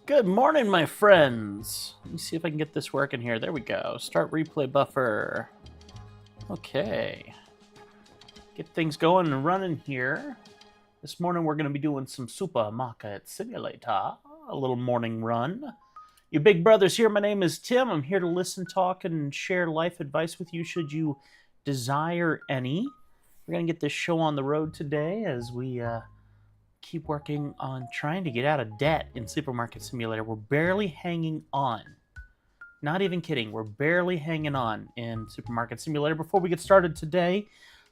Good morning, my friends. Let me see if I can get this working here. There we go. Start replay buffer. Okay. Get things going and running here. This morning we're going to be doing some Supermarket Simulator. A little morning run. You big brothers here. My name is Tim. I'm here to listen, talk, and share life advice with you should you desire any. We're going to get this show on the road today as we keep working on trying to get out of debt in Supermarket Simulator. We're barely hanging on. Not even kidding. We're barely hanging on in Supermarket Simulator. Before we get started today,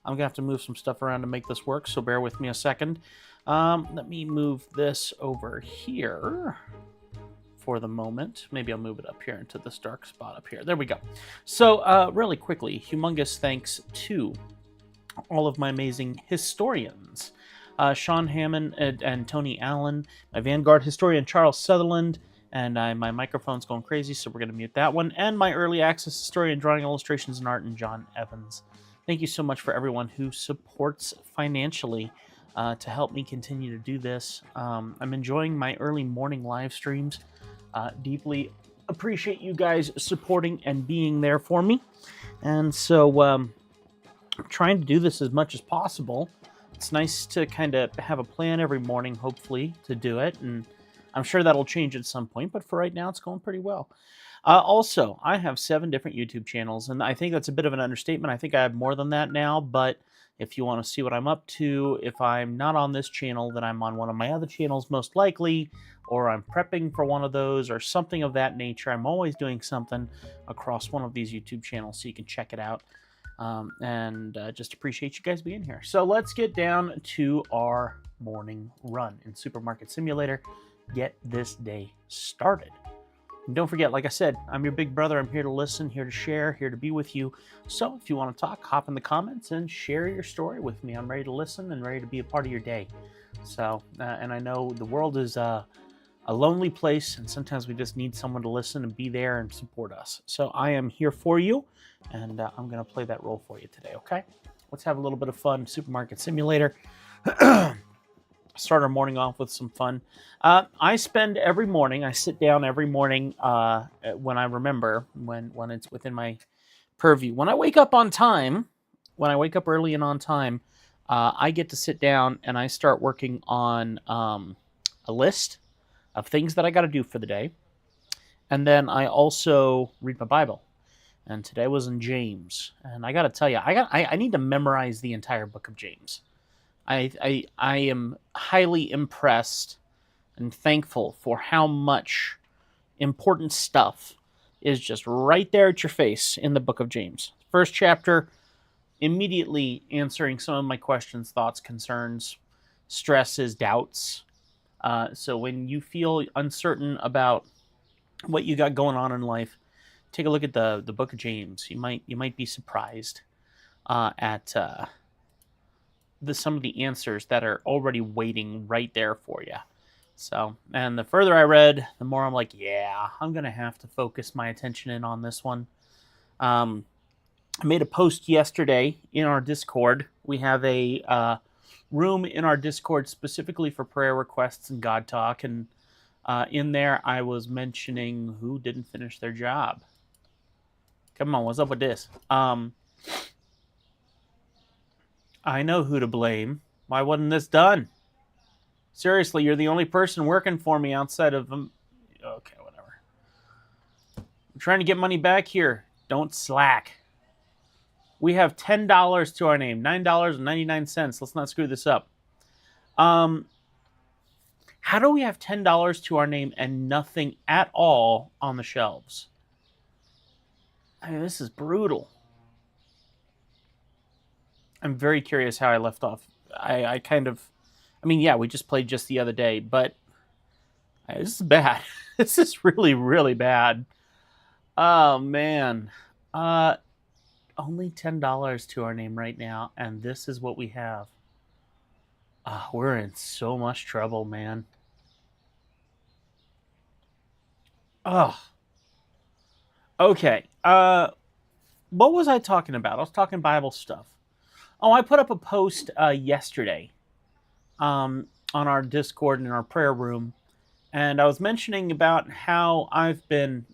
I'm going to have to move some stuff around to make this work, so bear with me a second. Let me move this over here for the moment. Maybe I'll move it up here into this dark spot up here. There we go. So really quickly, humongous thanks to all of my amazing historians. Sean Hammond and Tony Allen, my Vanguard historian Charles Sutherland, and my microphone's going crazy, so we're going to mute that one, and my early access historian, drawing illustrations and art, and John Evans. Thank you so much for everyone who supports financially to help me continue to do this. I'm enjoying my early morning live streams. Deeply appreciate you guys supporting and being there for me. And so I'm trying to do this as much as possible. It's nice to kind of have a plan every morning, hopefully, to do it. And I'm sure that'll change at some point, but for right now, it's going pretty well. Also, I have 7 different YouTube channels, and I think that's a bit of an understatement. I think I have more than that now, but if you want to see what I'm up to, if I'm not on this channel, then I'm on one of my other channels, most likely, or I'm prepping for one of those, or something of that nature. I'm always doing something across one of these YouTube channels, so you can check it out. Just appreciate you guys being here. So let's get down to our morning run in Supermarket Simulator. Get this day started. And don't forget, like I said, I'm your big brother. I'm here to listen, here to share, here to be with you. So if you want to talk, hop in the comments and share your story with me. I'm ready to listen and ready to be a part of your day. So, and I know the world is a lonely place, and sometimes we just need someone to listen and be there and support us. So I am here for you, and I'm going to play that role for you today, okay? Let's have a little bit of fun. Supermarket Simulator. Start our morning off with some fun. I spend every morning, I sit down every morning when I remember, when it's within my purview. When I wake up on time, when I wake up early and on time, I get to sit down and I start working on a list of things that I got to do for the day. And then I also read my Bible. And today was in James. And I got to tell you, I need to memorize the entire book of James. I am highly impressed and thankful for how much important stuff is just right there at your face in the book of James. First chapter, immediately answering some of my questions, thoughts, concerns, stresses, doubts. So when you feel uncertain about what you got going on in life, take a look at the book of James. You might be surprised at some of the answers that are already waiting right there for you. So, and the further I read, the more I'm like, yeah, I'm going to have to focus my attention in on this one. I made a post yesterday in our Discord. We have a room in our Discord specifically for prayer requests and God talk. And in there, I was mentioning who didn't finish their job. Come on, what's up with this? I know who to blame. Why wasn't this done? Seriously, you're the only person working for me outside of them. Okay, whatever. I'm trying to get money back here. Don't slack. We have $10 to our name. $9.99. Let's not screw this up. How do we have $10 to our name and nothing at all on the shelves? I mean, this is brutal. I'm very curious how I left off. I mean, yeah, we just played just the other day, but this is bad. This is really, really bad. Oh, man. Only $10 to our name right now, and this is what we have. We're in so much trouble, man. Oh. Okay. What was I talking about? I was talking Bible stuff. Oh, I put up a post yesterday on our Discord and in our prayer room, And I was mentioning about how I've been,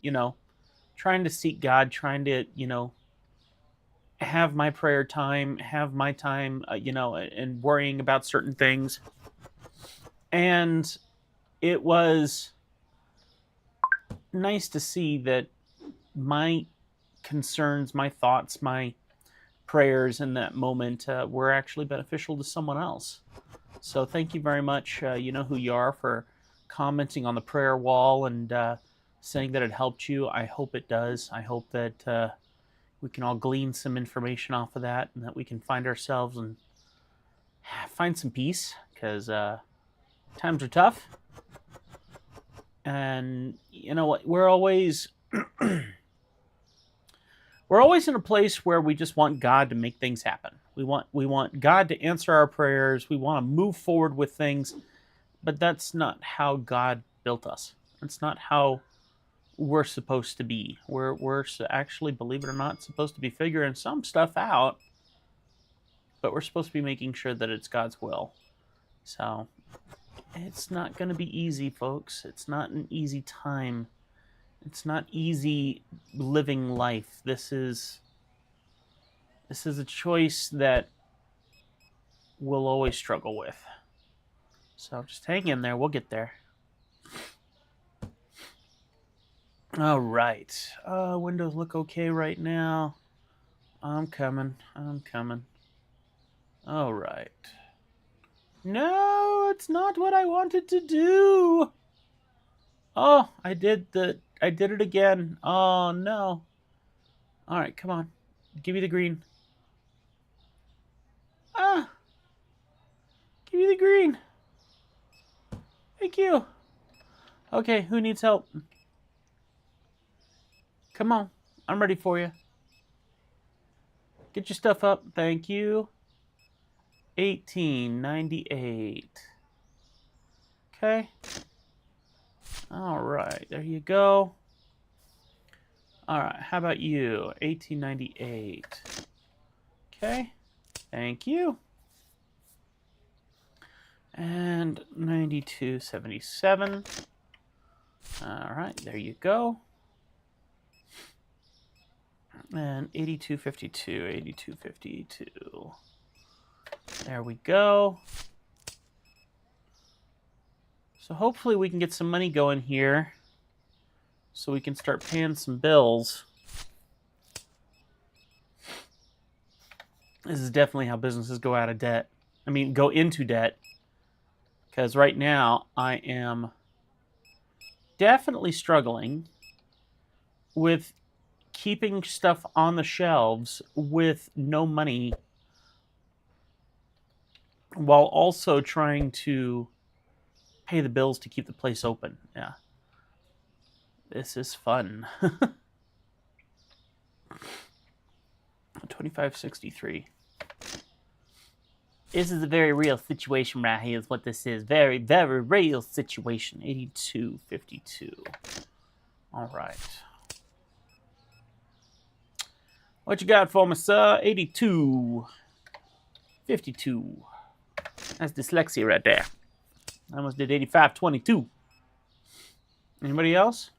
trying to seek God, trying to, have my prayer time, have my time, and worrying about certain things. And it was nice to see that my concerns, my thoughts, my prayers in that moment were actually beneficial to someone else. So thank you very much. You know who you are, for commenting on the prayer wall and saying that it helped you. I hope it does. I hope that we can all glean some information off of that, and that we can find ourselves and find some peace, because times are tough. And you know what? We're always in a place where we just want God to make things happen. We want God to answer our prayers. We want to move forward with things, but that's not how God built us. That's not how we're supposed to be. We're actually, believe it or not, supposed to be figuring some stuff out, but we're supposed to be making sure that it's God's will. So it's not going to be easy, folks. It's not an easy time. It's not easy living life. This is a choice that we'll always struggle with. So just hang in there. We'll get there. All right. Windows look okay right now. I'm coming. All right. No, it's not what I wanted to do. Oh, I did it again. Oh, no. All right, come on. Give me the green. Ah. Give me the green. Thank you. Okay, who needs help? Come on. I'm ready for you. Get your stuff up. Thank you. 1898. Okay. All right, there you go. All right, how about you? 1898. Okay. Thank you. And 9277. All right, there you go. And 8252, 8252. There we go. So hopefully we can get some money going here, so we can start paying some bills. This is definitely how businesses go out of debt. I mean, go into debt. Because right now I am definitely struggling with keeping stuff on the shelves with no money, while also trying to pay the bills to keep the place open. Yeah. This is fun. 2563. This is a very real situation right here, is what this is. Very, very real situation. 8252. All right. What you got for me, sir? 8252. That's dyslexia right there. I almost did 8522. Anybody else?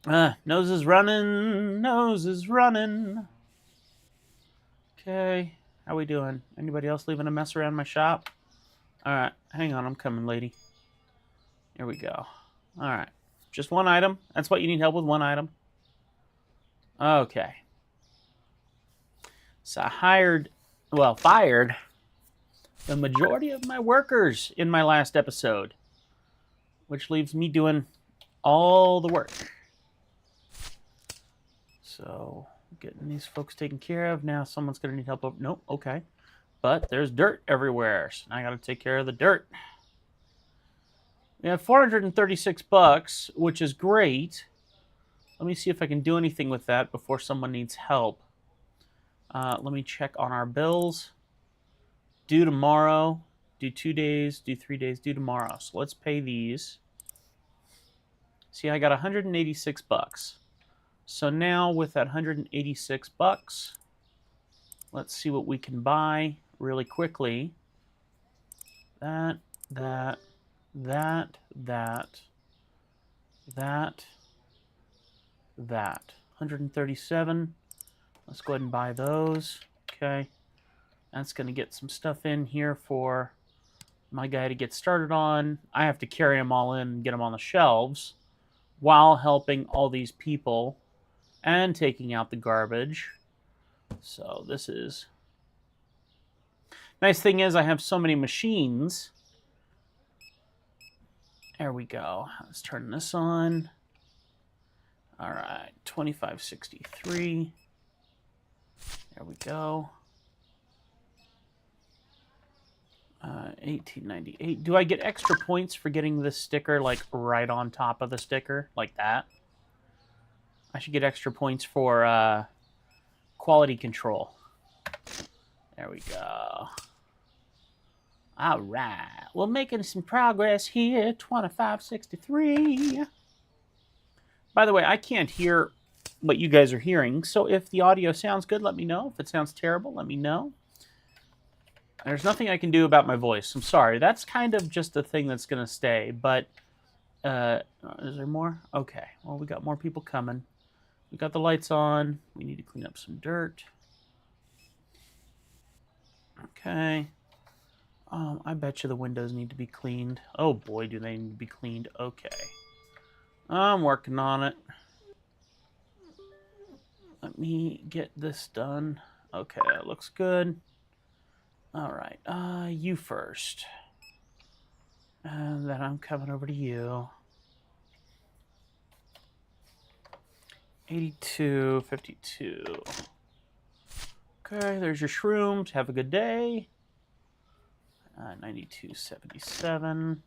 Nose is running. Okay, how we doing? Anybody else leaving a mess around my shop? All right, hang on, I'm coming, lady. Here we go. All right, just one item. That's what you need help with, one item. Okay. So I fired the majority of my workers in my last episode, which leaves me doing all the work. So getting these folks taken care of. Now someone's going to need help over. Nope, okay. But there's dirt everywhere, so now I got to take care of the dirt. We have 436 bucks, which is great. Let me see if I can do anything with that before someone needs help. Let me check on our bills. Due tomorrow, due 2 days, due 3 days, due tomorrow. So let's pay these. See, I got 186 bucks. So now with that 186 bucks, let's see what we can buy really quickly. That, that, that, that, that, that. 137. Let's go ahead and buy those. Okay. That's going to get some stuff in here for my guy to get started on. I have to carry them all in and get them on the shelves while helping all these people and taking out the garbage. So this is... Nice thing is I have so many machines. There we go. Let's turn this on. All right, 2563. There we go. 1898. Do I get extra points for getting this sticker like right on top of the sticker? Like that? I should get extra points for quality control. There we go. All right. We're making some progress here. 2563. By the way, I can't hear what you guys are hearing, so if the audio sounds good, let me know. If it sounds terrible, let me know. There's nothing I can do about my voice. I'm sorry. That's kind of just a thing that's going to stay. But, is there more? Okay. Well, we got more people coming. We got the lights on. We need to clean up some dirt. Okay. I bet you the windows need to be cleaned. Oh, boy, do they need to be cleaned. Okay. I'm working on it. Let me get this done. Okay, that looks good. All right, you first. And then I'm coming over to you. 82, 52. Okay, there's your shrooms. Have a good day. 92.77.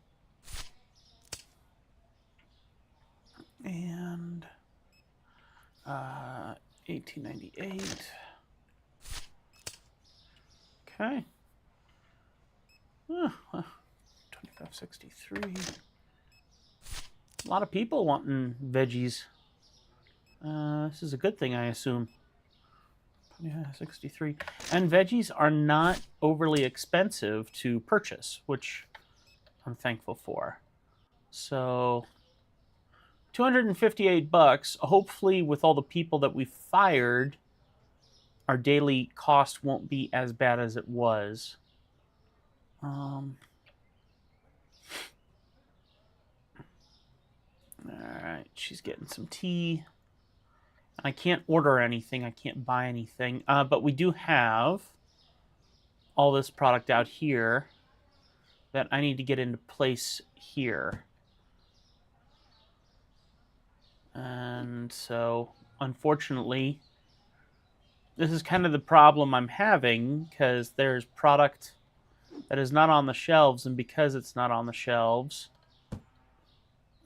And 1898. Okay. 2563. A lot of people wanting veggies. This is a good thing, I assume. 63. And veggies are not overly expensive to purchase, which I'm thankful for. So, 258 bucks. Hopefully, with all the people that we fired, our daily cost won't be as bad as it was. Alright, she's getting some tea. I can't order anything. I can't buy anything. But we do have all this product out here that I need to get into place here. And so, unfortunately, this is kind of the problem I'm having, because there's product that is not on the shelves, and because it's not on the shelves,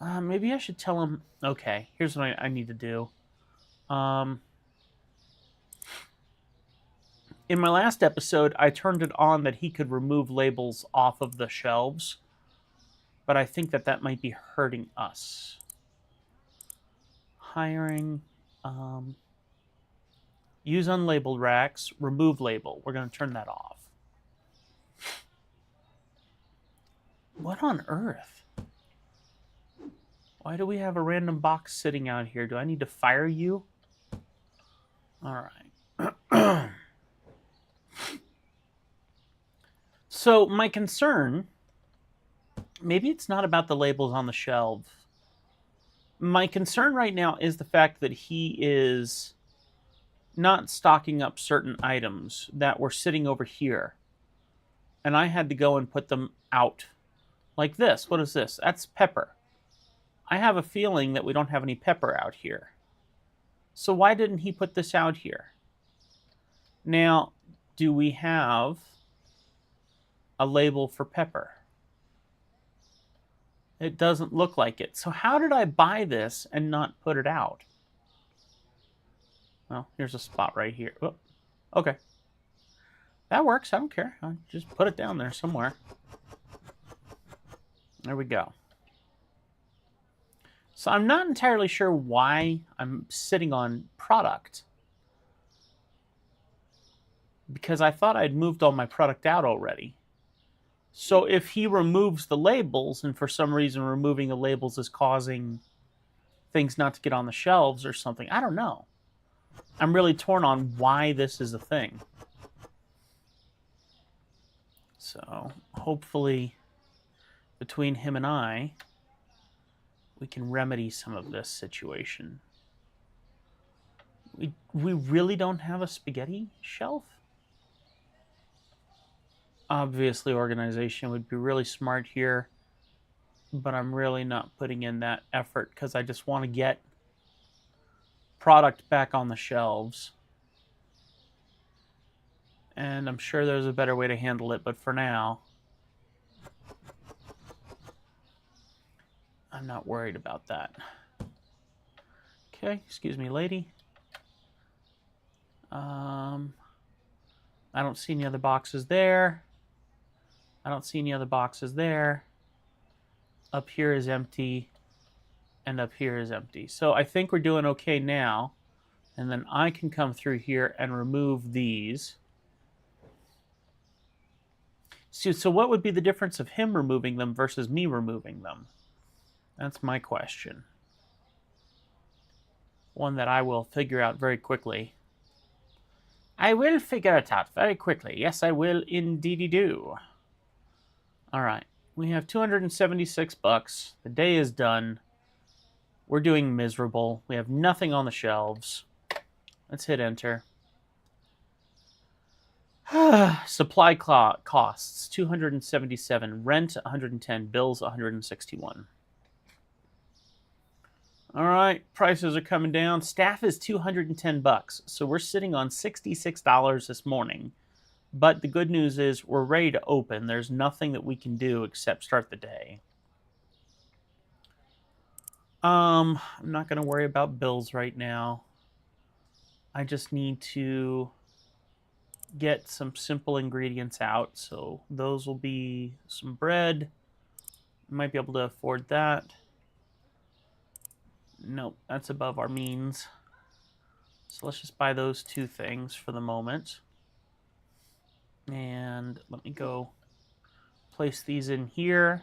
maybe I should tell him, okay, here's what I need to do. In my last episode, I turned it on that he could remove labels off of the shelves, but I think that that might be hurting us. Hiring, use unlabeled racks, remove label. We're going to turn that off. What on earth? Why do we have a random box sitting out here? Do I need to fire you? All right. So my concern, maybe it's not about the labels on the shelf. My concern right now is the fact that he is not stocking up certain items that were sitting over here. And I had to go and put them out. Like this. What is this? That's pepper. I have a feeling that we don't have any pepper out here. So why didn't he put this out here? Now, do we have a label for pepper? It doesn't look like it. So how did I buy this and not put it out? Well, here's a spot right here. Oh, okay. That works. I don't care. I'll just put it down there somewhere. There we go. So I'm not entirely sure why I'm sitting on product, because I thought I'd moved all my product out already. So if he removes the labels, and for some reason removing the labels is causing things not to get on the shelves or something, I don't know. I'm really torn on why this is a thing. So hopefully between him and I, we can remedy some of this situation. We really don't have a spaghetti shelf? Obviously, organization would be really smart here, but I'm really not putting in that effort because I just want to get product back on the shelves. And I'm sure there's a better way to handle it, but for now, I'm not worried about that. Okay, excuse me, lady. I don't see any other boxes there. I don't see any other boxes there. Up here is empty, and up here is empty. So I think we're doing okay now. And then I can come through here and remove these. So what would be the difference of him removing them versus me removing them? That's my question. One that I will figure out very quickly. I will figure it out very quickly. Yes, I will indeedy do. All right. We have 276 bucks. The day is done. We're doing miserable. We have nothing on the shelves. Let's hit enter. Supply costs 277, rent 110, bills 161. All right, prices are coming down. Staff is 210 bucks, so we're sitting on $66 this morning. But the good news is we're ready to open. There's nothing that we can do except start the day. I'm not going to worry about bills right now. I just need to get some simple ingredients out. So those will be some bread. Might be able to afford that. Nope, that's above our means. So let's just buy those two things for the moment. And let me go place these in here.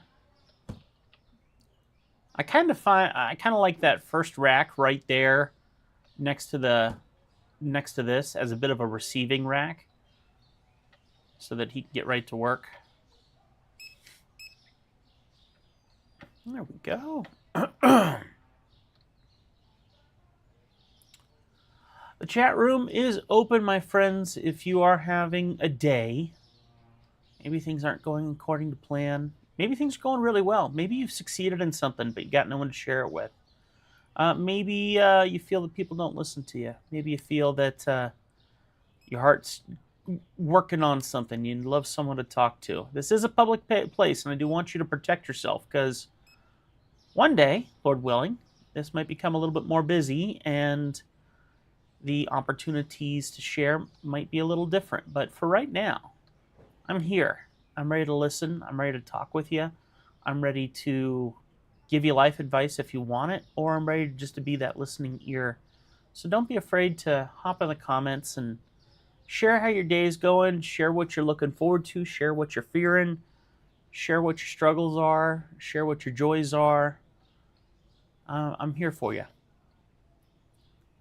I kind of like that first rack right there next to this as a bit of a receiving rack so that he can get right to work. There we go. The chat room is open, my friends. If you are having a day, maybe things aren't going according to plan. Maybe things are going really well. Maybe you've succeeded in something, but you got no one to share it with. Maybe you feel that people don't listen to you. Maybe you feel that your heart's working on something. You love someone to talk to. This is a public place, and I do want you to protect yourself because one day, Lord willing, this might become a little bit more busy, and the opportunities to share might be a little different. But for right now, I'm here. I'm ready to listen. I'm ready to talk with you. I'm ready to give you life advice if you want it, or I'm ready just to be that listening ear. So don't be afraid to hop in the comments and share how your day is going, share what you're looking forward to, share what you're fearing, share what your struggles are, share what your joys are. I'm here for you.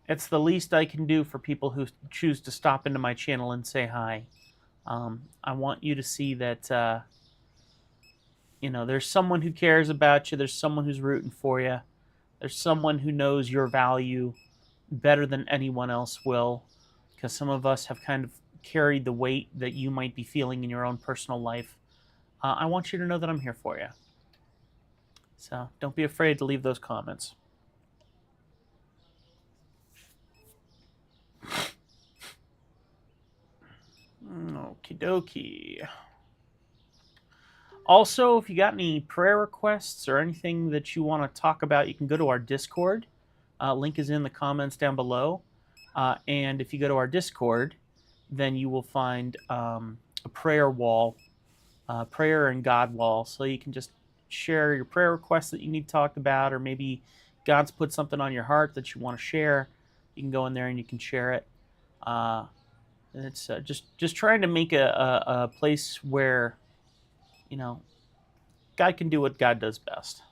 It's the least I can do for people who choose to stop into my channel and say hi. I want you to see that, there's someone who cares about you. There's someone who's rooting for you. There's someone who knows your value better than anyone else will, because some of us have kind of carried the weight that you might be feeling in your own personal life. I want you to know that I'm here for you. So don't be afraid to leave those comments. Okie dokie. Also, if you got any prayer requests or anything that you want to talk about, you can go to our Discord. Link is in the comments down below. And if you go to our Discord, then you will find a prayer wall, prayer and God wall. So you can just share your prayer requests that you need talked about, or maybe God's put something on your heart that you want to share. You can go in there and you can share it. It's just trying to make a place where you know, God can do what God does best.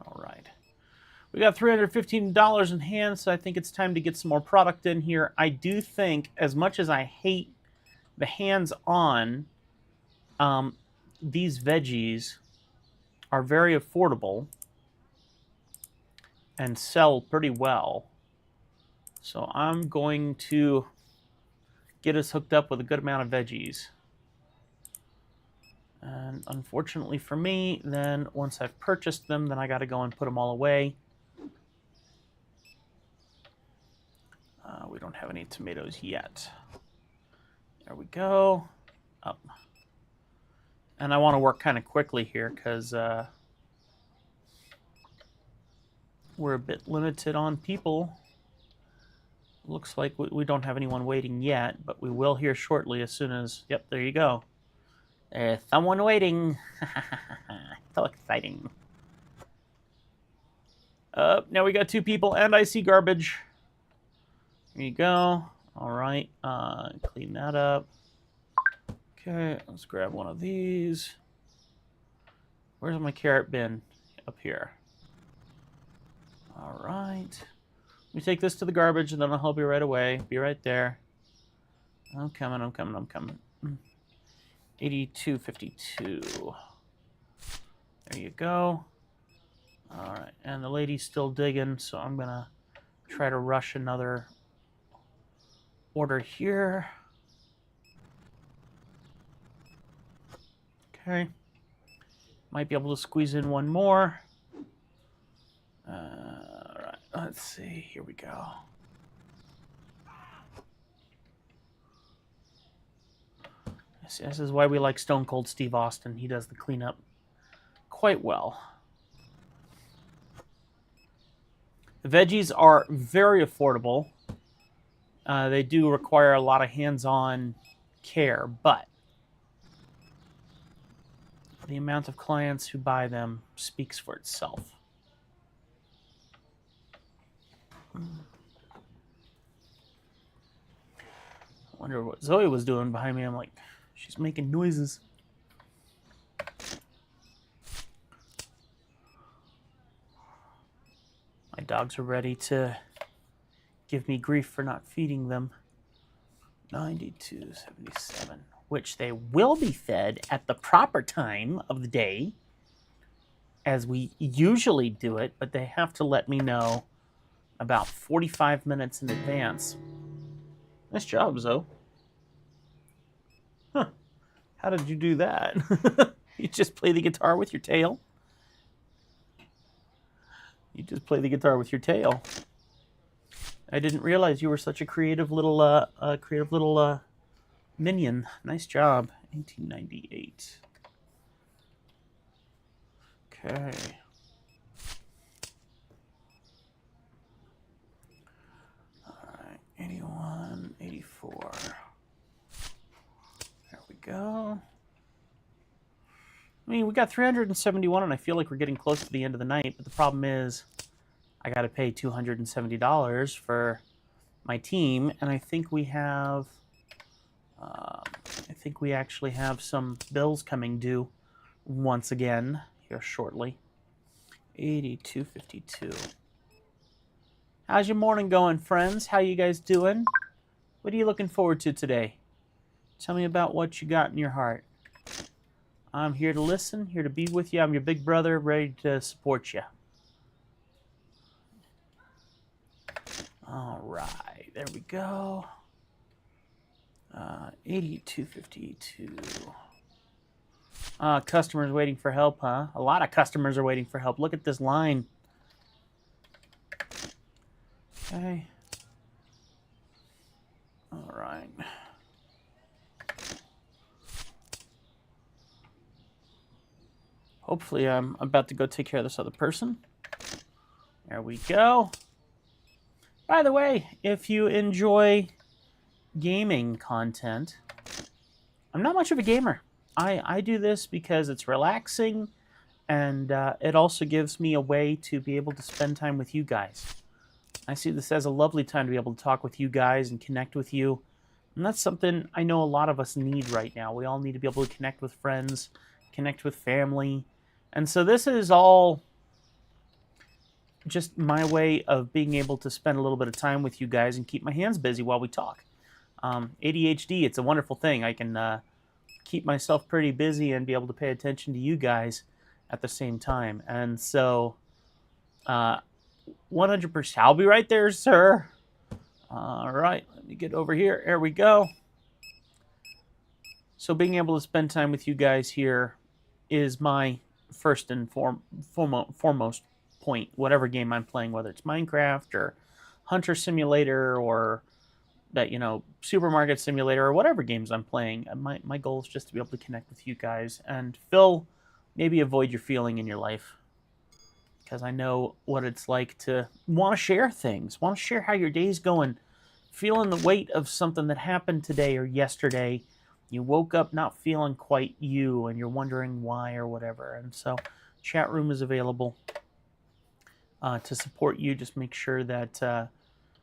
All right. We got $315 in hand, so I think it's time to get some more product in here. I do think, as much as I hate the hands-on, these veggies are very affordable and sell pretty well. So I'm going to get us hooked up with a good amount of veggies. And unfortunately for me, then once I've purchased them, then I got to go and put them all away. We don't have any tomatoes yet. There we go. Up. And I want to work kind of quickly here because we're a bit limited on people. Looks like we don't have anyone waiting yet, but we will here shortly as soon as... Yep, there you go. There's someone waiting. So exciting. Now we got 2 people, and I see garbage. There you go. All right, clean that up. Okay, let's grab one of these. Where's my carrot bin? Up here. All right. Let me take this to the garbage, and then I'll help you right away. Be right there. I'm coming. 82.52. There you go. All right, and the lady's still digging, so I'm going to try to rush another order here. Okay. Might be able to squeeze in one more. All right, let's see. Here we go. This is why we like Stone Cold Steve Austin. He does the cleanup quite well. The veggies are very affordable. They do require a lot of hands-on care, but the amount of clients who buy them speaks for itself. I wonder what Zoe was doing behind me. I'm like, she's making noises. My dogs are ready to give me grief for not feeding them. 92.77, which they will be fed at the proper time of the day, as we usually do it, but they have to let me know about 45 minutes in advance. Nice job, Zoe. Huh. How did you do that? You just play the guitar with your tail? You just play the guitar with your tail. I didn't realize you were such a creative little minion. Nice job. 1898. Okay. All right. 81, 84. There we go. I mean, we got 371, and I feel like we're getting close to the end of the night, but the problem is I got to pay $270 for my team, and I think we have, we actually have some bills coming due once again here shortly. 82.52. How's your morning going, friends? How you guys doing? What are you looking forward to today? Tell me about what you got in your heart. I'm here to listen, here to be with you. I'm your big brother, ready to support you. All right, there we go. 82.52. Customers waiting for help, huh? A lot of customers are waiting for help. Look at this line. Okay. All right. Hopefully I'm about to go take care of this other person. There we go. By the way, if you enjoy gaming content, I'm not much of a gamer. I do this because it's relaxing, and it also gives me a way to be able to spend time with you guys. I see this as a lovely time to be able to talk with you guys and connect with you. And that's something I know a lot of us need right now. We all need to be able to connect with friends, connect with family. And so this is all just my way of being able to spend a little bit of time with you guys and keep my hands busy while we talk. ADHD, it's a wonderful thing. I can keep myself pretty busy and be able to pay attention to you guys at the same time. And so, 100%. I'll be right there, sir. All right, let me get over here. There we go. So being able to spend time with you guys here is my first and foremost point, whatever game I'm playing, whether it's Minecraft or Hunter Simulator or that, Supermarket Simulator or whatever games I'm playing. My goal is just to be able to connect with you guys and fill maybe a void you're feeling in your life. Because I know what it's like to want to share things, want to share how your day's going, feeling the weight of something that happened today or yesterday. You woke up not feeling quite you, and you're wondering why or whatever. And so, chat room is available to support you. Just make sure that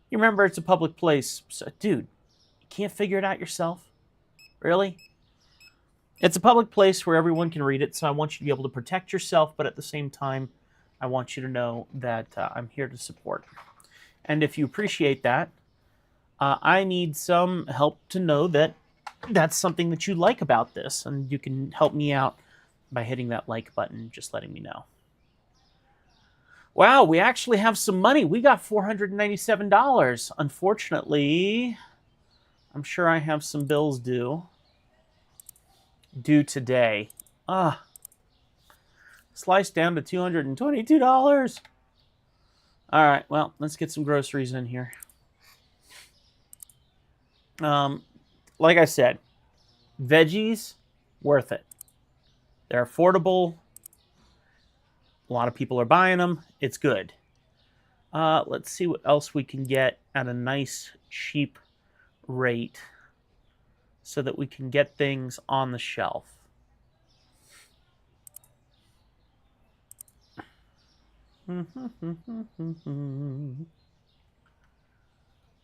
you remember it's a public place. So, dude, you can't figure it out yourself? Really? It's a public place where everyone can read it, so I want you to be able to protect yourself, but at the same time, I want you to know that I'm here to support. And if you appreciate that, I need some help to know that that's something that you like about this, and you can help me out by hitting that like button, just letting me know. Wow, we actually have some money. We got $497. Unfortunately, I'm sure I have some bills due today. Sliced down to $222. All right, well, let's get some groceries in here. Like I said, veggies, worth it. They're affordable. A lot of people are buying them. It's good. Let's see what else we can get at a nice, cheap rate so that we can get things on the shelf.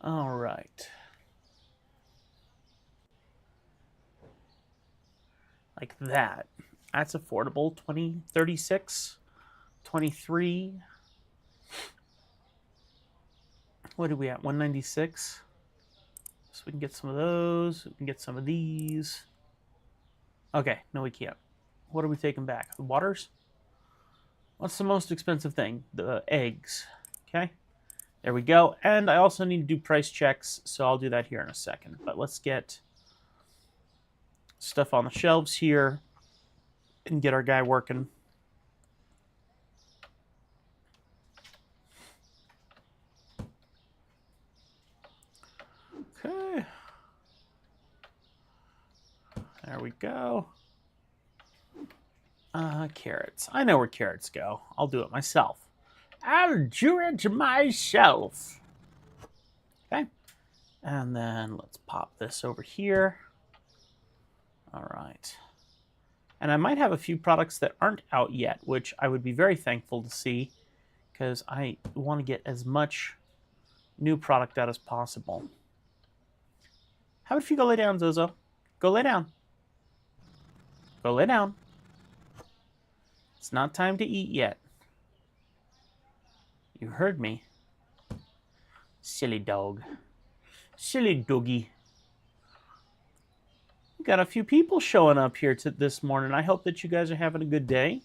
All right. Like that. That's affordable. 20, 36, 23. What are we at? 196. So we can get some of those. We can get some of these. Okay, no, we can't. What are we taking back? The waters? What's the most expensive thing? The eggs. Okay, there we go. And I also need to do price checks, so I'll do that here in a second. But let's get stuff on the shelves here and get our guy working. Okay. There we go. Carrots. I know where carrots go. I'll do it myself. I'll do it myself. Okay. And then let's pop this over here. All right. And I might have a few products that aren't out yet, which I would be very thankful to see because I want to get as much new product out as possible. How about if you go lay down, Zozo? Go lay down. Go lay down. It's not time to eat yet. You heard me. Silly dog. Silly doggy. We got a few people showing up here this morning. I hope that you guys are having a good day.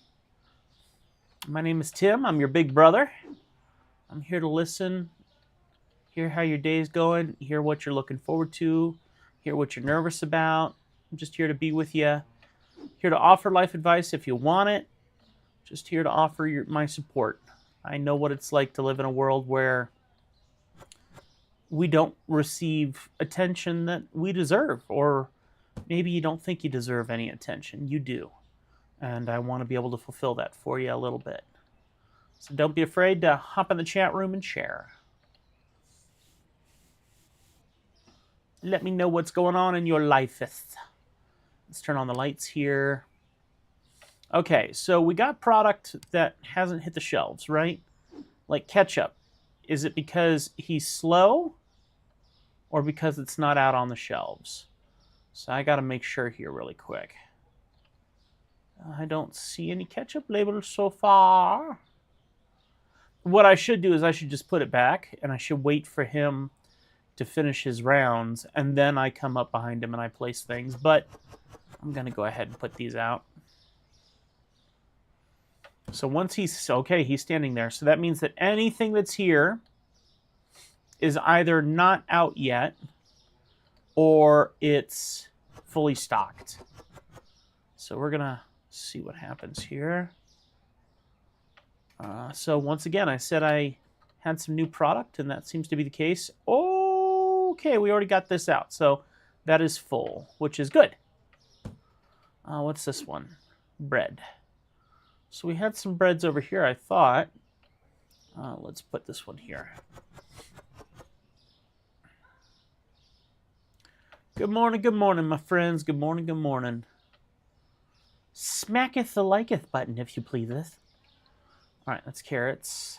My name is Tim. I'm your big brother. I'm here to listen, hear how your day's going, hear what you're looking forward to, hear what you're nervous about. I'm just here to be with you. Here to offer life advice if you want it. Just here to offer my support. I know what it's like to live in a world where we don't receive attention that we deserve, or maybe you don't think you deserve any attention. You do. And I want to be able to fulfill that for you a little bit. So don't be afraid to hop in the chat room and share. Let me know what's going on in your life. Let's turn on the lights here. Okay, so we got product that hasn't hit the shelves, right? Like ketchup. Is it because he's slow? or because it's not out on the shelves. So I got to make sure here really quick. I don't see any ketchup labels so far. What I should do is I should just put it back, and I should wait for him to finish his rounds, and then I come up behind him and I place things. But I'm going to go ahead and put these out. So once he's okay, he's standing there. So that means that anything that's here is either not out yet or it's fully stocked. So we're going to see what happens here. So once again, I said I had some new product, and that seems to be the case. Okay, we already got this out. So that is full, which is good. What's this one? Bread. So we had some breads over here, I thought. Let's put this one here. Good morning, my friends. Good morning, good morning. Smacketh the liketh button, if you pleaseth. All right, that's carrots.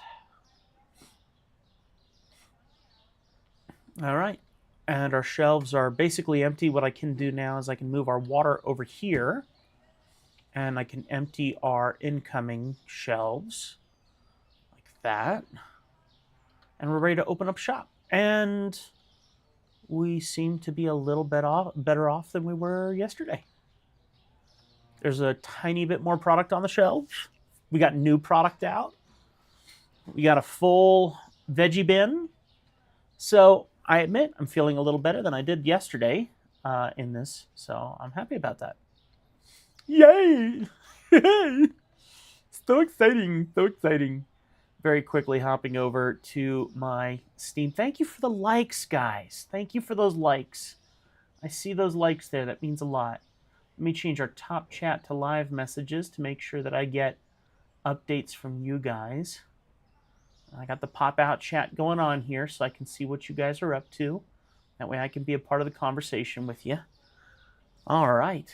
All right, and our shelves are basically empty. What I can do now is I can move our water over here, and I can empty our incoming shelves like that. And we're ready to open up shop. And we seem to be a little bit better off than we were yesterday. There's a tiny bit more product on the shelves. We got new product out. We got a full veggie bin. So I admit I'm feeling a little better than I did yesterday in this. So I'm happy about that. Yay! So exciting, so exciting. Very quickly hopping over to my Steam. Thank you for the likes, guys. Thank you for those likes. I see those likes there. That means a lot. Let me change our top chat to live messages to make sure that I get updates from you guys. I got the pop-out chat going on here so I can see what you guys are up to. That way I can be a part of the conversation with you. All right.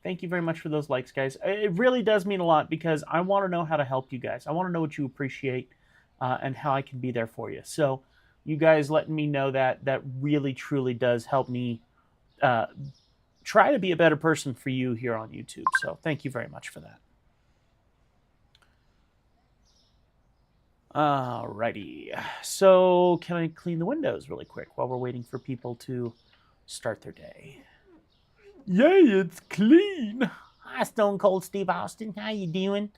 Thank you very much for those likes, guys. It really does mean a lot because I want to know how to help you guys. I want to know what you appreciate and how I can be there for you. So you guys letting me know that really, truly does help me try to be a better person for you here on YouTube. So thank you very much for that. Alrighty. So can I clean the windows really quick while we're waiting for people to start their day? Yay, it's clean. Hi, Stone Cold Steve Austin. How you doing?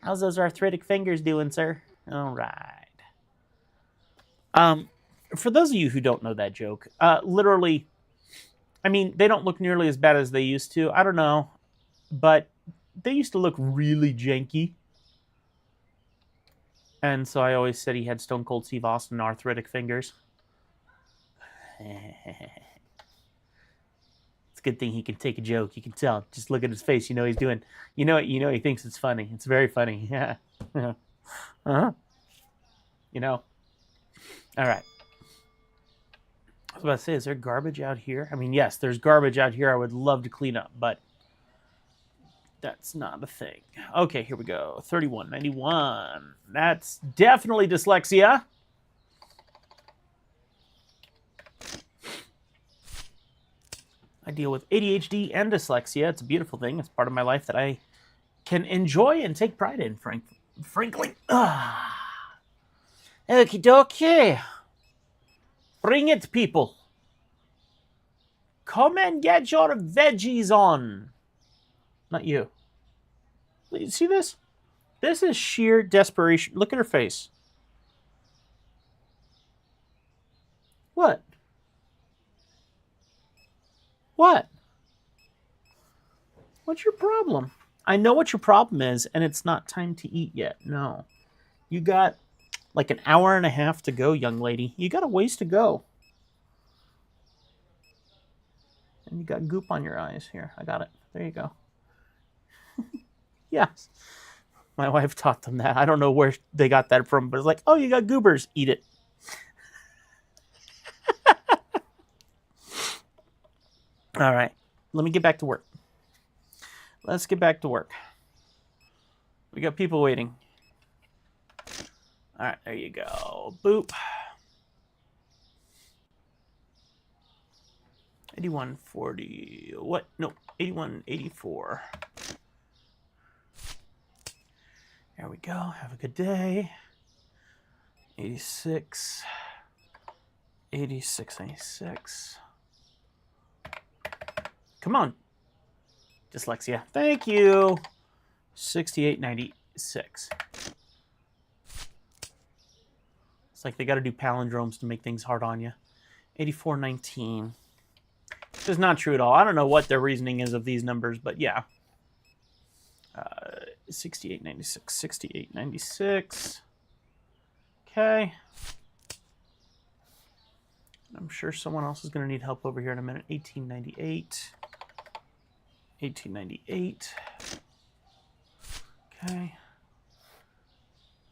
How's those arthritic fingers doing, sir? All right. For those of you who don't know that joke, literally, I mean, they don't look nearly as bad as they used to. I don't know, but they used to look really janky. And so I always said he had Stone Cold Steve Austin arthritic fingers. Good thing he can take a joke. You can tell. Just look at his face. You know he's doing. You know he thinks it's funny. It's very funny. Yeah. You know. All right. I was about to say, is there garbage out here? I mean, yes, there's garbage out here. I would love to clean up, but that's not a thing. Okay, here we go. 3191. That's definitely dyslexia. I deal with ADHD and dyslexia. It's a beautiful thing. It's part of my life that I can enjoy and take pride in, frankly. Okie dokie. Bring it, people. Come and get your veggies on. Not you. You see this? This is sheer desperation. Look at her face. What? What? What's your problem? I know what your problem is, and it's not time to eat yet. No. You got like an hour and a half to go, young lady. You got a ways to go. And you got goop on your eyes. Here, I got it. There you go. Yes. My wife taught them that. I don't know where they got that from, but it's like, oh, you got goobers. Eat it. All right, let me get back to work. Let's get back to work. We got people waiting. All right, there you go. Boop. 8140. What? No, 8184. There we go. Have a good day. 86. 8696. Come on. Dyslexia. Thank you. 6896. It's like they got to do palindromes to make things hard on you. 8419. This is not true at all. I don't know what their reasoning is of these numbers, but yeah. 6896. 6896. Okay. I'm sure someone else is going to need help over here in a minute. 1898. 1898. Okay.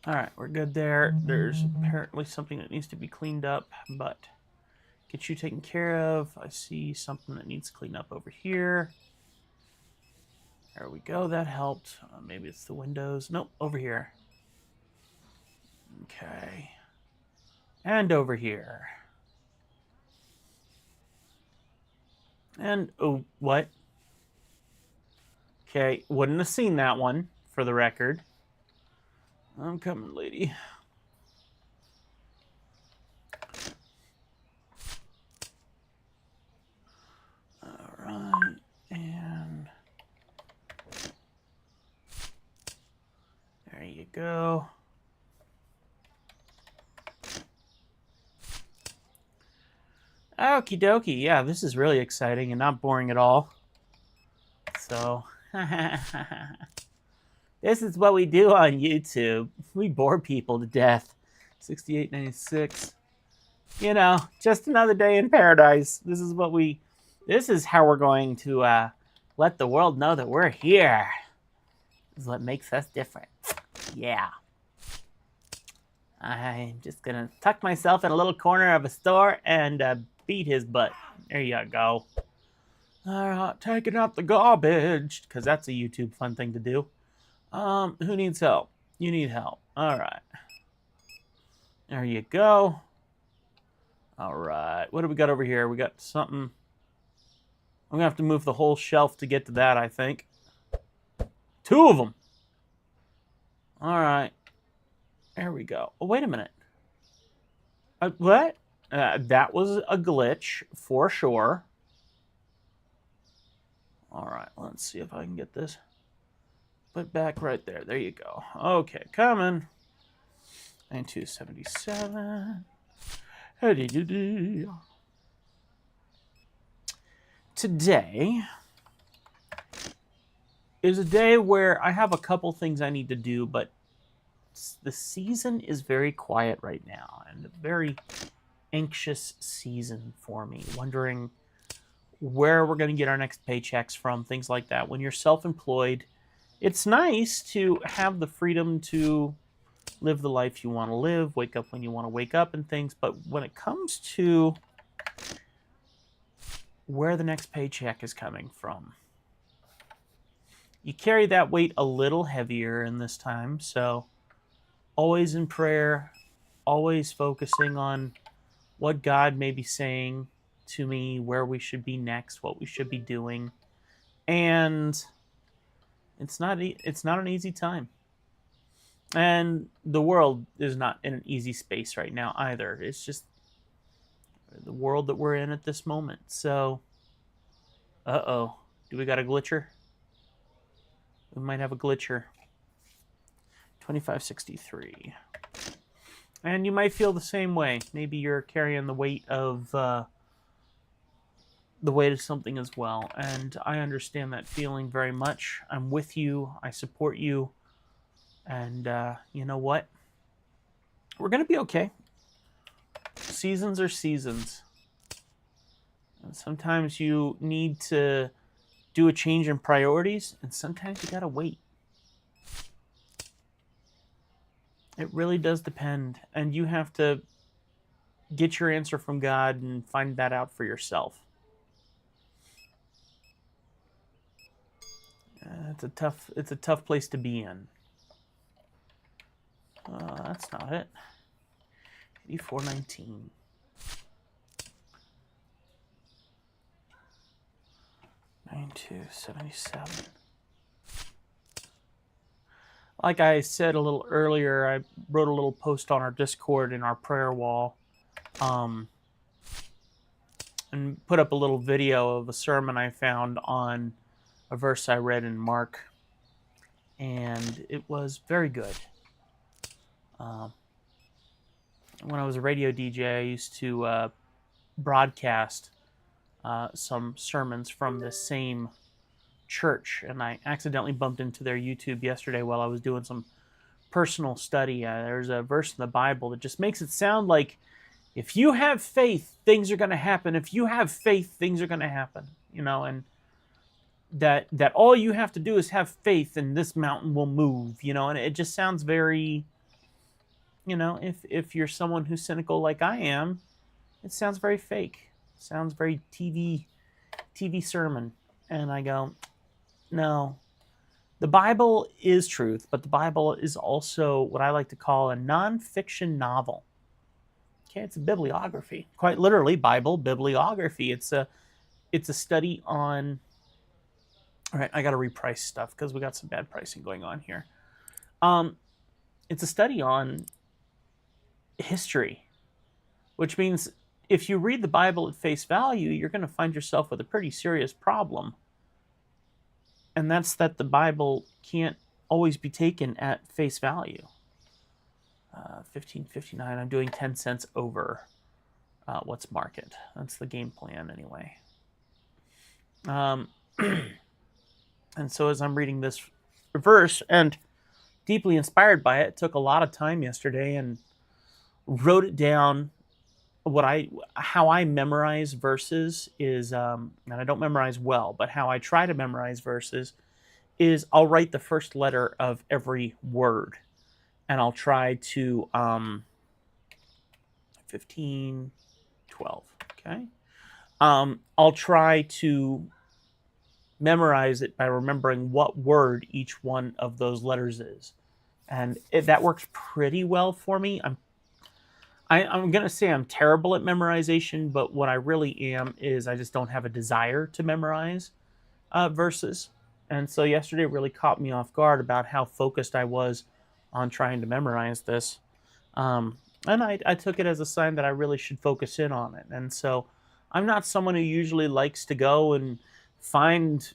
All right, we're good there. There's apparently something that needs to be cleaned up, but get you taken care of. I see something that needs cleaned up over here. There we go. That helped. Maybe it's the windows. Nope, over here. Okay. And over here. And, oh, what? Okay, wouldn't have seen that one, for the record. I'm coming, lady. All right, and there you go. Okie dokie, yeah, this is really exciting and not boring at all. So, this is what we do on YouTube. We bore people to death. 6896. You know, just another day in paradise. This is how we're going to let the world know that we're here. This is what makes us different. Yeah. I'm just gonna tuck myself in a little corner of a store and beat his butt. There you go. Taking out the garbage, because that's a YouTube fun thing to do. Who needs help? You need help. All right. There you go. All right. What do we got over here? We got something. I'm going to have to move the whole shelf to get to that, I think. 2 of them. All right. There we go. Oh, wait a minute. What? That was a glitch, for sure. All right. Let's see if I can get this. Put back right there. There you go. Okay, coming. 9277. Today is a day where I have a couple things I need to do, but the season is very quiet right now, and a very anxious season for me, wondering where we're going to get our next paychecks from, things like that. When you're self-employed, it's nice to have the freedom to live the life you want to live, wake up when you want to wake up and things, but when it comes to where the next paycheck is coming from, you carry that weight a little heavier in this time, so always in prayer, always focusing on what God may be saying to me, where we should be next, what we should be doing. And it's not an easy time. And the world is not in an easy space right now either. It's just the world that we're in at this moment. So, uh-oh. Do we got a glitcher? We might have a glitcher. 2563. And you might feel the same way. Maybe you're carrying the weight of something as well. And I understand that feeling very much. I'm with you. I support you. And you know what? We're going to be okay. Seasons are seasons. And sometimes you need to do a change in priorities, and sometimes you got to wait. It really does depend, and you have to get your answer from God and find that out for yourself. It's a tough place to be in. That's not it. 8419. 9277. Like I said a little earlier, I wrote a little post on our Discord in our prayer wall, and put up a little video of a sermon I found on a verse I read in Mark, and it was very good. When I was a radio DJ, I used to broadcast some sermons from the same church, and I accidentally bumped into their YouTube yesterday while I was doing some personal study. There's a verse in the Bible that just makes it sound like if you have faith, things are going to happen. If you have faith, things are going to happen. And that all you have to do is have faith, and this mountain will move. And it just sounds very, if you're someone who's cynical like I am, it sounds very fake. It sounds very TV sermon. And I go, no. The Bible is truth, but the Bible is also what I like to call a nonfiction novel. Okay, it's a bibliography. Quite literally, Bible bibliography. It's a study on... All right, I got to reprice stuff because we got some bad pricing going on here. It's a study on history, which means if you read the Bible at face value, you're going to find yourself with a pretty serious problem. And that's that the Bible can't always be taken at face value. 15.59. I'm doing 10 cents over what's market. That's the game plan anyway. And so as I'm reading this verse and deeply inspired by it, took a lot of time yesterday and wrote it down. How I memorize verses is, and I don't memorize well, but how I try to memorize verses is I'll write the first letter of every word, and I'll try to 15, 12. Okay, I'll try to memorize it by remembering what word each one of those letters is, and that works pretty well for me. I'm going to say I'm terrible at memorization, but what I really am is I just don't have a desire to memorize verses. And so yesterday really caught me off guard about how focused I was on trying to memorize this. And I took it as a sign that I really should focus in on it. And so I'm not someone who usually likes to go and find,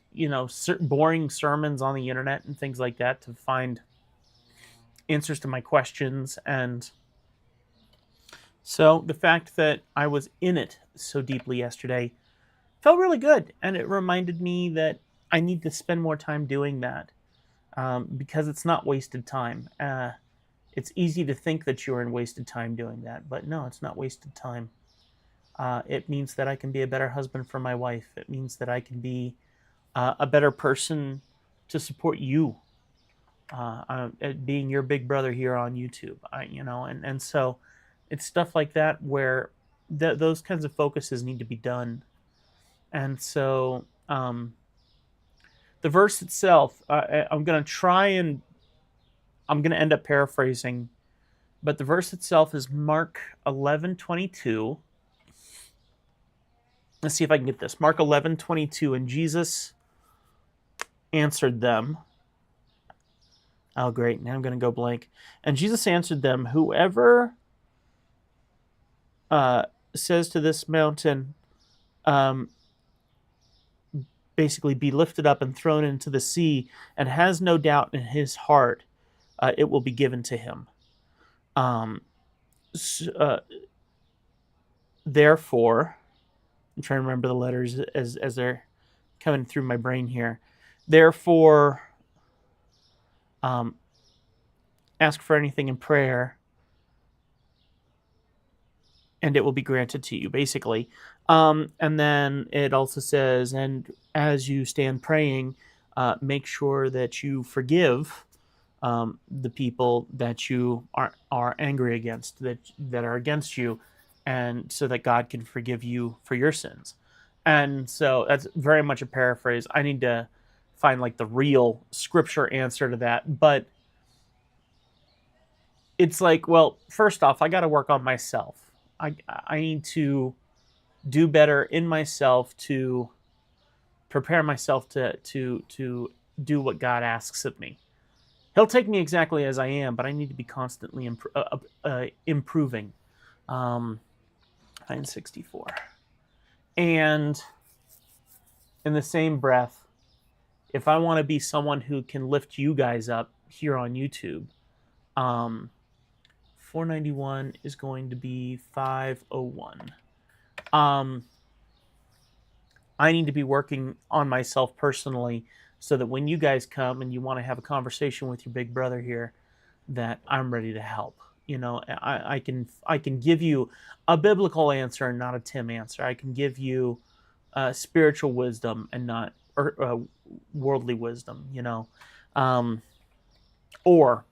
boring sermons on the internet and things like that to find answers to my questions. And so the fact that I was in it so deeply yesterday felt really good. And it reminded me that I need to spend more time doing that because it's not wasted time. It's easy to think that you're in wasted time doing that, but no, it's not wasted time. It means that I can be a better husband for my wife. It means that I can be a better person to support you, being your big brother here on YouTube. And so it's stuff like that where those kinds of focuses need to be done. And so the verse itself, I'm going to end up paraphrasing, but the verse itself is Mark 11:22. Let's see if I can get this. Mark 11:22, and Jesus answered them. Oh, great. Now I'm going to go blank. And Jesus answered them, whoever says to this mountain, basically be lifted up and thrown into the sea, and has no doubt in his heart, it will be given to him. Therefore, I'm trying to remember the letters as they're coming through my brain here. Therefore, ask for anything in prayer, and it will be granted to you, basically. And then it also says, and as you stand praying, make sure that you forgive the people that you are angry against, that are against you, and so that God can forgive you for your sins. And so that's very much a paraphrase. I need to find like the real scripture answer to that. But it's like, well, first off, I got to work on myself. I need to do better in myself to prepare myself to do what God asks of me. He'll take me exactly as I am, but I need to be constantly improving. 964. And in the same breath, if I want to be someone who can lift you guys up here on YouTube, 491 is going to be 501. I need to be working on myself personally so that when you guys come and you want to have a conversation with your big brother here, that I'm ready to help. I can give you a biblical answer and not a Tim answer. I can give you spiritual wisdom and not worldly wisdom. Or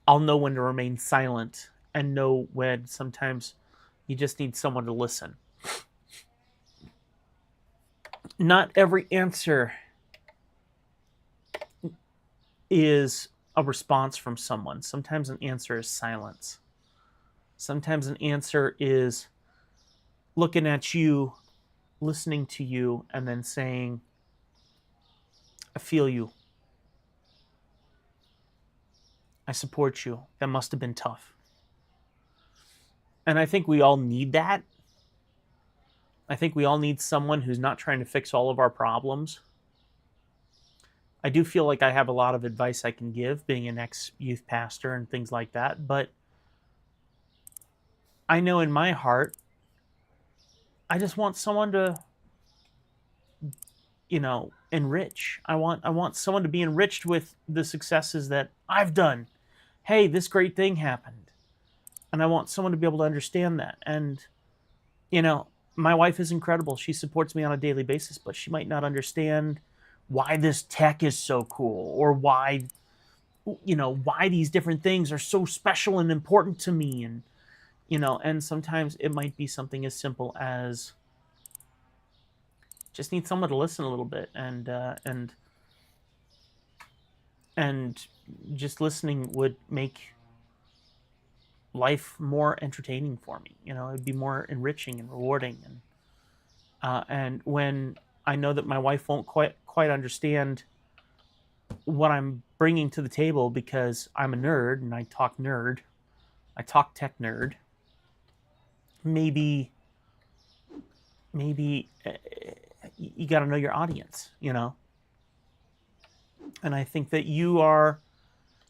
I'll know when to remain silent and know when sometimes you just need someone to listen. Not every answer is a response from someone. Sometimes an answer is silence. Sometimes an answer is looking at you, listening to you, and then saying, I feel you. I support you. That must have been tough. And I think we all need that. I think we all need someone who's not trying to fix all of our problems. I do feel like I have a lot of advice I can give, being an ex-youth pastor and things like that, but I know in my heart, I just want someone to, enrich. I want someone to be enriched with the successes that I've done. Hey, this great thing happened. And I want someone to be able to understand that. And, my wife is incredible. She supports me on a daily basis, but she might not understand why this tech is so cool or why these different things are so special and important to me. And, and sometimes it might be something as simple as just need someone to listen a little bit and just listening would make life more entertaining for me. It'd be more enriching and rewarding. And when I know that my wife won't quite understand what I'm bringing to the table because I'm a nerd and I talk tech nerd. Maybe you got to know your audience, And I think that you are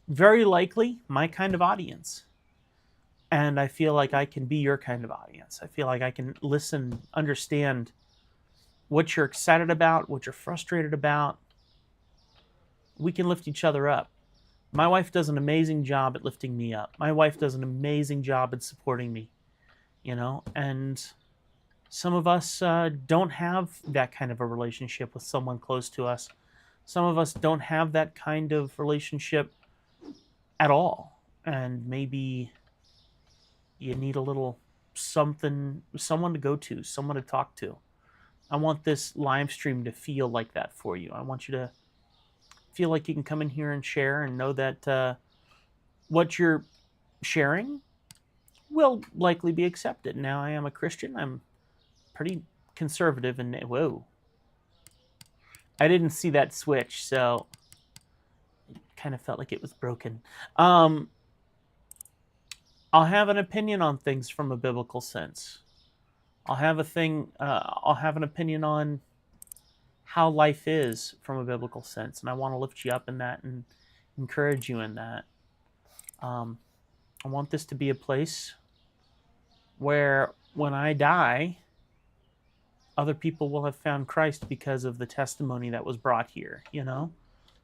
very likely my kind of audience. And I feel like I can be your kind of audience. I feel like I can listen, understand what you're excited about, what you're frustrated about. We can lift each other up. My wife does an amazing job at lifting me up. My wife does an amazing job at supporting me, and some of us don't have that kind of a relationship with someone close to us. Some of us don't have that kind of relationship at all. And maybe you need a little someone to go to, someone to talk to. I want this live stream to feel like that for you. I want you to feel like you can come in here and share and know that what you're sharing will likely be accepted. Now, I am a Christian. I'm pretty conservative, and whoa. I didn't see that switch, so it kind of felt like it was broken. I'll have an opinion on things from a biblical sense. I'll have an opinion on how life is from a biblical sense, and I want to lift you up in that and encourage you in that. I want this to be a place where when I die, other people will have found Christ because of the testimony that was brought here,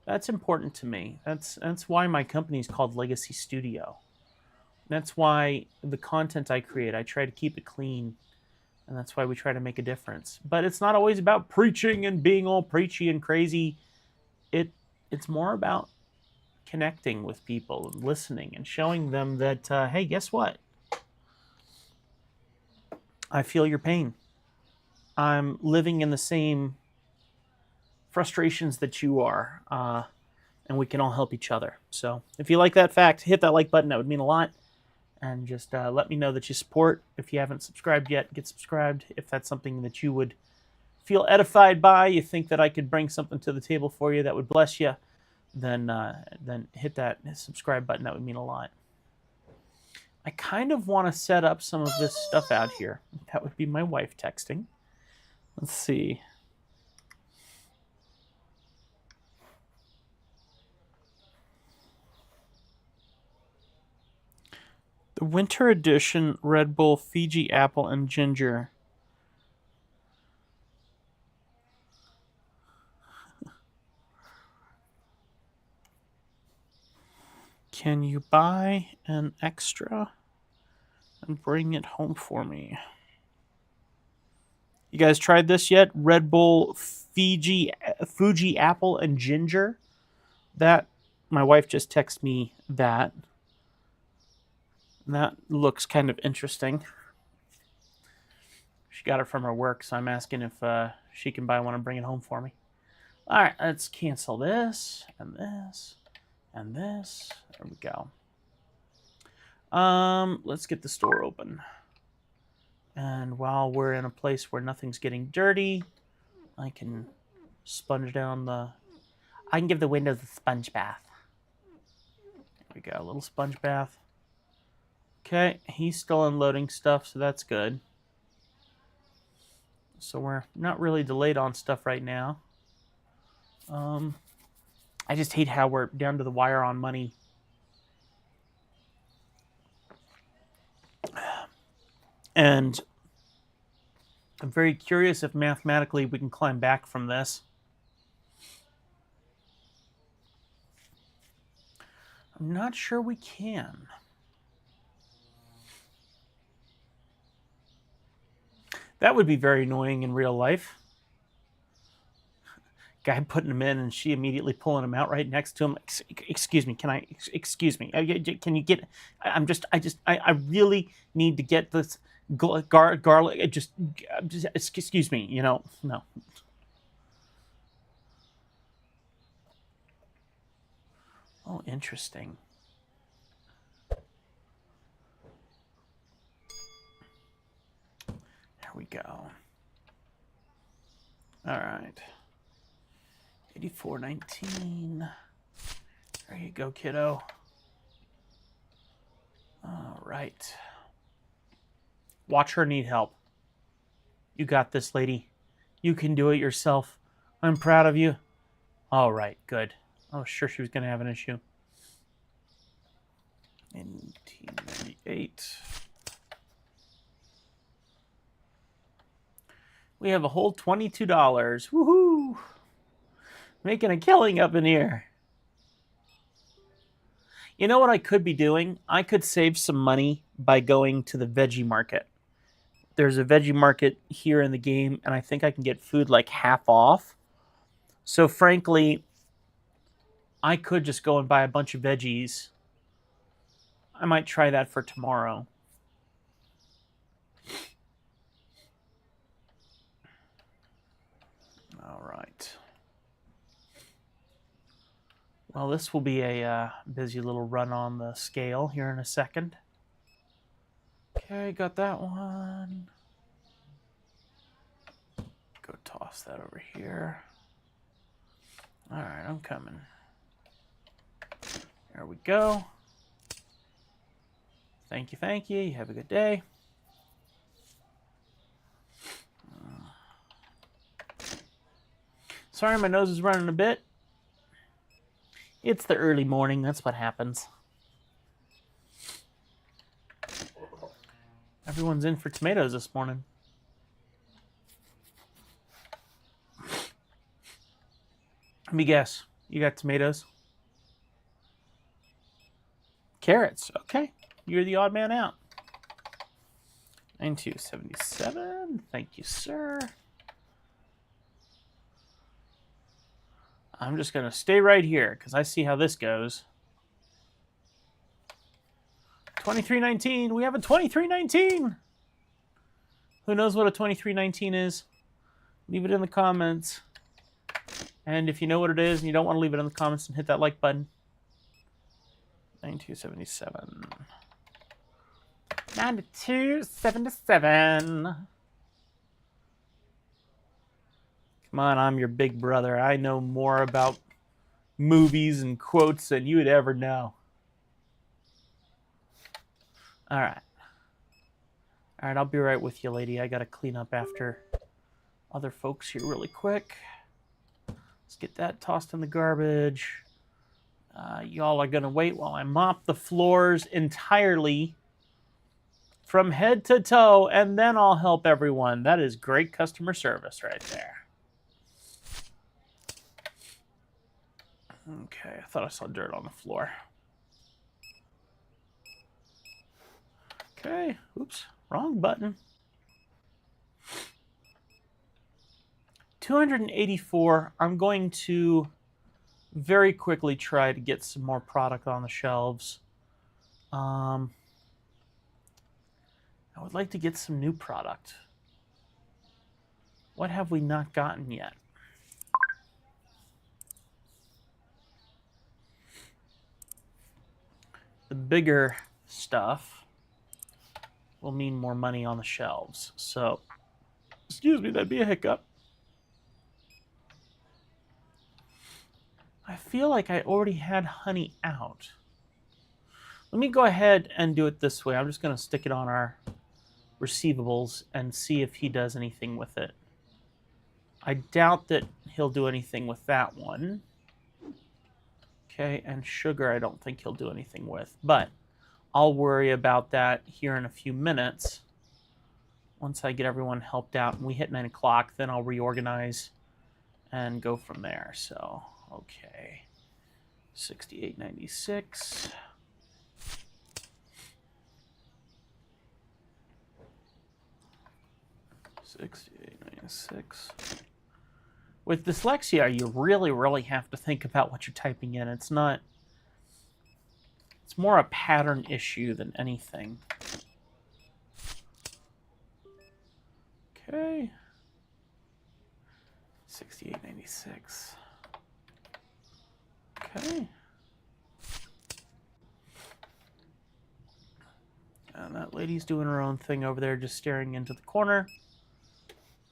That's important to me. That's why my company is called Legacy Studio. That's why the content I create, I try to keep it clean, and that's why we try to make a difference. But it's not always about preaching and being all preachy and crazy. It's more about connecting with people and listening and showing them that, hey, guess what? I feel your pain. I'm living in the same frustrations that you are, and we can all help each other. So if you like that fact, hit that like button. That would mean a lot. And just let me know that you support. If you haven't subscribed yet, get subscribed if that's something that you would feel edified by, you think that I could bring something to the table for you that would bless you, then hit that subscribe button. That would mean a lot. I kind of want to set up some of this stuff out here. That would be my wife texting. Let's see. The Winter Edition Red Bull Fiji Apple and Ginger. Can you buy an extra and bring it home for me? You guys tried this yet? Red Bull Fuji Apple and Ginger. That, my wife just texted me that. That looks kind of interesting. She got it from her work, so I'm asking if she can buy one and bring it home for me. All right, let's cancel this and this and this. There we go. Let's get the store open. And while we're in a place where nothing's getting dirty, I can sponge down the... I can give the windows a sponge bath. There we go, a little sponge bath. Okay, he's still unloading stuff, so that's good. So we're not really delayed on stuff right now. I just hate how we're down to the wire on money. And I'm very curious if mathematically we can climb back from this. I'm not sure we can. That would be very annoying in real life. Guy putting them in and she immediately pulling them out right next to him. Excuse me, excuse me. Can you get, I really need to get this garlic. Just, excuse me, you know, no. Oh, interesting. There we go. All right. 84.19. There you go, kiddo. All right. Watch her need help. You got this, lady. You can do it yourself. I'm proud of you. All right, good. I was sure she was going to have an issue. 1998. We have a whole $22. Woohoo! Making a killing up in here. You know what I could be doing? I could save some money by going to the veggie market. There's a veggie market here in the game, and I think I can get food like half off. So frankly, I could just go and buy a bunch of veggies. I might try that for tomorrow. All right. Well, this will be a busy little run on the scale here in a second. Okay, got that one. Go toss that over here. All right, I'm coming. There we go. Thank you, thank you. You have a good day. Sorry, my nose is running a bit. It's the early morning. That's what happens. Everyone's in for tomatoes this morning. Let me guess. You got tomatoes? Carrots. Okay. You're the odd man out. 92.77. Thank you, sir. I'm just going to stay right here because I see how this goes. 23.19. We have a 23.19. Who knows what a 23.19 is? Leave it in the comments. And if you know what it is and you don't want to leave it in the comments, then hit that like button. 92.77. 92.77. Come on, I'm your big brother. I know more about movies and quotes than you would ever know. All right. All right, I'll be right with you, lady. I got to clean up after other folks here really quick. Let's get that tossed in the garbage. Y'all are going to wait while I mop the floors entirely from head to toe, and then I'll help everyone. That is great customer service right there. Okay, I thought I saw dirt on the floor. Okay, oops, wrong button. 284. I'm going to very quickly try to get some more product on the shelves. I would like to get some new product. What have we not gotten yet? The bigger stuff will mean more money on the shelves. So, excuse me, that'd be a hiccup. I feel like I already had honey out. Let me go ahead and do it this way. I'm just going to stick it on our receivables and see if he does anything with it. I doubt that he'll do anything with that one. Okay, and sugar I don't think he'll do anything with. But I'll worry about that here in a few minutes. Once I get everyone helped out and we hit 9 o'clock, then I'll reorganize and go from there. So, okay. 68.96. $68.96. With dyslexia, you really have to think about what you're typing in. It's not... It's more a pattern issue than anything. Okay. 68.96. Okay. And that lady's doing her own thing over there, just staring into the corner.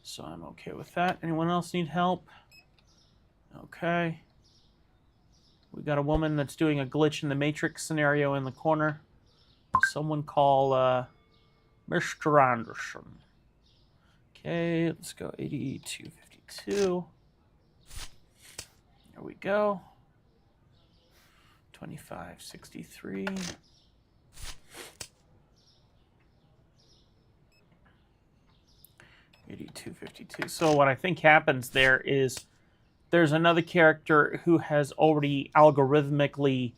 So I'm okay with that. Anyone else need help? Okay. We got a woman that's doing a glitch in the Matrix scenario in the corner. Someone call Mr. Anderson. Okay, let's go 82.52. There we go. 25.63. $82.52. So what I think happens there is there's another character who has already algorithmically,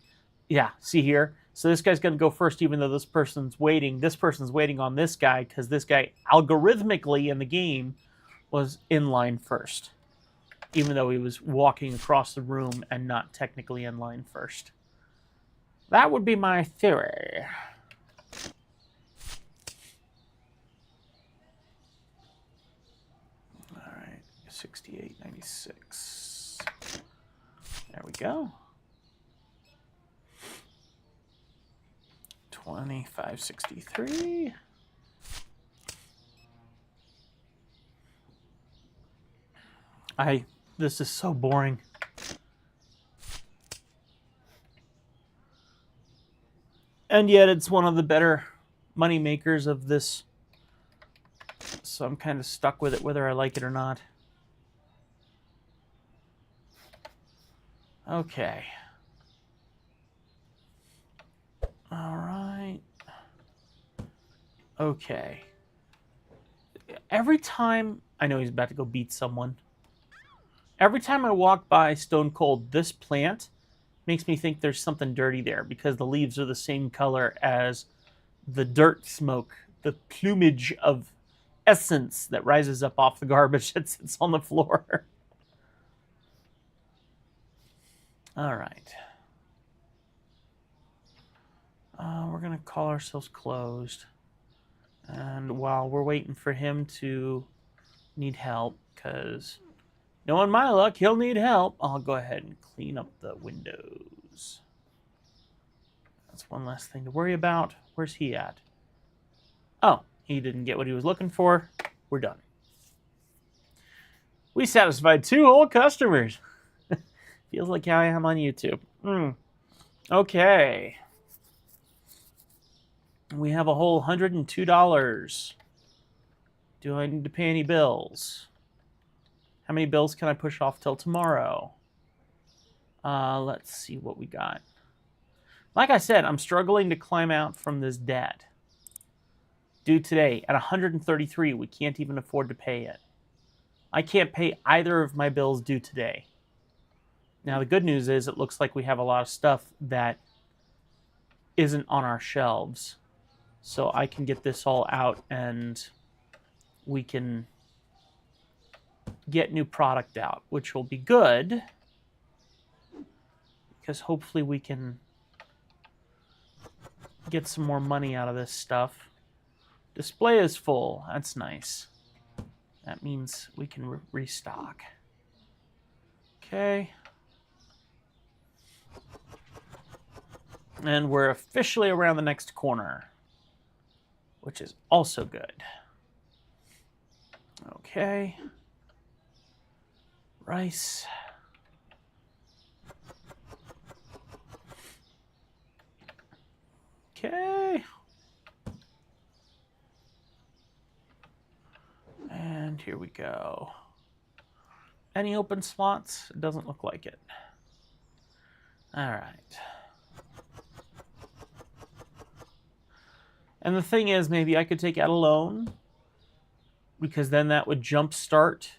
yeah, see here. So this guy's going to go first even though this person's waiting. This person's waiting on this guy because this guy algorithmically in the game was in line first. Even though he was walking across the room and not technically in line first. That would be my theory. All right, 68.96. There we go. 25.63. This is so boring. And yet it's one of the better money makers of this. So I'm kind of stuck with it whether I like it or not. Okay. All right. Okay. Every time... I know he's about to go beat someone. Every time I walk by Stone Cold, this plant makes me think there's something dirty there because the leaves are the same color as the dirt smoke, the plumage of essence that rises up off the garbage that sits on the floor. All right. We're going to call ourselves closed. And while we're waiting for him to need help, because knowing my luck, he'll need help, I'll go ahead and clean up the windows. That's one less thing to worry about. Where's he at? Oh, he didn't get what he was looking for. We're done. We satisfied 2 whole customers. Feels like how I am on YouTube. Okay. We have a whole $102. Do I need to pay any bills? How many bills can I push off till tomorrow? Let's see what we got. Like I said, I'm struggling to climb out from this debt. Due today at 133, we can't even afford to pay it. I can't pay either of my bills due today. Now, the good news is it looks like we have a lot of stuff that isn't on our shelves. So I can get this all out and we can get new product out, which will be good. Because hopefully we can get some more money out of this stuff. Display is full. That's nice. That means we can restock. Okay. And we're officially around the next corner, which is also good. Okay. Rice. Okay. And here we go. Any open slots? It doesn't look like it. All right. And the thing is, maybe I could take out a loan, because then that would jumpstart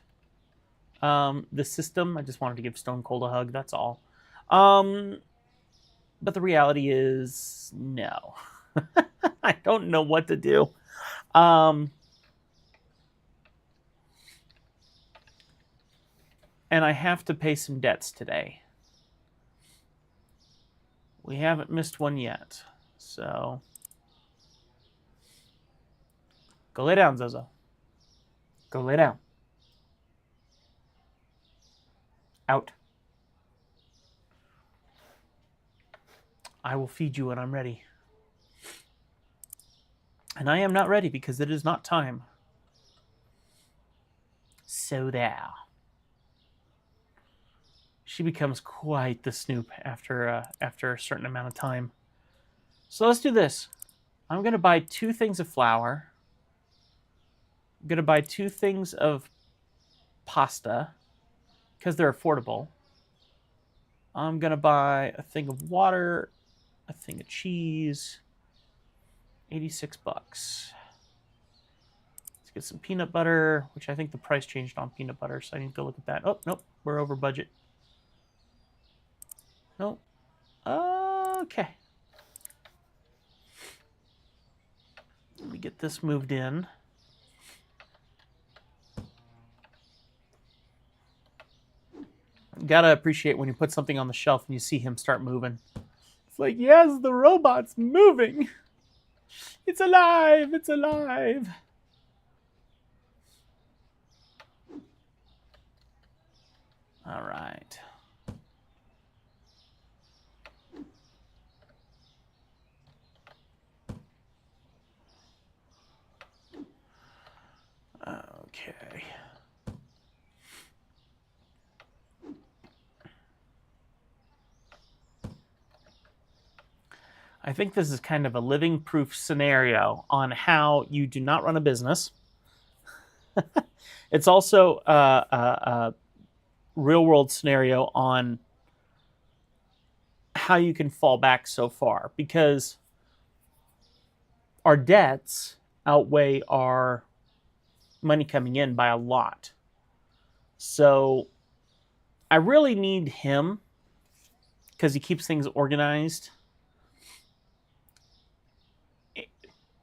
the system. I just wanted to give Stone Cold a hug, that's all. But the reality is, no. I don't know what to do. And I have to pay some debts today. We haven't missed one yet, so... Go lay down, Zozo. Go lay down. Out. I will feed you when I'm ready. And I am not ready because it is not time. So there. She becomes quite the snoop after a certain amount of time. So let's do this. I'm going to buy 2 things of flour. I'm going to buy 2 things of pasta because they're affordable. I'm going to buy a thing of water, a thing of cheese, $86. Let's get some peanut butter, which I think the price changed on peanut butter, so I need to go look at that. Oh, nope, we're over budget. Nope. Okay. Let me get this moved in. Gotta appreciate when you put something on the shelf and you see him start moving. It's like, yes, the robot's moving. It's alive. It's alive. All right. Okay. I think this is kind of a living proof scenario on how you do not run a business. It's also a real world scenario on how you can fall back so far, because our debts outweigh our money coming in by a lot. So I really need him because he keeps things organized.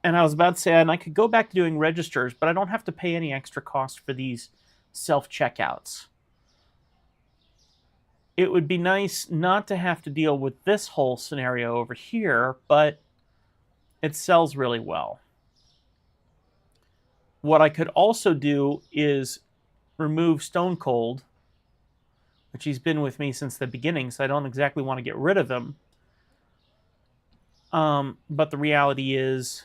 And I was about to say, and I could go back to doing registers, but I don't have to pay any extra cost for these self-checkouts. It would be nice not to have to deal with this whole scenario over here, but it sells really well. What I could also do is remove Stone Cold, which he's been with me since the beginning, so I don't exactly want to get rid of him. But the reality is...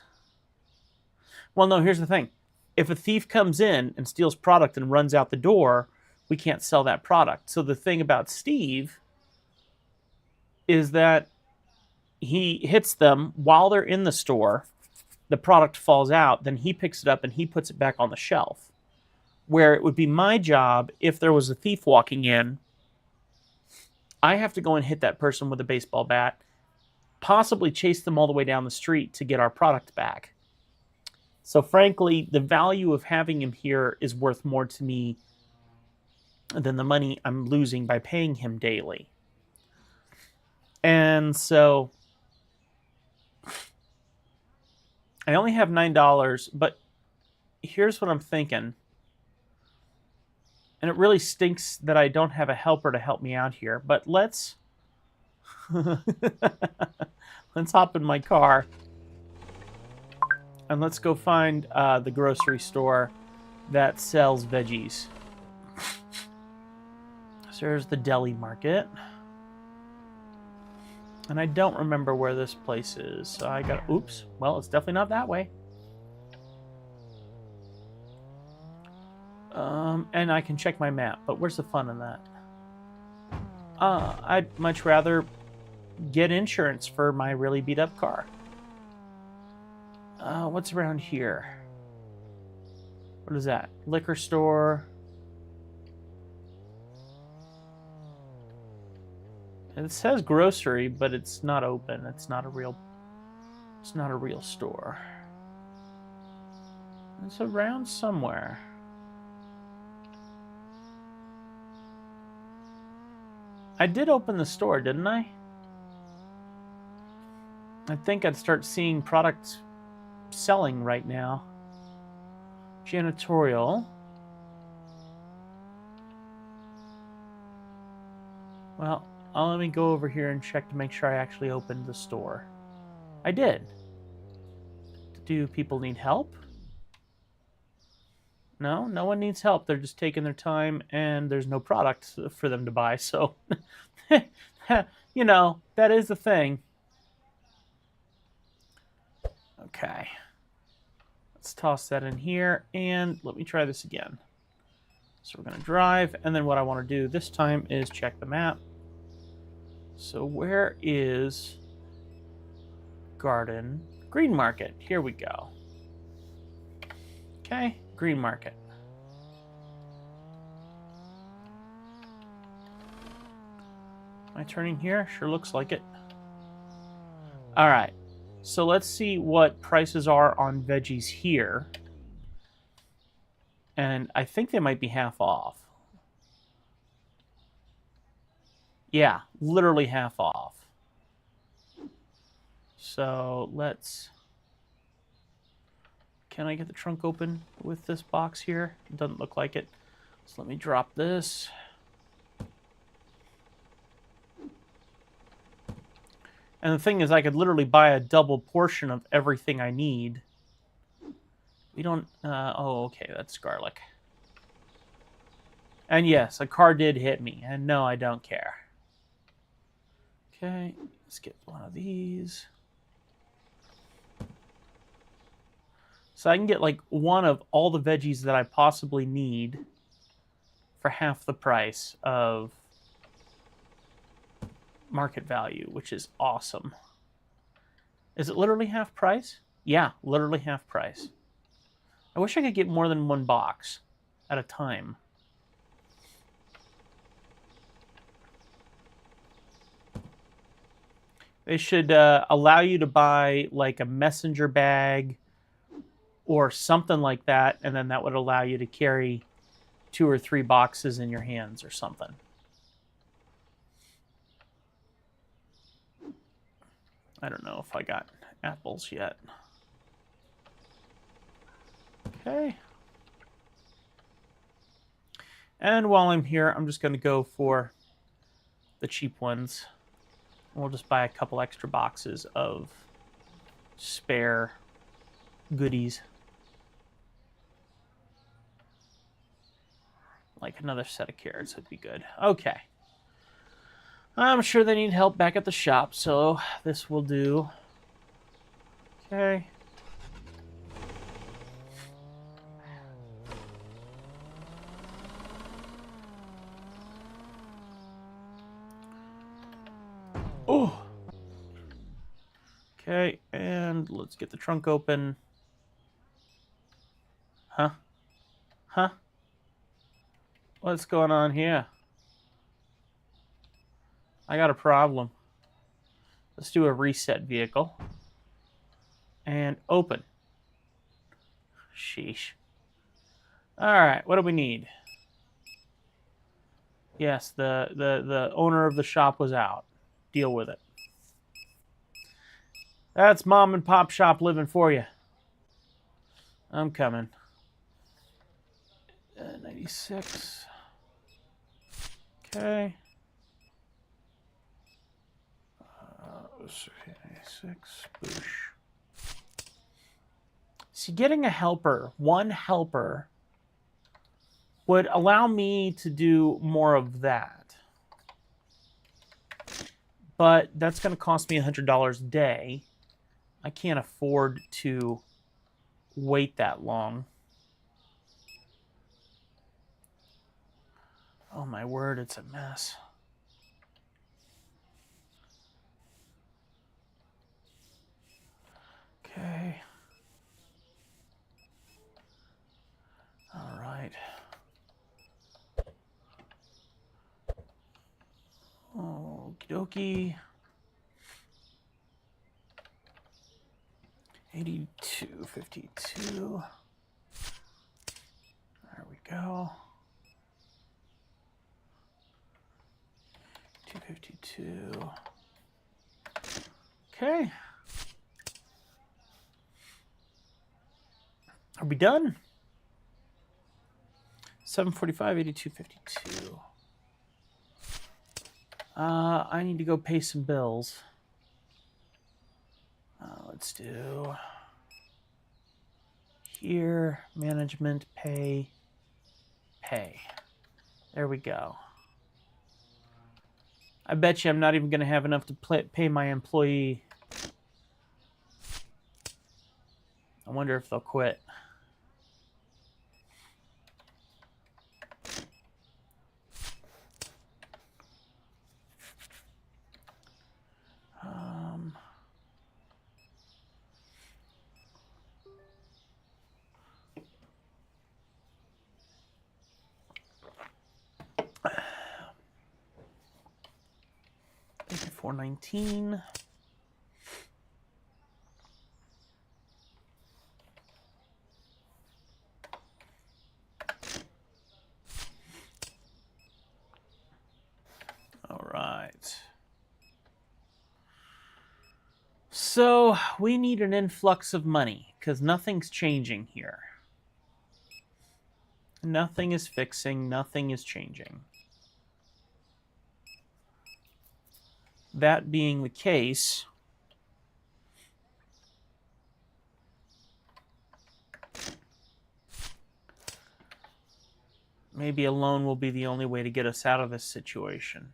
Well, no, here's the thing. If a thief comes in and steals product and runs out the door, we can't sell that product. So the thing about Steve is that he hits them while they're in the store, the product falls out, then he picks it up and he puts it back on the shelf. Where it would be my job, if there was a thief walking in, I have to go and hit that person with a baseball bat, possibly chase them all the way down the street to get our product back. So frankly, the value of having him here is worth more to me than the money I'm losing by paying him daily. And so I only have $9, but here's what I'm thinking. And it really stinks that I don't have a helper to help me out here, but let's let's hop in my car and let's go find the grocery store that sells veggies. So there's the deli market. And I don't remember where this place is. So I got, oops. Well, it's definitely not that way. And I can check my map, but where's the fun in that? I'd much rather get insurance for my really beat up car. What's around here? What is that? Liquor store. It says grocery, but it's not open. It's not a real store. It's around somewhere. I did open the store, didn't I? I think I'd start seeing products selling right now. Janitorial. Well, let me go over here and check to make sure I actually opened the store. I did. Do people need help? No, no one needs help. They're just taking their time and there's no product for them to buy. So, you know, that is the thing. Okay. Let's toss that in here and let me try this again. So we're going to drive, and then what I want to do this time is check the map. So where is Garden Green Market? Here we go. Okay, Green Market. Am I turning here? Sure looks like it. All right, so let's see what prices are on veggies here. And I think they might be half off. Yeah, literally half off. So let's... Can I get the trunk open with this box here? It doesn't look like it. So let me drop this. And the thing is, I could literally buy a double portion of everything I need. We don't... oh, okay, that's garlic. And yes, a car did hit me. And no, I don't care. Okay, let's get one of these. So I can get like one of all the veggies that I possibly need for half the price of market value, which is awesome. Is it literally half price? Yeah, literally half price. I wish I could get more than one box at a time. They should allow you to buy like a messenger bag or something like that, and then that would allow you to carry 2 or 3 boxes in your hands or something. I don't know if I got apples yet. Okay. And while I'm here, I'm just going to go for the cheap ones. We'll just buy a couple extra boxes of spare goodies. Like another set of carrots would be good. Okay. I'm sure they need help back at the shop, so this will do. Okay. Oh. Okay, and let's get the trunk open. Huh? Huh? What's going on here? I got a problem. Let's do a reset vehicle. And open. Sheesh. Alright, what do we need? Yes, the owner of the shop was out. Deal with it. That's mom and pop shop living for you. I'm coming. 96. Okay. 96. Boosh. See, getting a helper, one helper, would allow me to do more of that. But that's going to cost me $100 a day. I can't afford to wait that long. Oh my word, it's a mess. Okay. All right. Okie dokie. 82.52. There we go. 252. Okay. Are we done? 745, 82.52. I need to go pay some bills. Let's do here, management, pay. There we go. I bet you I'm not even going to have enough to pay my employee. I wonder if they'll quit. $419. All right. So we need an influx of money because nothing's changing here. Nothing is fixing. Nothing is changing. That being the case, maybe a loan will be the only way to get us out of this situation.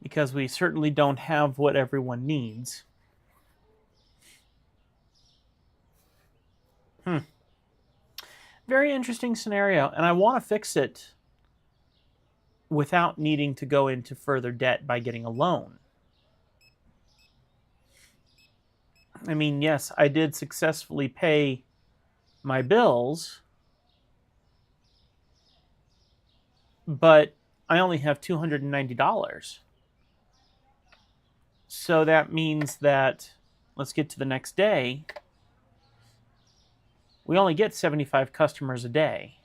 Because we certainly don't have what everyone needs. Very interesting scenario, and I want to fix it without needing to go into further debt by getting a loan. I mean, yes, I did successfully pay my bills, but I only have $290. So that means that, let's get to the next day, we only get 75 customers a day.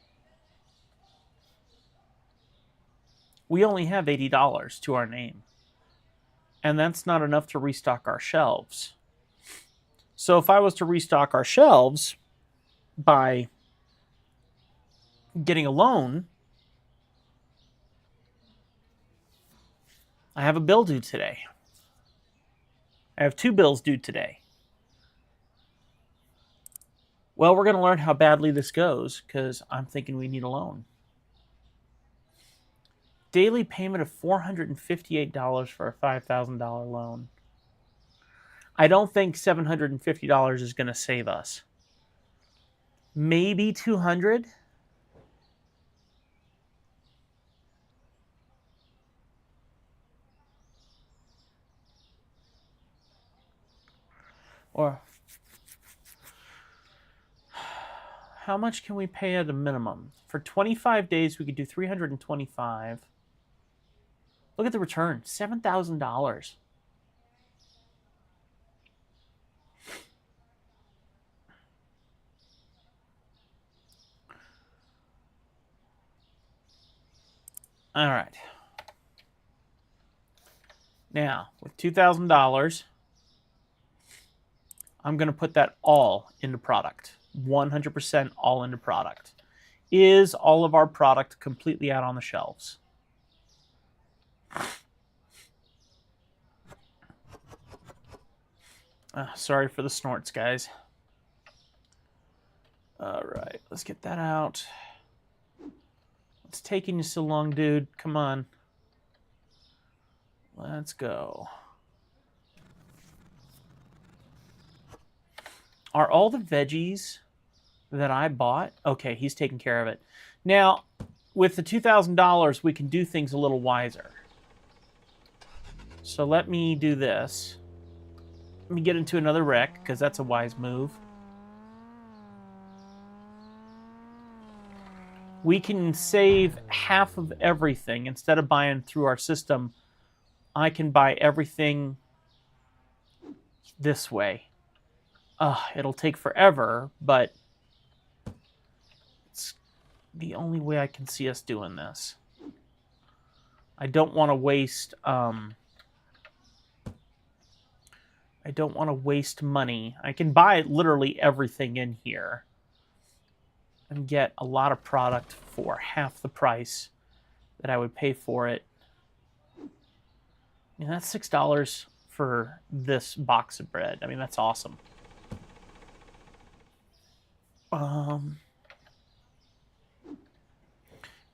We only have $80 to our name. And that's not enough to restock our shelves. So if I was to restock our shelves by getting a loan, I have a bill due today. I have 2 bills due today. Well, we're going to learn how badly this goes because I'm thinking we need a loan. Daily payment of $458 for a $5,000 loan. I don't think $750 is going to save us. Maybe $200. Or how much can we pay at a minimum? For 25 days, we could do 325. Look at the return, $7,000. All right. Now, with $2,000, I'm going to put that all into product. 100% all into product. Is all of our product completely out on the shelves? Sorry for the snorts, guys. All right, let's get that out. What's taking you so long, dude? Come on. Let's go. Are all the veggies that I bought? Okay, he's taking care of it. Now, with the $2,000, we can do things a little wiser. So let me do this. Let me get into another wreck, because that's a wise move. We can save half of everything. Instead of buying through our system, I can buy everything this way. It'll take forever, but it's the only way I can see us doing this. I don't want to waste... I don't want to waste money. I can buy literally everything in here and get a lot of product for half the price that I would pay for it. I mean, that's $6 for this box of bread. I mean, that's awesome. And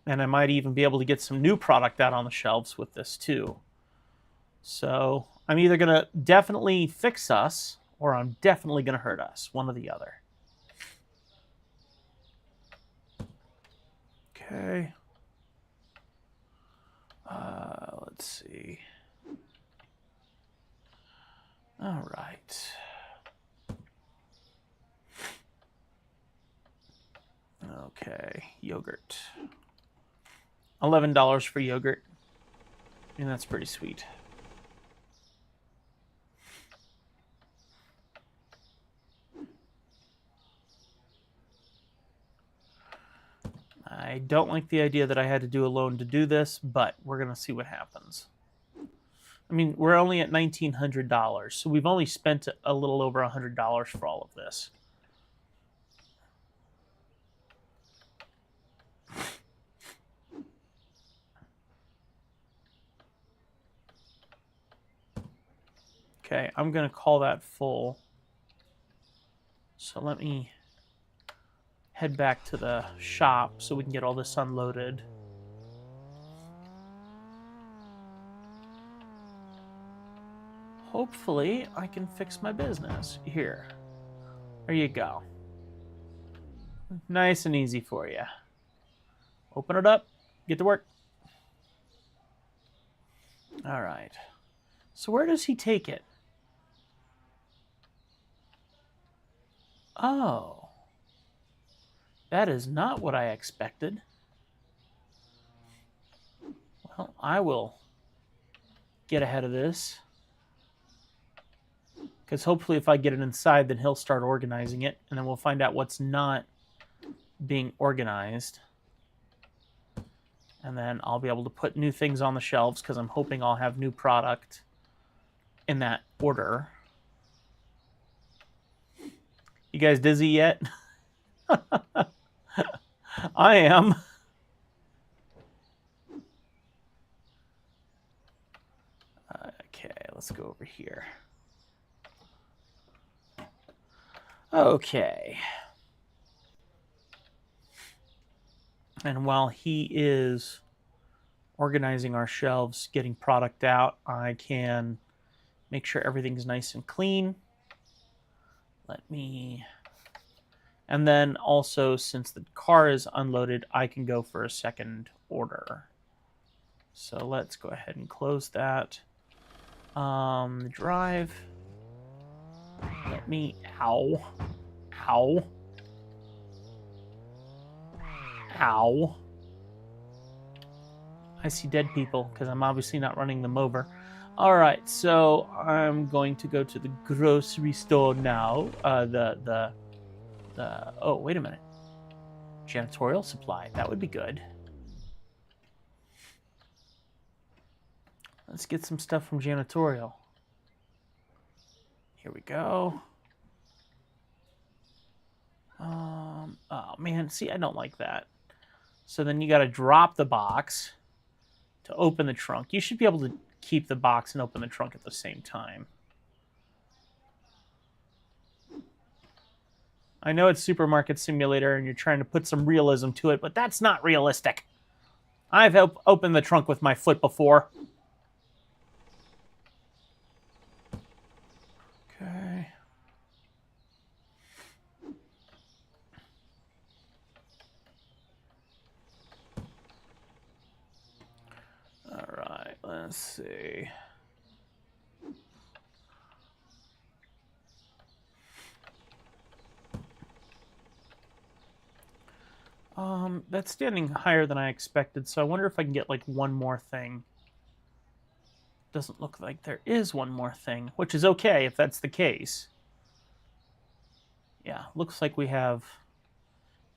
I might even be able to get some new product out on the shelves with this too. So I'm either going to definitely fix us or I'm definitely going to hurt us. One or the other. Okay. Let's see. All right. Okay, yogurt. $11 for yogurt. And that's pretty sweet. I don't like the idea that I had to do a loan to do this, but we're going to see what happens. I mean, we're only at $1,900, so we've only spent a little over $100 for all of this. Okay, I'm going to call that full. So let me head back to the shop so we can get all this unloaded. Hopefully, I can fix my business. Here. There you go. Nice and easy for you. Open it up. Get to work. All right. So where does he take it? Oh. That is not what I expected. Well, I will get ahead of this. Because hopefully if I get it inside, then he'll start organizing it. And then we'll find out what's not being organized. And then I'll be able to put new things on the shelves because I'm hoping I'll have new product in that order. You guys dizzy yet? I am. Okay, let's go over here. Okay. And while he is organizing our shelves, getting product out, I can make sure everything's nice and clean. Let me... And then also, since the car is unloaded, I can go for a second order. So let's go ahead and close that. Drive. Let me... Ow. Ow. Ow. I see dead people, because I'm obviously not running them over. Alright, so I'm going to go to the grocery store now. Oh, wait a minute. Janitorial supply. That would be good. Let's get some stuff from janitorial. Here we go. Oh, man. See, I don't like that. So then you got to drop the box to open the trunk. You should be able to keep the box and open the trunk at the same time. I know it's Supermarket Simulator and you're trying to put some realism to it, but that's not realistic. I've opened the trunk with my foot before. Okay. All right, let's see. That's standing higher than I expected, so I wonder if I can get, like, one more thing. Doesn't look like there is one more thing, which is okay if that's the case. Yeah, looks like we have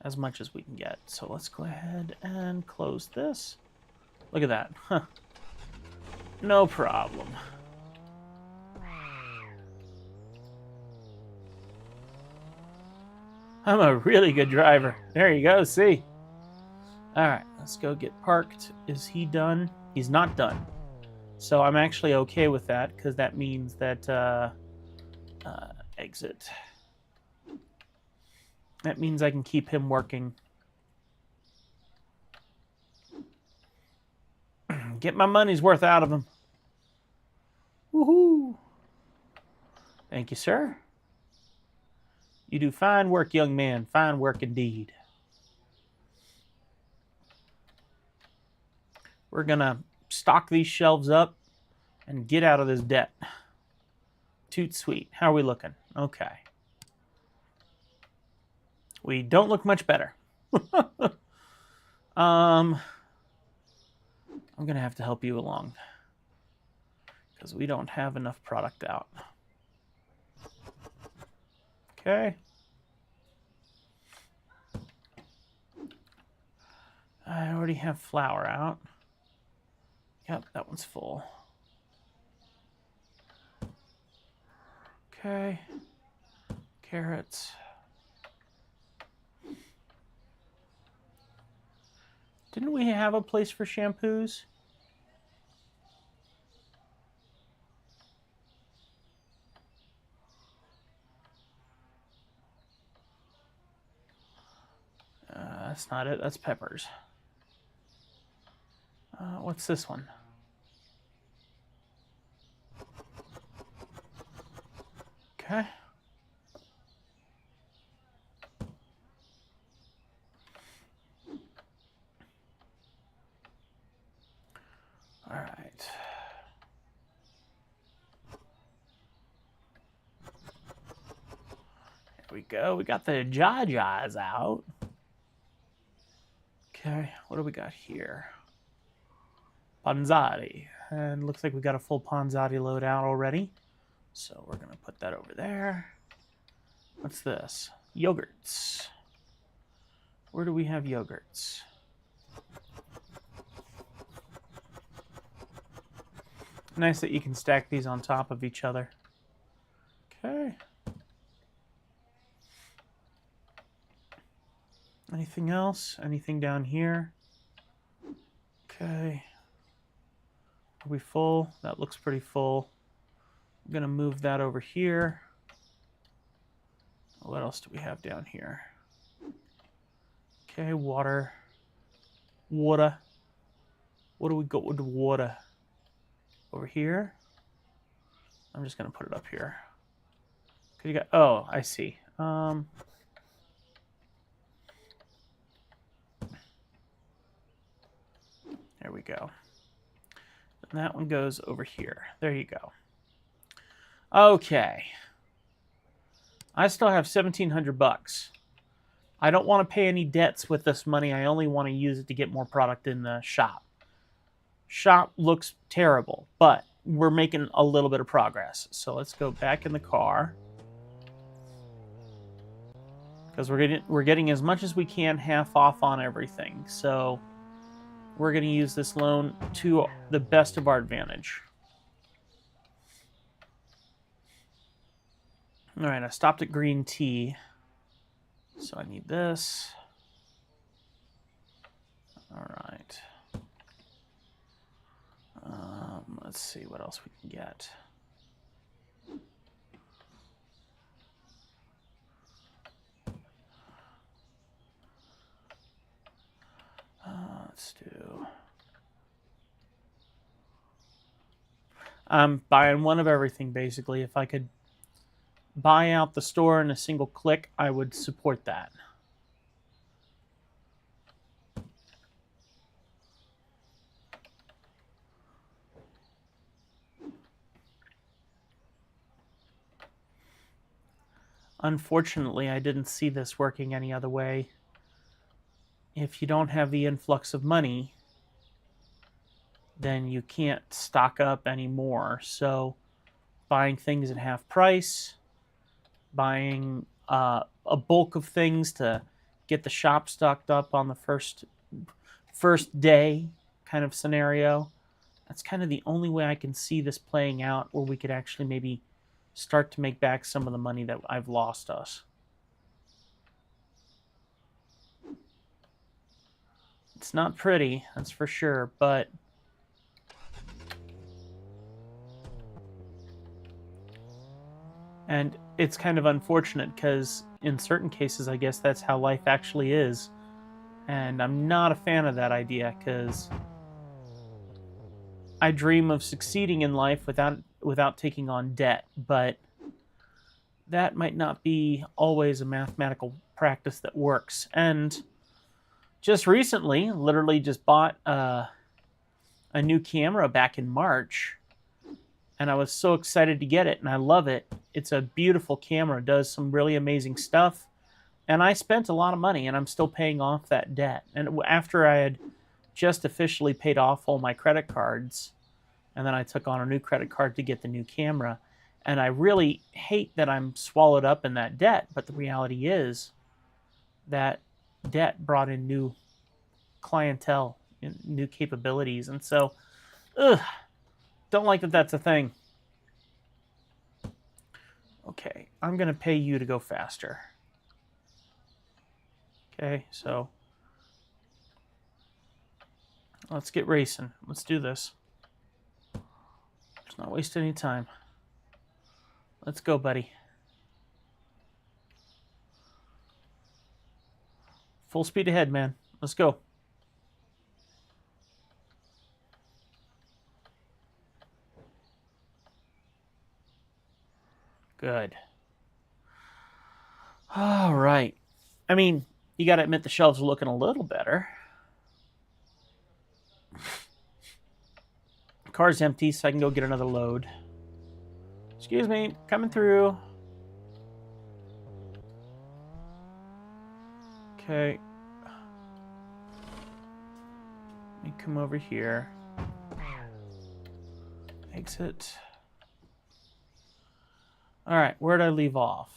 as much as we can get. So let's go ahead and close this. Look at that. Huh. No problem. I'm a really good driver. There you go, see? Alright, let's go get parked. Is he done? He's not done. So I'm actually okay with that, because that means that, exit. That means I can keep him working. Get my money's worth out of him. Woohoo! Thank you, sir. You do fine work, young man. Fine work indeed. We're going to stock these shelves up and get out of this debt. Toot sweet. How are we looking? Okay. We don't look much better. I'm going to have to help you along, because we don't have enough product out. Okay. I already have flour out. Yep, that one's full. Okay. Carrots. Didn't we have a place for shampoos? That's not it. That's peppers. What's this one? Okay. All right. There we go. We got the Jajas out. Okay, what do we got here? Panzati. And looks like we got a full Panzati load out already. So we're going to put that over there. What's this? Yogurts. Where do we have yogurts? Nice that you can stack these on top of each other. Okay. Anything else? Anything down here? Okay. Are we full? That looks pretty full. I'm going to move that over here. What else do we have down here? Okay, water. Water. What do we got with the water? Over here? I'm just going to put it up here. You got, oh, I see. There we go. And that one goes over here. There you go. Okay. I still have 1,700 bucks. I don't want to pay any debts with this money. I only want to use it to get more product in the shop. Shop looks terrible, but we're making a little bit of progress. So let's go back in the car, because we're getting as much as we can half off on everything. So we're going to use this loan to the best of our advantage. All right, I stopped at green tea, so I need this. All right. Let's see what else we can get. Let's do... I'm buying one of everything, basically. If I could buy out the store in a single click, I would support that. Unfortunately, I didn't see this working any other way. If you don't have the influx of money, then you can't stock up anymore. So buying things at half price, buying a bulk of things to get the shop stocked up on the first day kind of scenario. That's kind of the only way I can see this playing out, where we could actually maybe start to make back some of the money that I've lost us. It's not pretty, that's for sure, but and it's kind of unfortunate because in certain cases, I guess that's how life actually is. And I'm not a fan of that idea, because I dream of succeeding in life without taking on debt, but that might not be always a mathematical practice that works. And just recently, literally just bought a new camera back in March, and I was so excited to get it, and I love it. It's a beautiful camera, does some really amazing stuff, and I spent a lot of money, and I'm still paying off that debt. And after I had just officially paid off all my credit cards, and then I took on a new credit card to get the new camera, and I really hate that I'm swallowed up in that debt, but the reality is that debt brought in new clientele and new capabilities, and so, don't like that that's a thing. Okay, I'm going to pay you to go faster. Okay, so let's get racing. Let's do this. Let's not waste any time. Let's go, buddy. Full speed ahead, man. Let's go. Good. All right. I mean, you got to admit the shelves are looking a little better. Car's empty, so I can go get another load. Excuse me, coming through. Okay. Let me come over here. Exit. All right, where'd I leave off?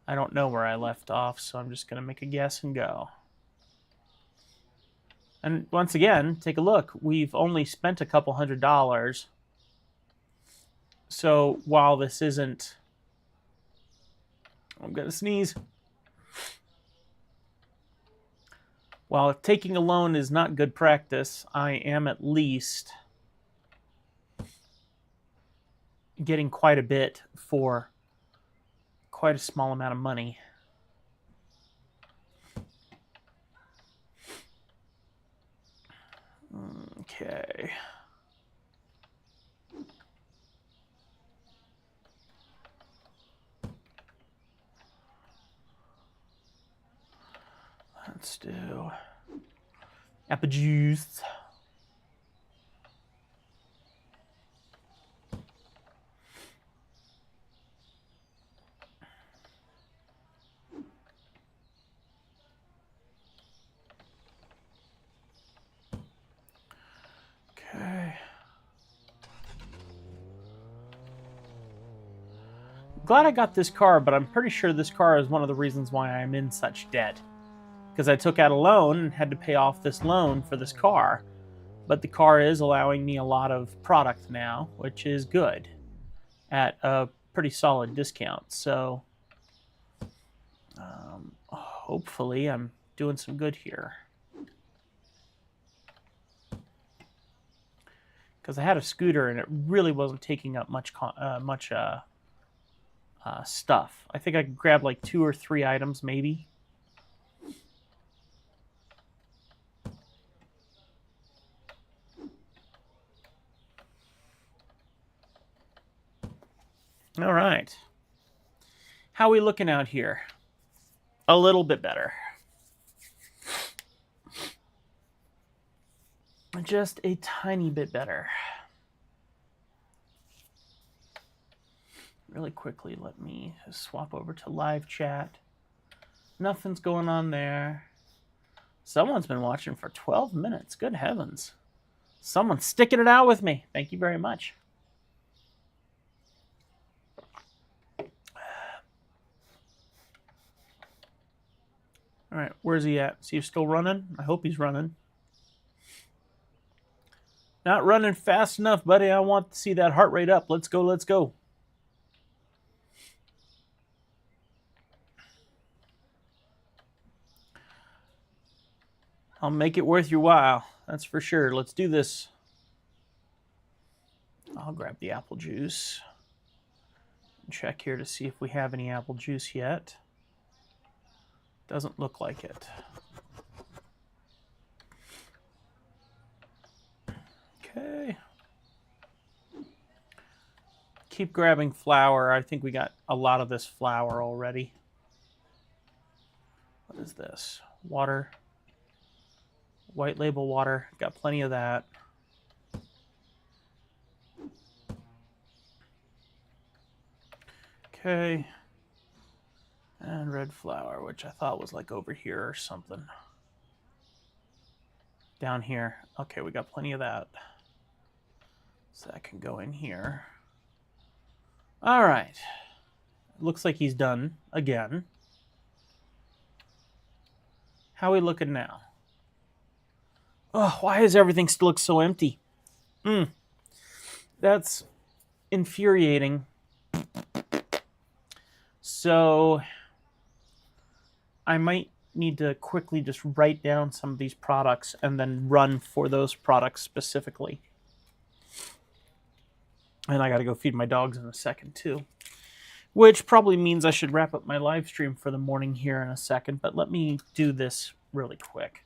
I don't know where I left off, so I'm just going to make a guess and go. And once again, take a look. We've only spent a couple $100. So while this isn't... I'm going to sneeze. While taking a loan is not good practice, I am at least getting quite a bit for quite a small amount of money. Okay. Let's do apple juice. Glad I got this car, but I'm pretty sure this car is one of the reasons why I'm in such debt. Because I took out a loan and had to pay off this loan for this car. But the car is allowing me a lot of product now, which is good, at a pretty solid discount. So hopefully I'm doing some good here. Because I had a scooter and it really wasn't taking up much stuff. I think I could grab like 2 or 3 items maybe. All right. How are we looking out here? A little bit better. Just a tiny bit better. Really quickly, let me swap over to live chat. Nothing's going on there. Someone's been watching for 12 minutes. Good heavens. Someone's sticking it out with me. Thank you very much. All right, where's he at? Is he still running? I hope he's running. Not running fast enough, buddy. I want to see that heart rate up. Let's go, let's go. I'll make it worth your while. That's for sure. Let's do this. I'll grab the apple juice. Check here to see if we have any apple juice yet. Doesn't look like it. Okay. Keep grabbing flour. I think we got a lot of this flour already. What is this? Water. White label water. Got plenty of that. Okay. And red flour, which I thought was like over here or something. Down here. Okay, we got plenty of that. So that can go in here. All right. Looks like he's done again. How are we looking now? Oh, why does everything still look so empty? That's infuriating. So I might need to quickly just write down some of these products and then run for those products specifically. And I got to go feed my dogs in a second too, which probably means I should wrap up my live stream for the morning here in a second, but let me do this really quick.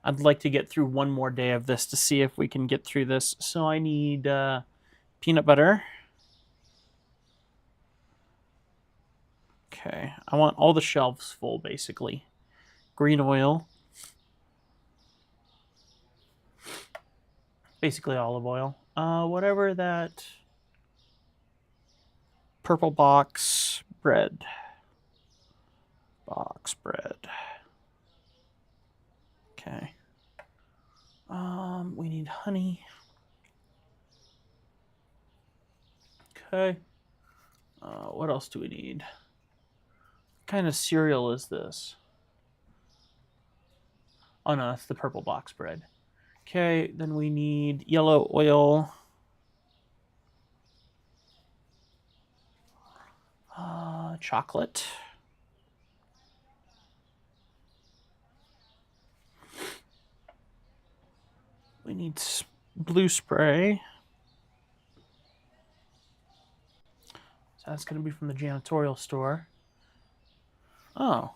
I'd like to get through one more day of this to see if we can get through this. So I need peanut butter. Okay, I want all the shelves full, basically. Green oil. Basically olive oil. Whatever that purple box bread. Box bread. Okay. We need honey. Okay. What else do we need? What kind of cereal is this? Oh no, that's the purple box bread. Okay, then we need yellow oil. Chocolate. We need blue spray. So that's going to be from the janitorial store. Oh.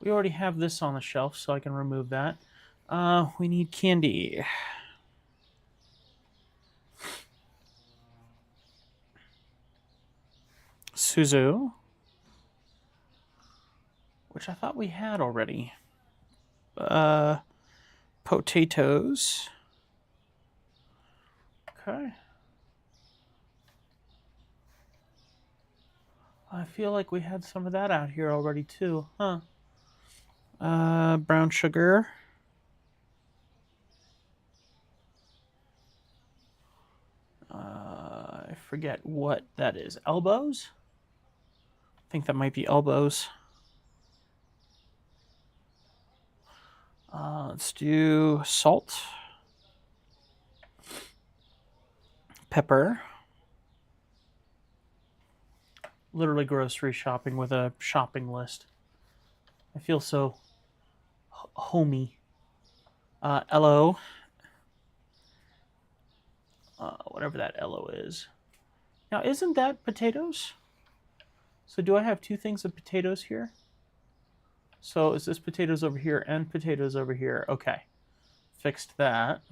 We already have this on the shelf, so I can remove that. We need candy. Suzu. Which I thought we had already. Potatoes. Okay. I feel like we had some of that out here already too, huh? Brown sugar. I forget what that is. Elbows? I think that might be elbows. Let's do salt, pepper. Literally grocery shopping with a shopping list. I feel so homey. Lo. Whatever that Lo is. Now, isn't that potatoes? So do I have two things of potatoes here? So is this potatoes over here and potatoes over here? Okay. Fixed that.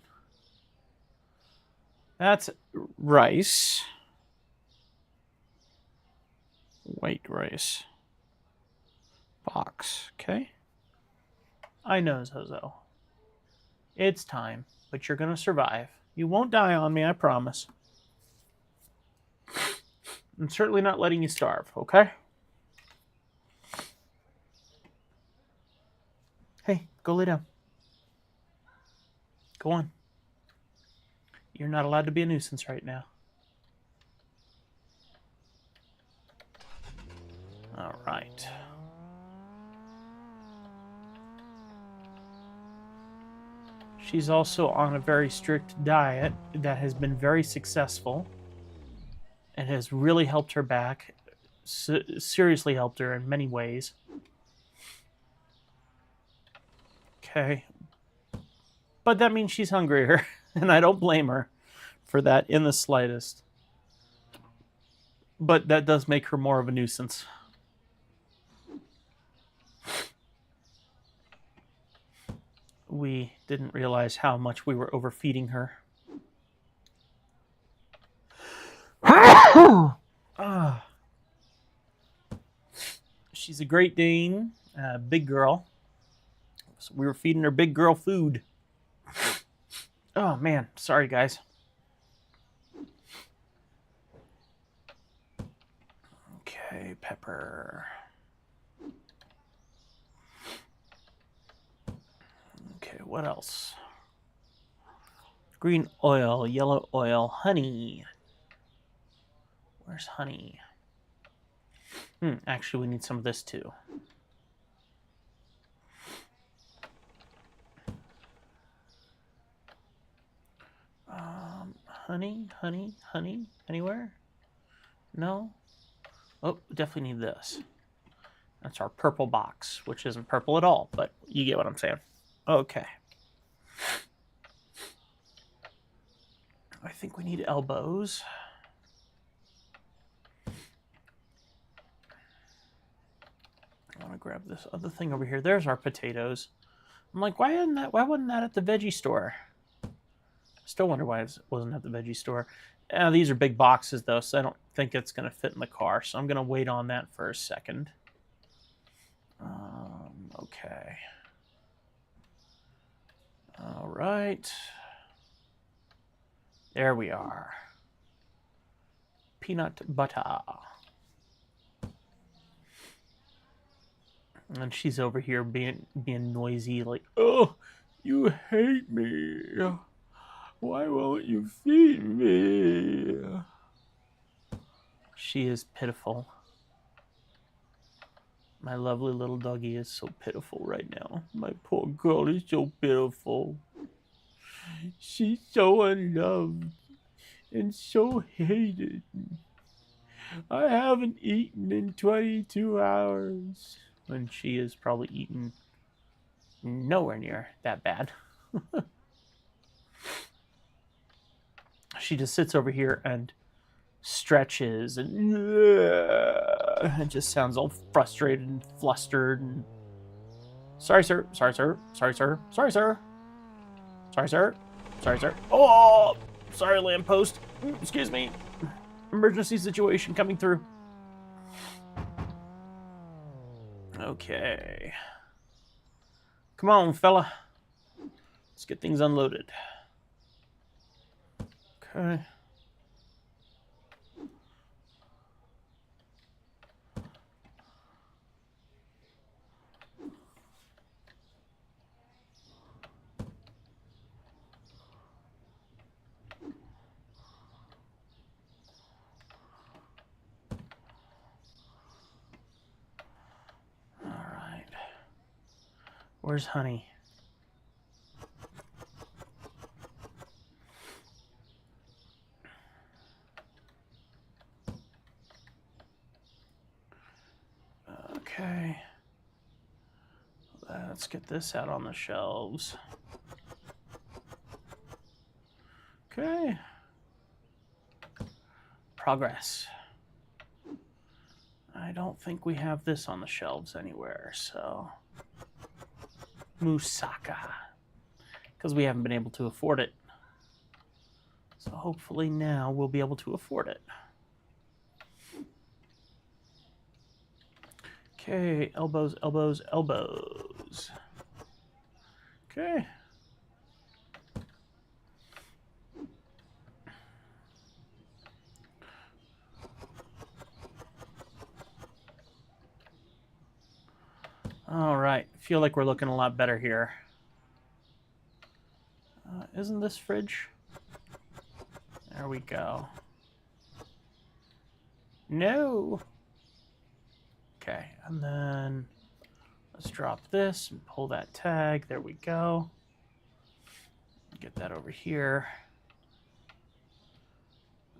That's rice. White rice. Box. Okay. I know, Zozo. It's time, but you're going to survive. You won't die on me, I promise. I'm certainly not letting you starve, okay? Hey, go lay down. Go on. You're not allowed to be a nuisance right now. All right. She's also on a very strict diet that has been very successful and has really helped her back, seriously helped her in many ways. Okay. But that means she's hungrier, and I don't blame her for that in the slightest. But that does make her more of a nuisance. We didn't realize how much we were overfeeding her. She's a Great Dane, big girl. So we were feeding her big girl food. Oh, man. Sorry, guys. Okay, pepper. Okay, what else? Green oil, yellow oil, honey. Where's honey? Actually, we need some of this too. Honey, anywhere? No? Oh, definitely need this. That's our purple box, which isn't purple at all, but you get what I'm saying. Okay. I think we need elbows. I want to grab this other thing over here. There's our potatoes. I'm like, why wasn't that at the veggie store? Still wonder why it wasn't at the veggie store. These are big boxes, though, so I don't think it's going to fit in the car. So I'm going to wait on that for a second. Okay. All right. There we are. Peanut butter. And she's over here being noisy, like, oh, you hate me. Why won't you feed me? She is pitiful. My lovely little doggy is so pitiful right now. My poor girl is so pitiful. She's so unloved and so hated. I haven't eaten in 22 hours. When she is probably eaten nowhere near that bad. She just sits over here and stretches and it just sounds all frustrated and flustered and sorry sir, sorry sir, sorry sir, sorry sir, sorry sir, sorry sir. Oh, sorry lamppost. Excuse me. Emergency situation coming through. Okay. Come on, fella. Let's get things unloaded. Okay. Where's honey? Okay. Let's get this out on the shelves. Okay. Progress. I don't think we have this on the shelves anywhere, so... Moussaka. Because we haven't been able to afford it. So hopefully now we'll be able to afford it. Okay, elbows, elbows, elbows. Okay. All right, feel like we're looking a lot better here. Isn't this fridge? There we go. No. Okay, and then let's drop this and pull that tag. There we go. Get that over here.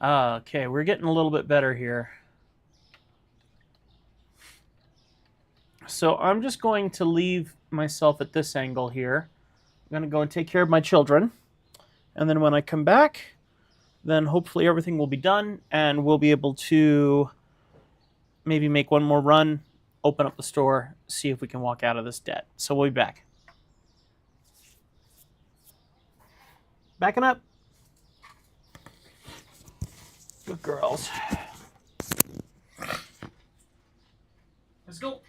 Okay, we're getting a little bit better here. So I'm just going to leave myself at this angle here. I'm going to go and take care of my children. And then when I come back, then hopefully everything will be done and we'll be able to maybe make one more run, open up the store, see if we can walk out of this debt. So we'll be back. Backing up. Good girls. Let's go.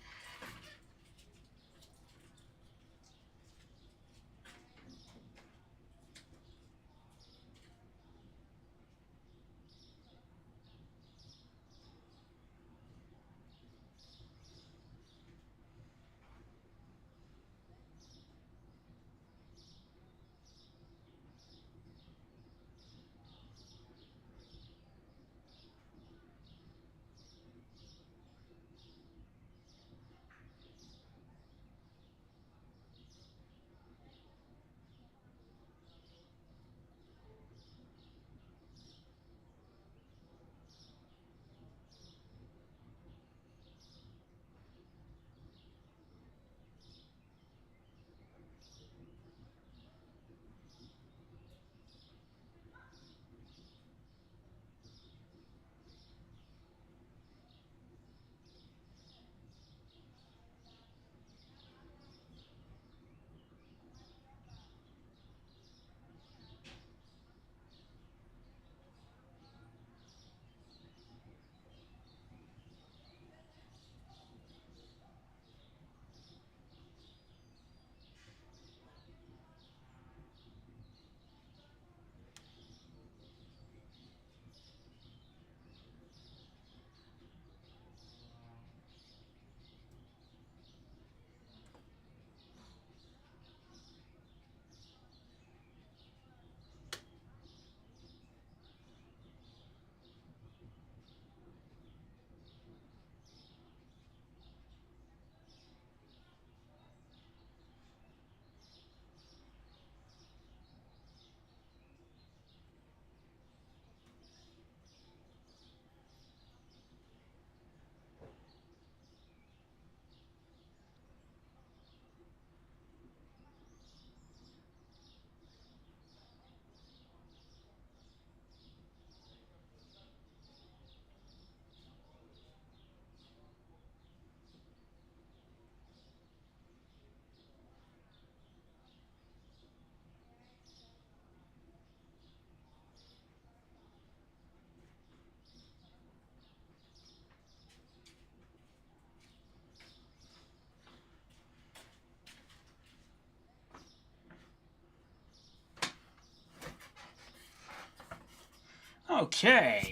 Okay.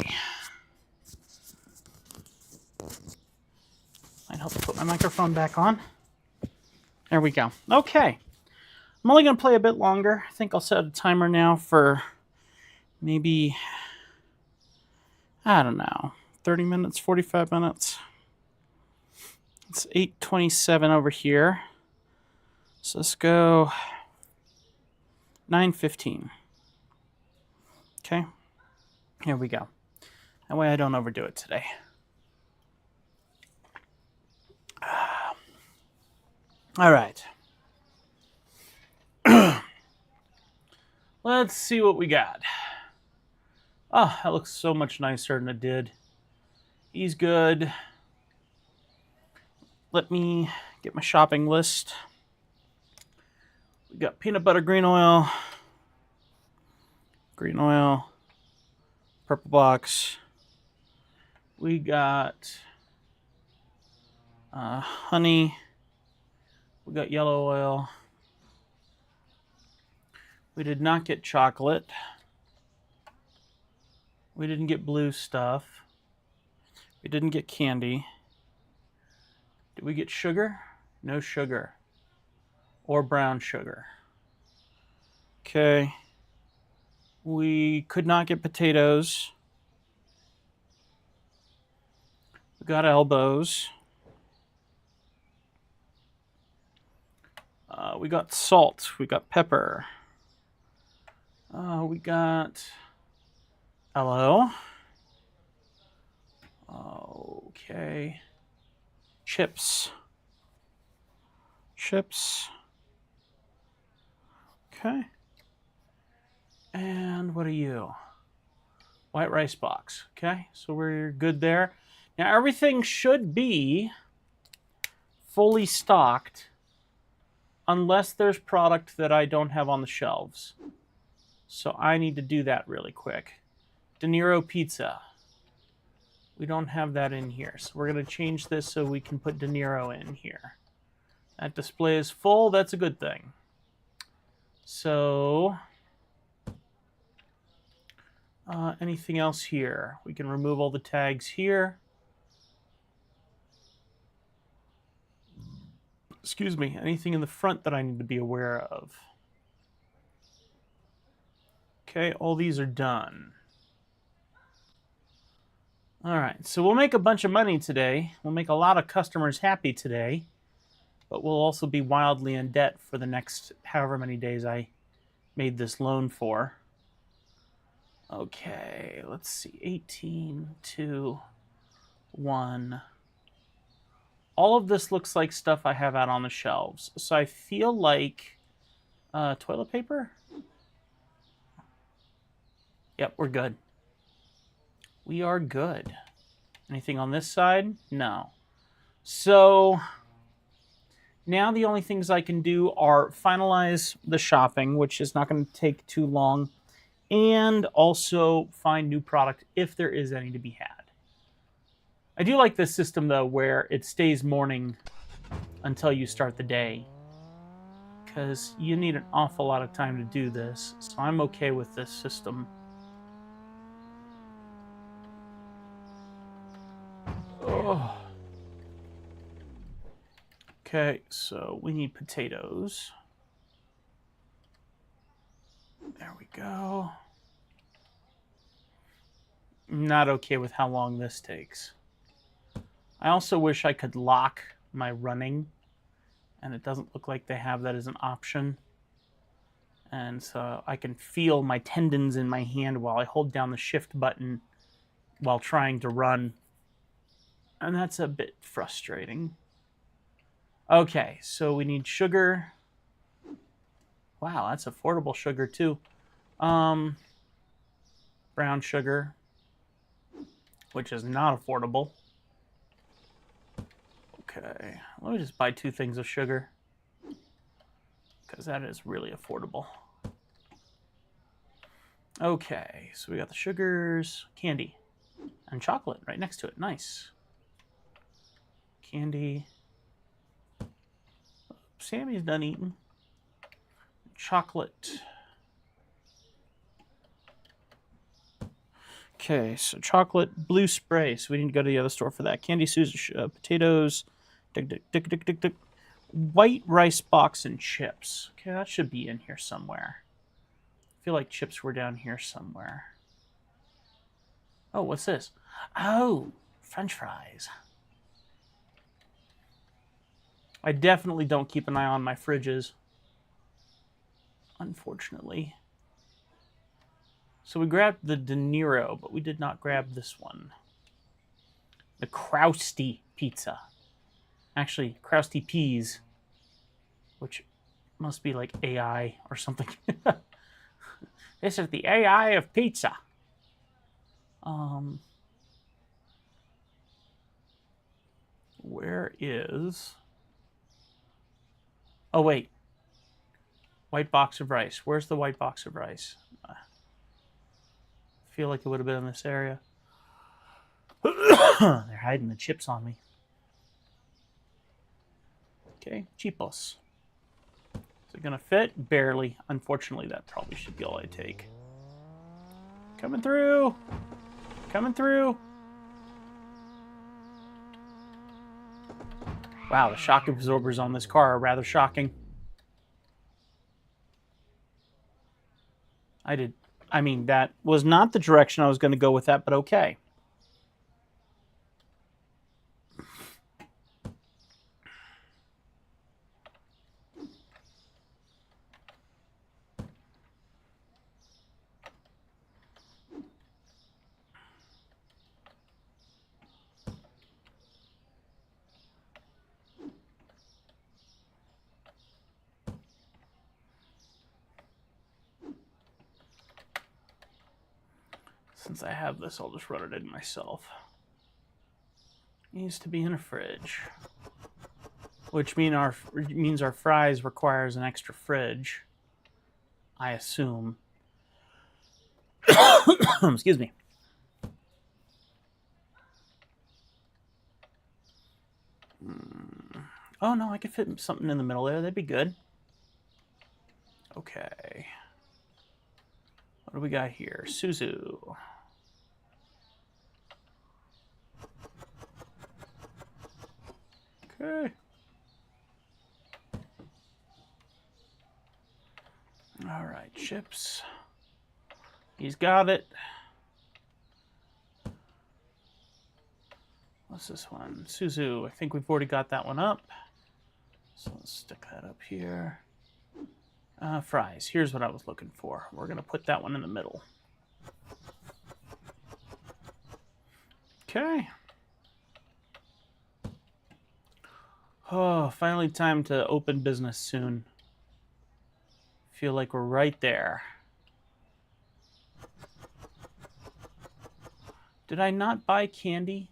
Might help put my microphone back on. There we go. Okay. I'm only going to play a bit longer. I think I'll set a timer now for maybe, I don't know, 30 minutes, 45 minutes. It's 8:27 over here. So let's go 9:15. Okay. Here we go. That way I don't overdo it today. All right. Let's see what we got. Oh, that looks so much nicer than it did. He's good. Let me get my shopping list. We got peanut butter, green oil, purple box. We got honey. We got yellow oil. We did not get chocolate. We didn't get blue stuff. We didn't get candy. Did we get sugar? No sugar. Or brown sugar. Okay. We could not get potatoes. We got elbows. We got salt. We got pepper. We got... Hello? Okay. Chips. Okay. And what are you? White rice box. Okay, so we're good there. Now everything should be fully stocked unless there's product that I don't have on the shelves. So I need to do that really quick. De Niro pizza. We don't have that in here. So we're going to change this so we can put De Niro in here. That display is full. That's a good thing. So, anything else here? We can remove all the tags here. Excuse me. Anything in the front that I need to be aware of? Okay, all these are done. All right, so we'll make a bunch of money today. We'll make a lot of customers happy today, but we'll also be wildly in debt for the next however many days I made this loan for. Okay, let's see. 18, 2, 1. All of this looks like stuff I have out on the shelves. So I feel like toilet paper? Yep, we're good. We are good. Anything on this side? No. So now the only things I can do are finalize the shopping, which is not going to take too long, and also find new product if there is any to be had. I do like this system, though, where it stays morning until you start the day, because you need an awful lot of time to do this, so I'm okay with this system. Oh. Okay, so we need potatoes. There we go. I'm not okay with how long this takes. I also wish I could lock my running, and it doesn't look like they have that as an option. And so I can feel my tendons in my hand while I hold down the shift button while trying to run. And that's a bit frustrating. Okay, so we need sugar. Wow, that's affordable sugar too. Brown sugar, which is not affordable. Okay, let me just buy 2 things of sugar, because that is really affordable. Okay, so we got the sugars, candy, and chocolate right next to it. Nice. Candy. Sammy's done eating. Chocolate. Okay, so chocolate, blue spray. So we need to go to the other store for that. Candy, potatoes. White rice box and chips. Okay, that should be in here somewhere. I feel like chips were down here somewhere. Oh, what's this? Oh, French fries. I definitely don't keep an eye on my fridges, unfortunately. So we grabbed the De Niro, but we did not grab this one. The Krusty pizza. Actually, Krusty Peas, which must be like AI or something. This is the AI of pizza. Where is... Oh, wait. White box of rice. Where's the white box of rice? I feel like it would have been in this area. They're hiding the chips on me. Okay, cheapos. Is it going to fit? Barely. Unfortunately, that probably should be all I take. Coming through. Coming through. Wow, the shock absorbers on this car are rather shocking. I mean, that was not the direction I was going to go with that, but okay. Since I have this, I'll just run it in myself. It needs to be in a fridge. Which means our fries requires an extra fridge. I assume. Excuse me. Oh no, I could fit something in the middle there. That'd be good. Okay. What do we got here? Suzu. Okay. All right, chips. He's got it. What's this one? Suzu. I think we've already got that one up. So let's stick that up here. Fries. Here's what I was looking for. We're going to put that one in the middle. Okay. Oh, finally time to open business soon. Feel like we're right there. Did I not buy candy?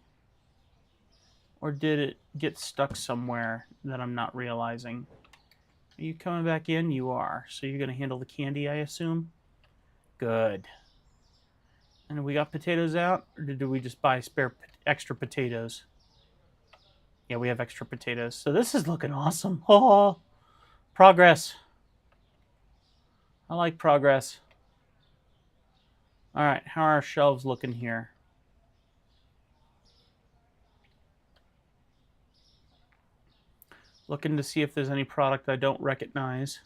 Or did it get stuck somewhere that I'm not realizing? Are you coming back in? You are. So you're going to handle the candy, I assume? Good. And we got potatoes out? Or did we just buy extra potatoes? Yeah, we have extra potatoes. So this is looking awesome. Oh, progress. I like progress. All right, how are our shelves looking here? Looking to see if there's any product I don't recognize.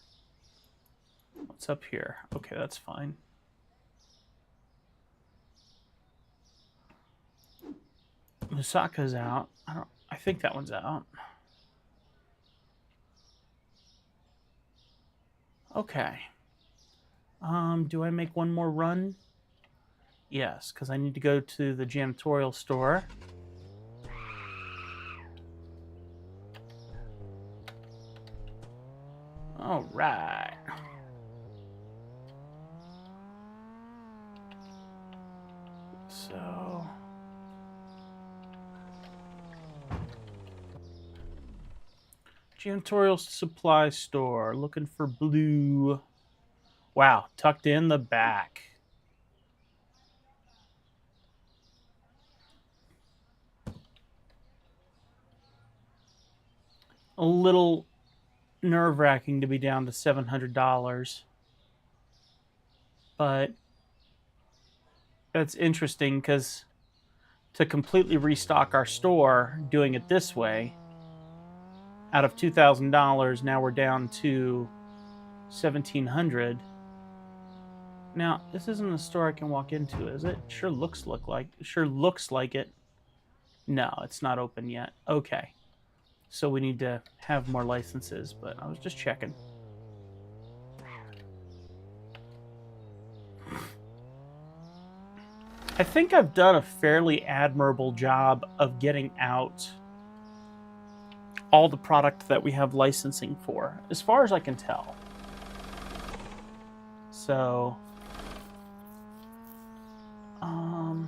What's up here? Okay, that's fine. Musaka's out. I think that one's out. Okay. Do I make one more run? Yes, because I need to go to the janitorial store. All right. So... janitorial supply store. Looking for blue. Wow, tucked in the back. A little nerve-wracking to be down to $700. But that's interesting because to completely restock our store, doing it this way, out of $2,000, now we're down to $1,700. Now, this isn't a store I can walk into, is it? Sure looks like it. No, it's not open yet. Okay. So we need to have more licenses, but I was just checking. I think I've done a fairly admirable job of getting out all the product that we have licensing for, as far as I can tell. So, oh,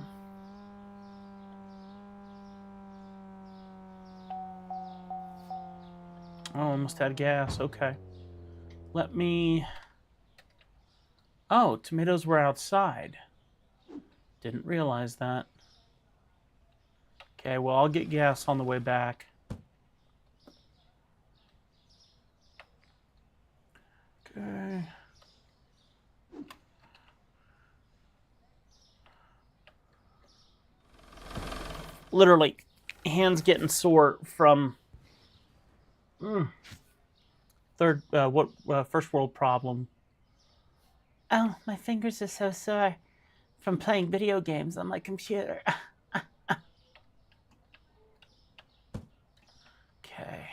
almost had gas. Okay. Let me... Oh, tomatoes were outside. Didn't realize that. Okay, well, I'll get gas on the way back. Okay. Literally, hands getting sore from first world problem. Oh, my fingers are so sore from playing video games on my computer. Okay.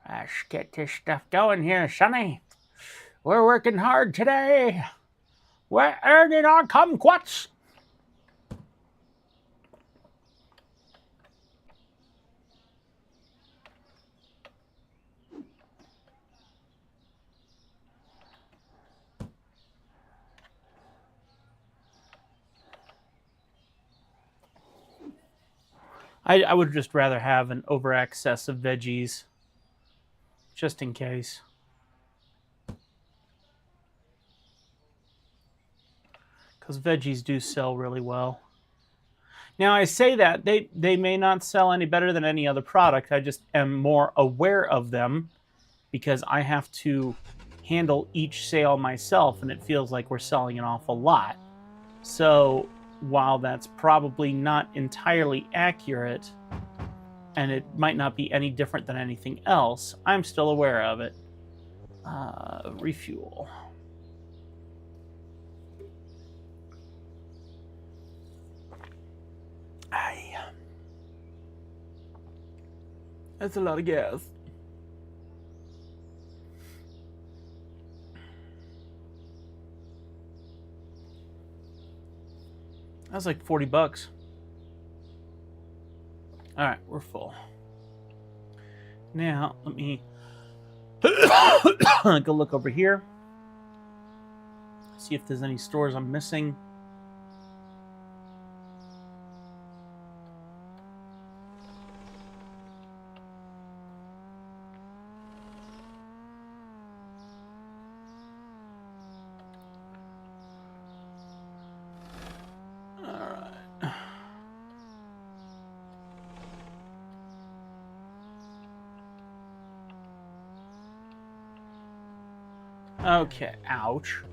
Let's get this stuff going here, Sonny. We're working hard today. We're earning our kumquats. I would just rather have an over excess of veggies, just in case. Because veggies do sell really well. Now, I say that, they may not sell any better than any other product. I just am more aware of them because I have to handle each sale myself, and it feels like we're selling an awful lot. So, while that's probably not entirely accurate, and it might not be any different than anything else, I'm still aware of it. Refuel. Aye. That's a lot of gas. That's like $40. All right, we're full. Now, let me go look over here. See if there's any stores I'm missing. Okay, ouch.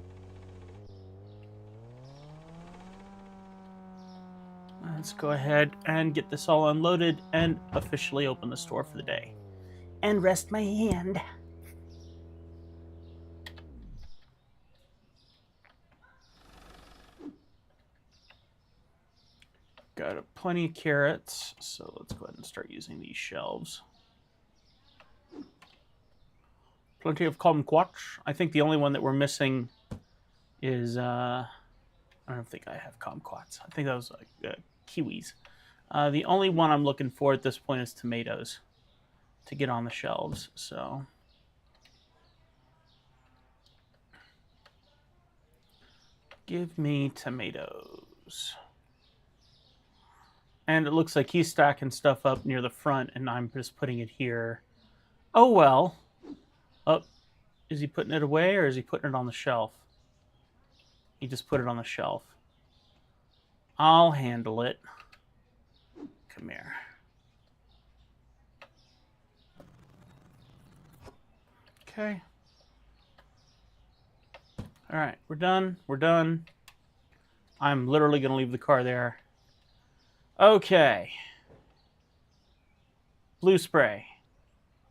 Let's go ahead and get this all unloaded and officially open the store for the day. And rest my hand. Got plenty of carrots, so let's go ahead and start using these shelves. Plenty of kumquats. I think the only one that we're missing is, I don't think I have kumquats. I think that was kiwis. The only one I'm looking for at this point is tomatoes to get on the shelves, so. Give me tomatoes. And it looks like he's stacking stuff up near the front, and I'm just putting it here. Oh, well. Oh, is he putting it away or is he putting it on the shelf? He just put it on the shelf. I'll handle it. Come here. Okay. All right, we're done. We're done. I'm literally going to leave the car there. Okay. Blue spray.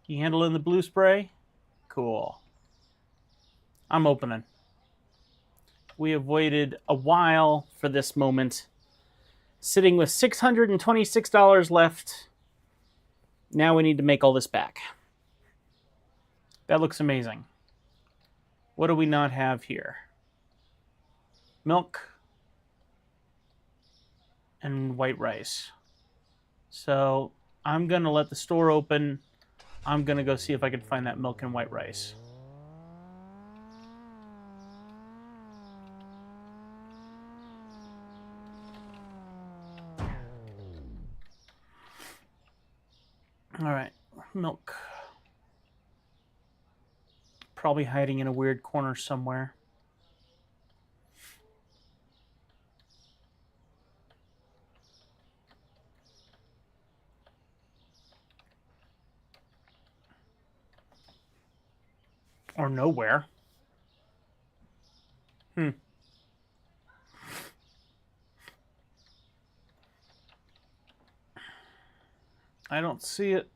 You handling the blue spray? Cool. I'm opening. We have waited a while for this moment. Sitting with $626 left. Now we need to make all this back. That looks amazing. What do we not have here? Milk and white rice. So I'm going to let the store open. I'm going to go see if I can find that milk and white rice. All right, milk. Probably hiding in a weird corner somewhere. Or nowhere. I don't see it.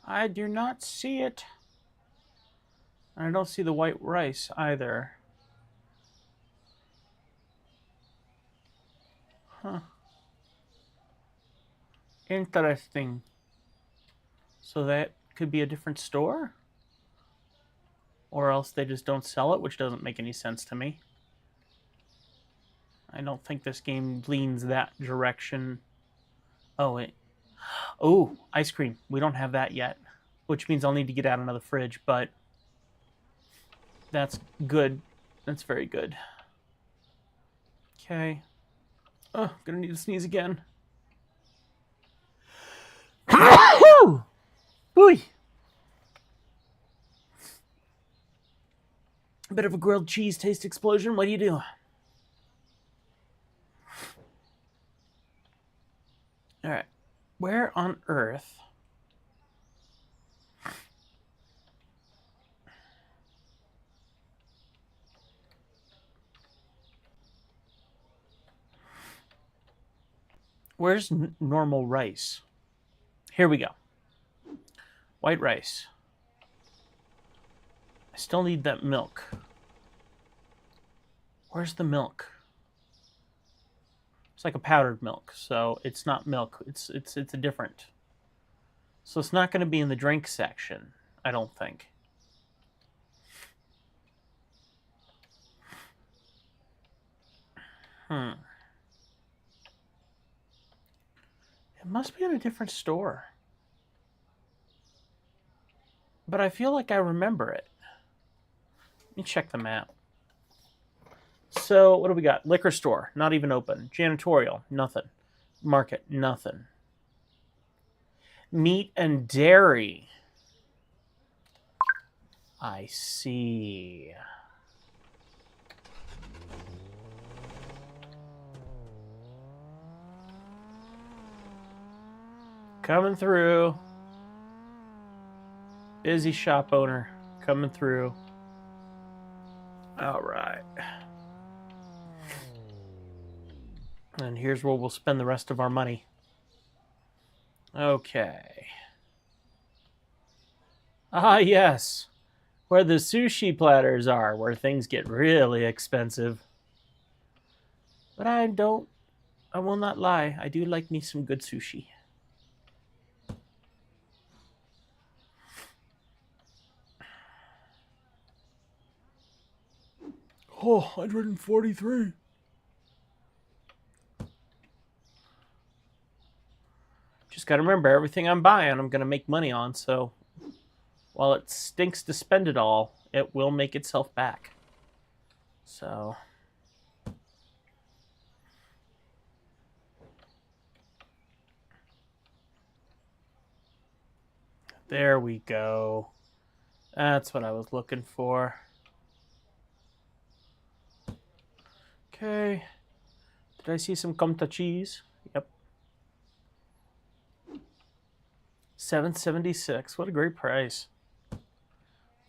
I do not see it. And I don't see the white rice either. Huh. Interesting. So that could be a different store? Or else they just don't sell it, which doesn't make any sense to me. I don't think this game leans that direction. Oh, wait. Oh, ice cream. We don't have that yet, which means I'll need to get out another fridge, but that's good. That's very good. Okay. Oh, gonna need to sneeze again. Boy. A bit of a grilled cheese taste explosion. What do you do? All right. Where on earth? Where's normal rice? Here we go. White rice. I still need that milk. Where's the milk? It's like a powdered milk, so it's not milk. It's a different. So it's not going to be in the drink section, I don't think. It must be in a different store. But I feel like I remember it. Let me check the map. So, what do we got? Liquor store, not even open. Janitorial, nothing. Market, nothing. Meat and dairy. I see. Coming through. Busy shop owner coming through. All right. And here's where we'll spend the rest of our money. Okay. Ah, yes. Where the sushi platters are, where things get really expensive. But I will not lie. I do like me some good sushi. Oh, 143. Just got to remember, everything I'm buying, I'm going to make money on. So while it stinks to spend it all, it will make itself back. So there we go. That's what I was looking for. Okay. Did I see some Comta cheese? Yep. $7.76. What a great price.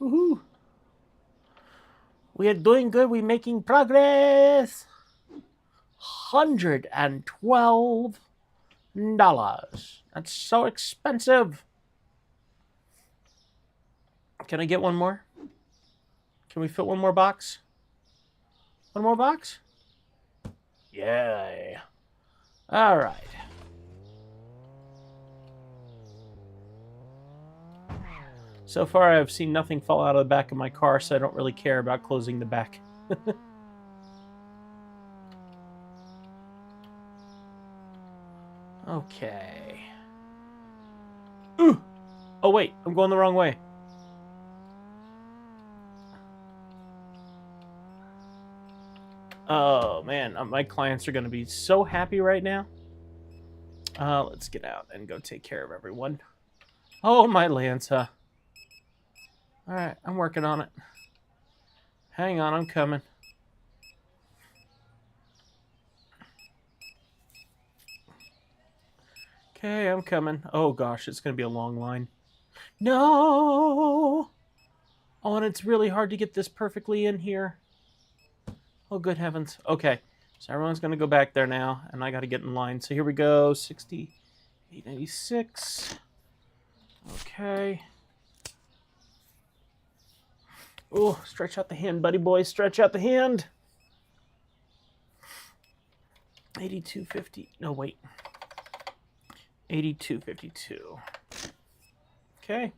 Woohoo. We are doing good. We're making progress. $112. That's so expensive. Can I get one more? Can we fit one more box? One more box? Yay. All right. So far, I've seen nothing fall out of the back of my car, so I don't really care about closing the back. Okay. Ooh! Oh, wait. I'm going the wrong way. Oh, man. My clients are going to be so happy right now. Let's get out and go take care of everyone. Oh, my Lanza. All right. I'm working on it. Hang on. I'm coming. Okay, I'm coming. Oh, gosh. It's going to be a long line. No! Oh, and it's really hard to get this perfectly in here. Oh, good heavens. Okay. So everyone's going to go back there now, and I got to get in line. So here we go. 60, 896. Okay. Oh, stretch out the hand, buddy boy. Stretch out the hand. 8250. No, wait. 8252. Okay.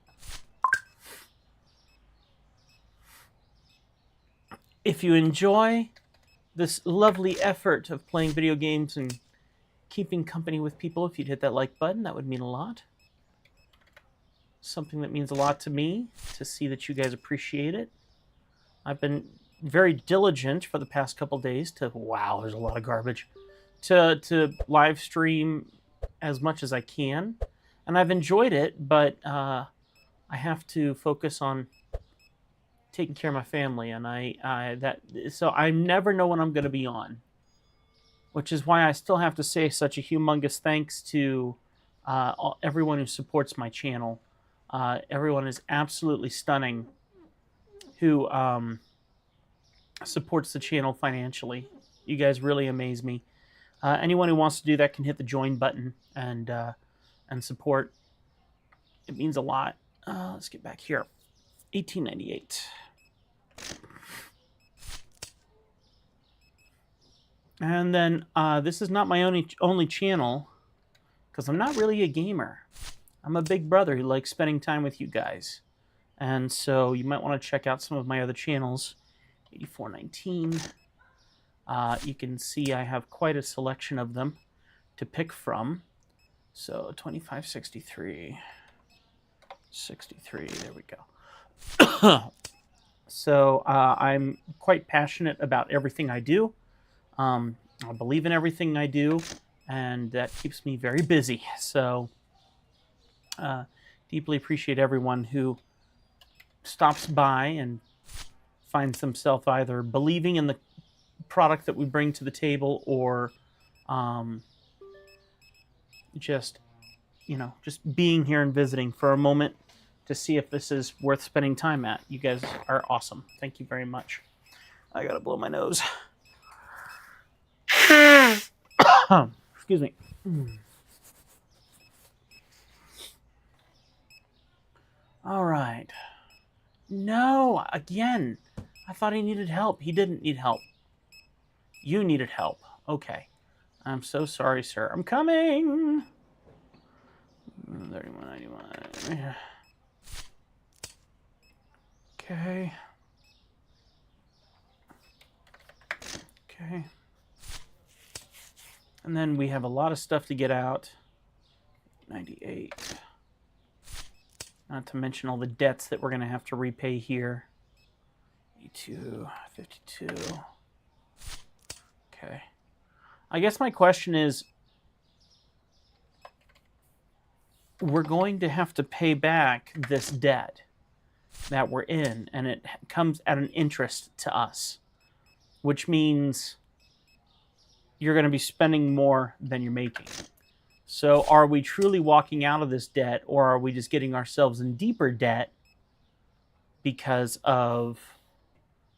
If you enjoy this lovely effort of playing video games and keeping company with people, if you'd hit that like button, that would mean a lot. Something that means a lot to me, to see that you guys appreciate it. I've been very diligent for the past couple days to, wow, there's a lot of garbage, to live stream as much as I can. And I've enjoyed it, but I have to focus on taking care of my family, and so I never know when I'm going to be on, which is why I still have to say such a humongous thanks to everyone who supports my channel. Everyone is absolutely stunning who supports the channel financially. You guys really amaze me. Anyone who wants to do that can hit the join button and support. It means a lot. Let's get back here. 1898. And then this is not my only channel, because I'm not really a gamer. I'm a big brother who likes spending time with you guys. And so you might want to check out some of my other channels. 8419. You can see I have quite a selection of them to pick from. So 2563. 63, there we go. So I'm quite passionate about everything I do. I believe in everything I do, and that keeps me very busy. So deeply appreciate everyone who stops by and finds themselves either believing in the product that we bring to the table, or just being here and visiting for a moment to see if this is worth spending time at. You guys are awesome. Thank you very much. I gotta blow my nose. Excuse me. All right. No, again. I thought he needed help. He didn't need help. You needed help. Okay. I'm so sorry, sir. I'm coming. 3191. Okay. Okay. And then we have a lot of stuff to get out. 98. Not to mention all the debts that we're going to have to repay here. 82, 52. Okay. I guess my question is, we're going to have to pay back this debt that we're in, and it comes at an interest to us, which means you're going to be spending more than you're making. So are we truly walking out of this debt, or are we just getting ourselves in deeper debt because of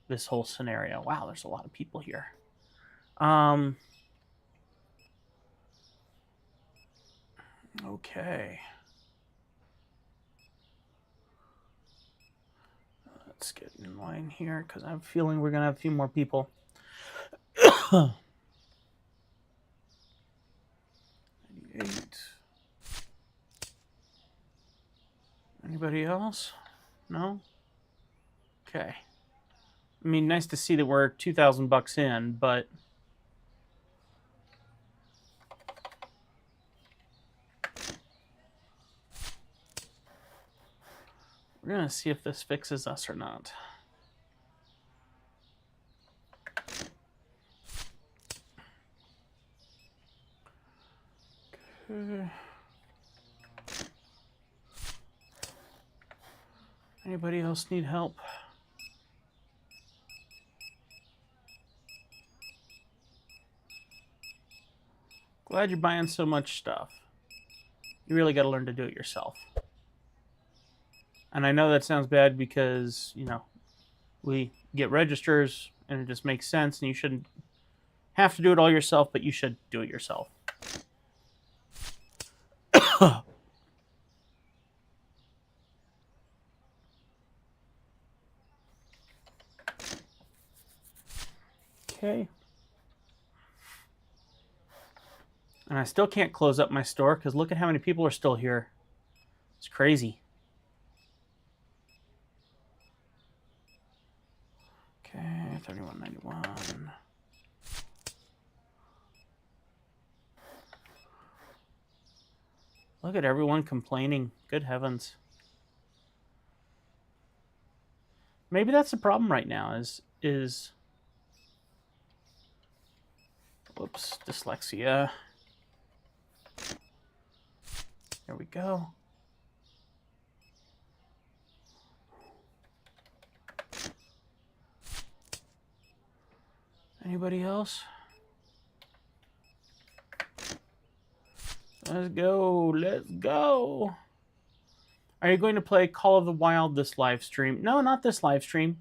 this whole scenario? Wow, there's a lot of people here. Okay. Let's get in line here because I have a feeling we're going to have a few more people. 98. Anybody else? No? Okay. I mean, nice to see that we're $2,000 in, but we're going to see if this fixes us or not. Okay. Anybody else need help? Glad you're buying so much stuff. You really got to learn to do it yourself. And I know that sounds bad because, you know, we get registers and it just makes sense and you shouldn't have to do it all yourself, but you should do it yourself. Okay. And I still can't close up my store because look at how many people are still here. It's crazy. Okay, $31.91. Look at everyone complaining. Good heavens. Maybe that's the problem right now is whoops, dyslexia. There we go. Anybody else? Let's go. Let's go. Are you going to play Call of the Wild this live stream? No, not this live stream.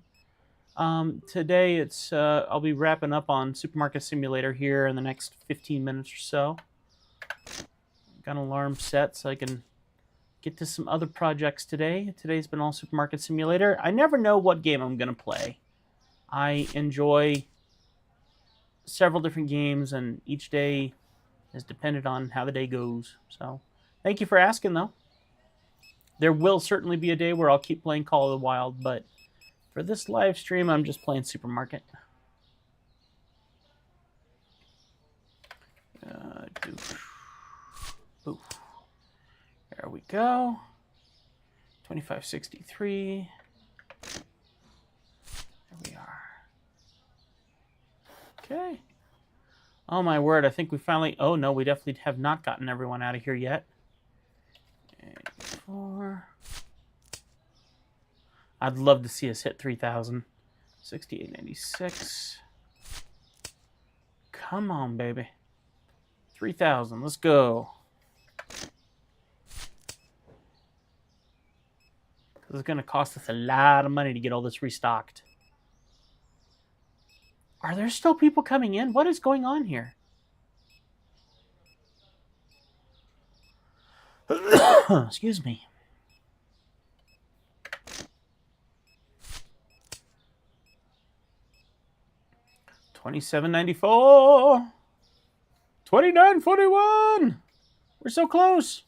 Today it's I'll be wrapping up on Supermarket Simulator here in the next 15 minutes or so. Got an alarm set so I can get to some other projects today. Today's been all Supermarket Simulator. I never know what game I'm going to play. I enjoy several different games, and each day is dependent on how the day goes. So, thank you for asking, though. There will certainly be a day where I'll keep playing Call of the Wild, but for this live stream, I'm just playing Supermarket. Oof. There we go. 2563. There we are. Okay. Oh my word, I think we finally... Oh no, we definitely have not gotten everyone out of here yet. 84. I'd love to see us hit 3,000. 6896. Come on, baby. 3,000. Let's go. It's going to cost us a lot of money to get all this restocked. Are there still people coming in? What is going on here? Excuse me. $27.94. $29.41. We're so close.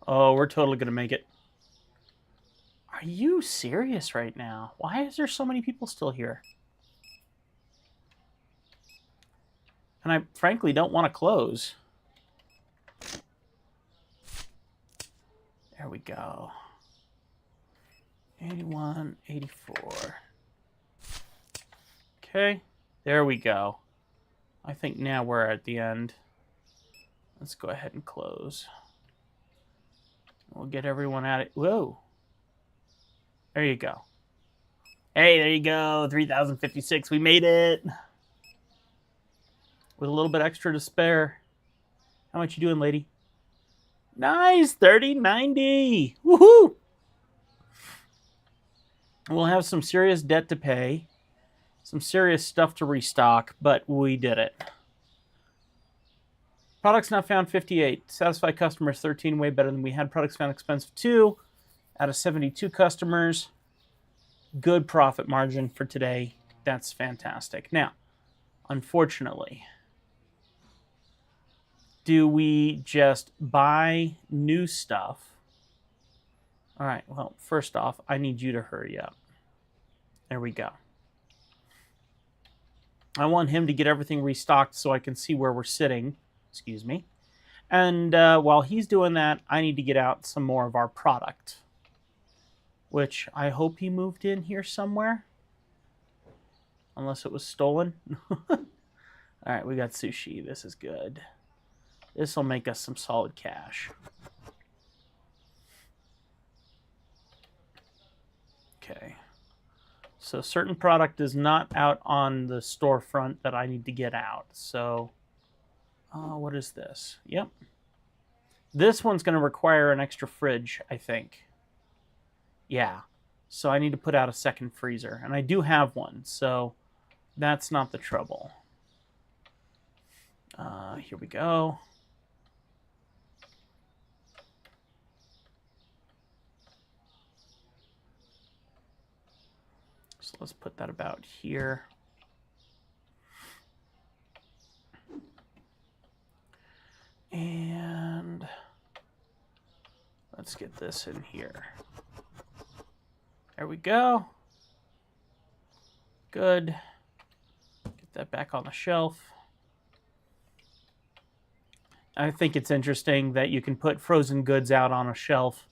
Oh, we're totally going to make it. Are you serious right now? Why is there so many people still here? And I frankly don't want to close. There we go. 81, 84. Okay, there we go. I think now we're at the end. Let's go ahead and close. We'll get everyone out of... Whoa. There you go. Hey, there you go. 3,056. We made it. With a little bit extra to spare. How much you doing, lady? Nice. 30.90. Woohoo. We'll have some serious debt to pay. Some serious stuff to restock, but we did it. Products not found 58. Satisfied customers 13, way better than we had. Products found expensive 2 out of 72 customers. Good profit margin for today. That's fantastic. Now, unfortunately, do we just buy new stuff? All right, well, first off, I need you to hurry up. There we go. I want him to get everything restocked so I can see where we're sitting. Excuse me. And while he's doing that, I need to get out some more of our product, which I hope he moved in here somewhere. Unless it was stolen. All right, we got sushi. This is good. This will make us some solid cash. Okay. So certain product is not out on the storefront that I need to get out. So, what is this? Yep. This one's going to require an extra fridge, I think. Yeah. So I need to put out a second freezer. And I do have one, so that's not the trouble. Here we go. So let's put that about here. And let's get this in here. There we go. Good. Get that back on the shelf. I think it's interesting that you can put frozen goods out on a shelf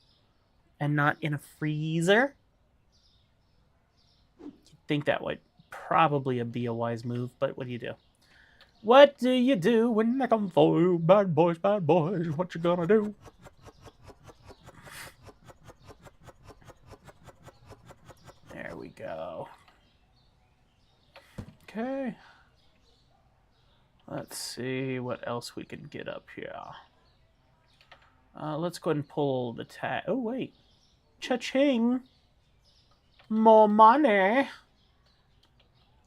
and not in a freezer. You'd think that would probably be a wise move, but what do you do? What do you do when they come for you? Bad boys, what you gonna do? There we go. Okay. Let's see what else we can get up here. Let's go ahead and pull the tag. Oh, wait. Cha-ching. More money.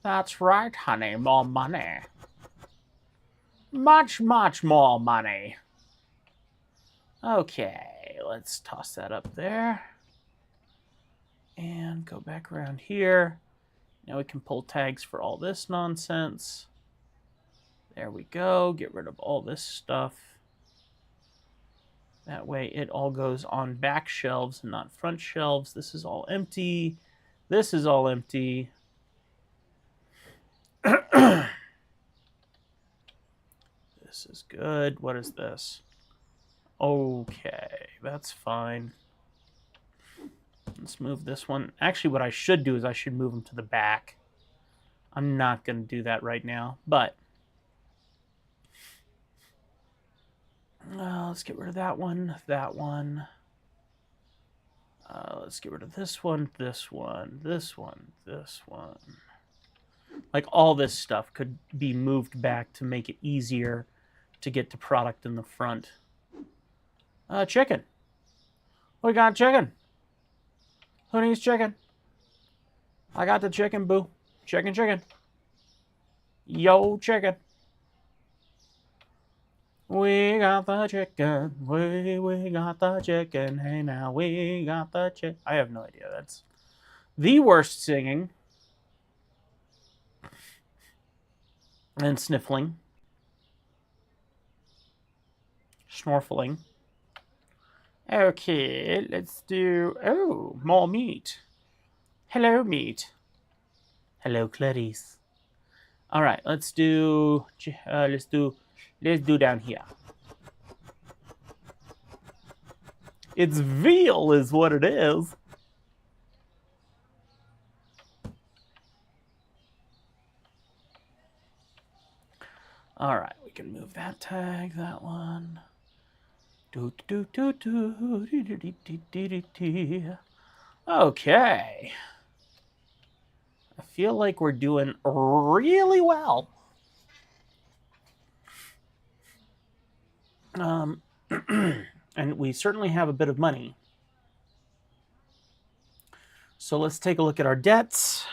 That's right, honey. More money. Much, much more money. Okay, let's toss that up there. And go back around here. Now we can pull tags for all this nonsense. There we go. Get rid of all this stuff. That way it all goes on back shelves and not front shelves. This is all empty. This is all empty. This is good. What is this? Okay, that's fine. Let's move this one. Actually, what I should do is I should move them to the back. I'm not going to do that right now, but let's get rid of that one, that one. Let's get rid of this one, this one, this one, this one. Like all this stuff could be moved back to make it easier to get to product in the front. Chicken. We got chicken. Who needs chicken? I got the chicken, boo. Chicken, chicken. Yo, chicken. We got the chicken. We got the chicken. Hey, now we got the chicken. I have no idea. That's the worst singing. And sniffling. Snorfling. Okay, let's do... Oh, more meat. Hello, meat. Hello, Clarice. All right, let's do down here. It's veal is what it is. All right, we can move that tag, that one. Okay. I feel like we're doing really well. And we certainly have a bit of money. So let's take a look at our debts.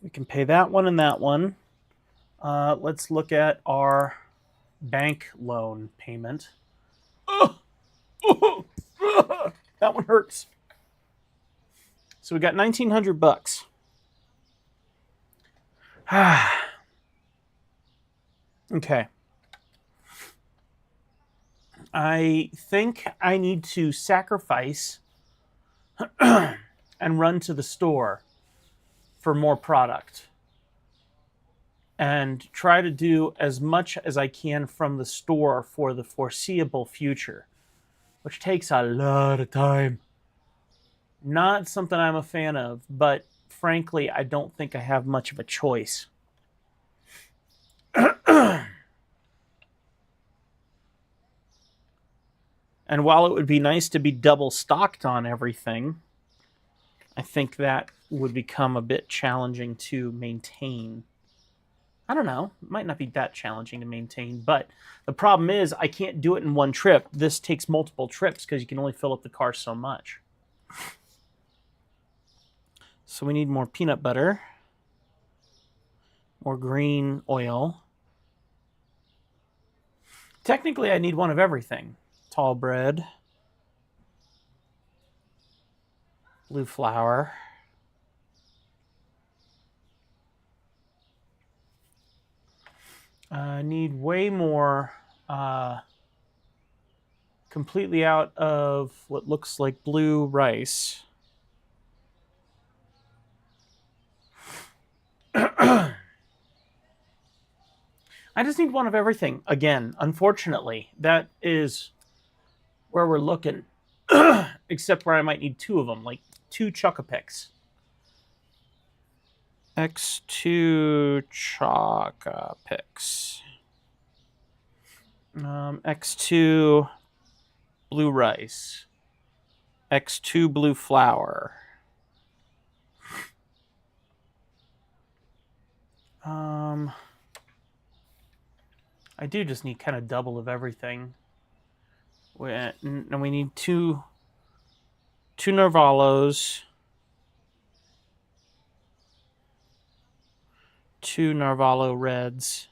We can pay that one and that one. Let's look at our bank loan payment. That one hurts. So we got $1,900. Okay. I think I need to sacrifice and run to the store for more product and try to do as much as I can from the store for the foreseeable future, which takes a lot of time. Not something I'm a fan of, but frankly, I don't think I have much of a choice. And while it would be nice to be double stocked on everything, I think that would become a bit challenging to maintain. I don't know. It might not be that challenging to maintain, but the problem is I can't do it in one trip. This takes multiple trips because you can only fill up the car so much. So we need more peanut butter, more green oil. Technically, I need one of everything. Tall bread, blue flour, I need way more completely out of what looks like blue rice. I just need one of everything. Again, unfortunately, that is where we're looking. Except where I might need two of them, like 2 Choco-Picks. X2 Choco-Picks. X2 blue rice. X2 blue flour. I do just need kind of double of everything. And we need two Narvalos, 2 Narvalo Reds,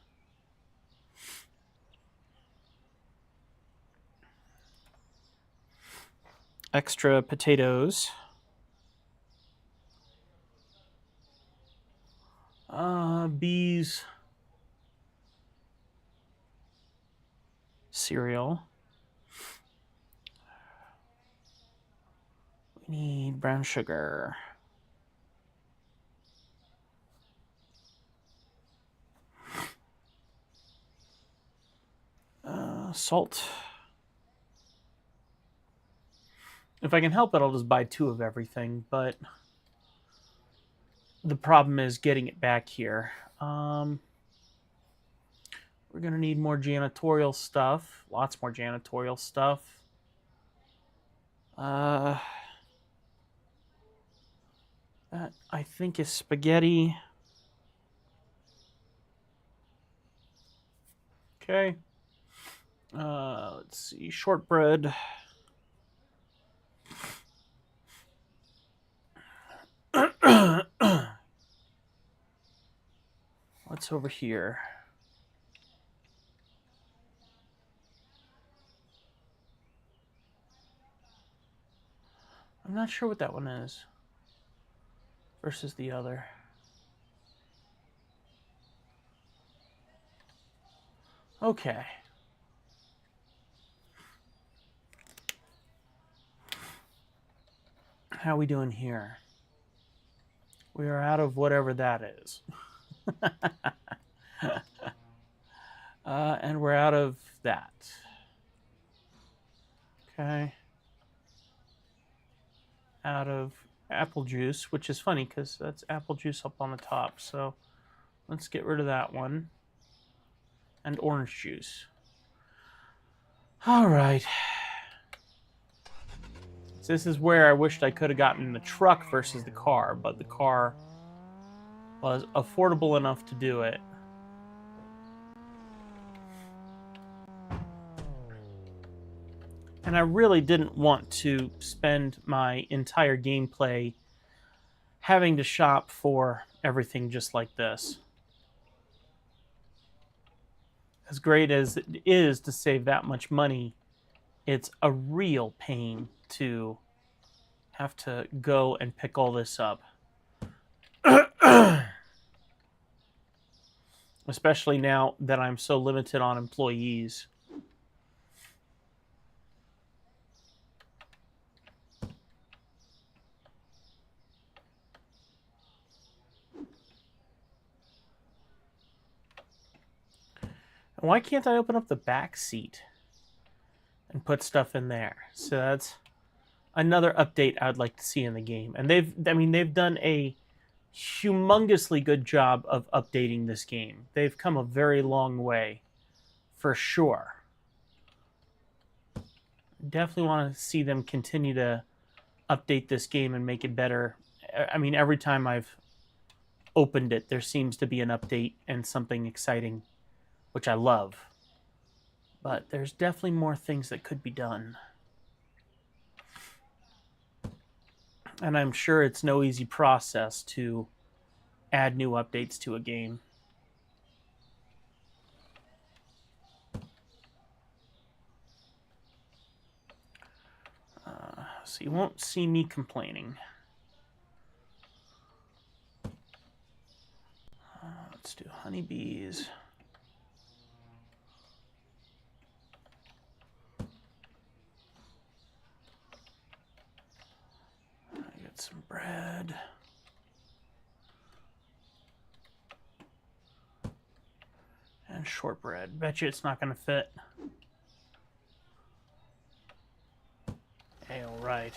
extra potatoes, bees, cereal. We need brown sugar. Salt. If I can help it, I'll just buy 2 of everything, but the problem is getting it back here. We're going to need more janitorial stuff. Lots more janitorial stuff. That, I think, is spaghetti. Okay. Let's see. Shortbread. What's over here? I'm not sure what that one is versus the other. Okay. How are we doing here? We are out of whatever that is. And we're out of that. Okay. Out of apple juice, which is funny because that's apple juice up on the top. So let's get rid of that one. And orange juice. All right. So this is where I wished I could have gotten the truck versus the car, but the car was affordable enough to do it. And I really didn't want to spend my entire gameplay having to shop for everything just like this. As great as it is to save that much money, it's a real pain to have to go and pick all this up. Especially now that I'm so limited on employees. Why can't I open up the back seat and put stuff in there? So that's another update I'd like to see in the game. And they've done a humongously good job of updating this game. They've come a very long way, for sure. Definitely want to see them continue to update this game and make it better. I mean, every time I've opened it, there seems to be an update and something exciting, which I love. But there's definitely more things that could be done. And I'm sure it's no easy process to add new updates to a game. So you won't see me complaining. Let's do honeybees. I got some bread. And shortbread. Bet you it's not going to fit. Hey, all right.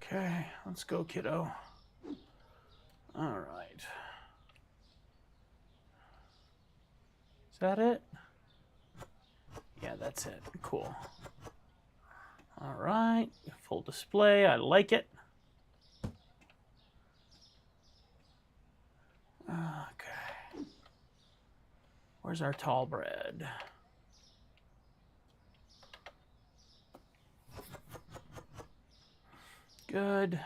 Okay, let's go, kiddo. All right. Is that it? Yeah, that's it. Cool. All right. Full display. I like it. Okay. Where's our tall bread? Good.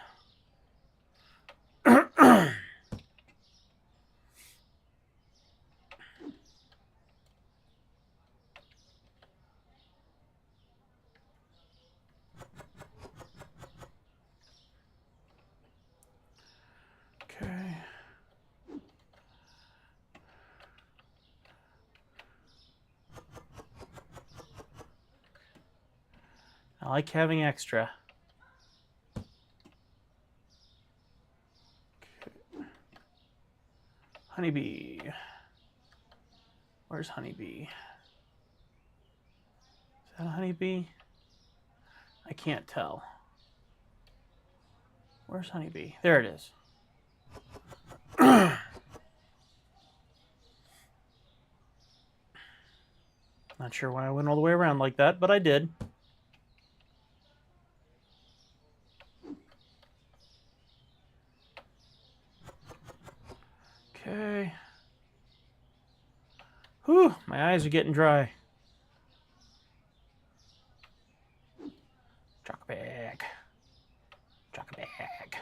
Okay. I like having extra. Okay. Honeybee. Where's honeybee? Is that a honeybee? I can't tell. Where's honeybee? There it is. Not sure why I went all the way around like that, but I did. Okay. Whew, my eyes are getting dry. Chock bag. Chock bag.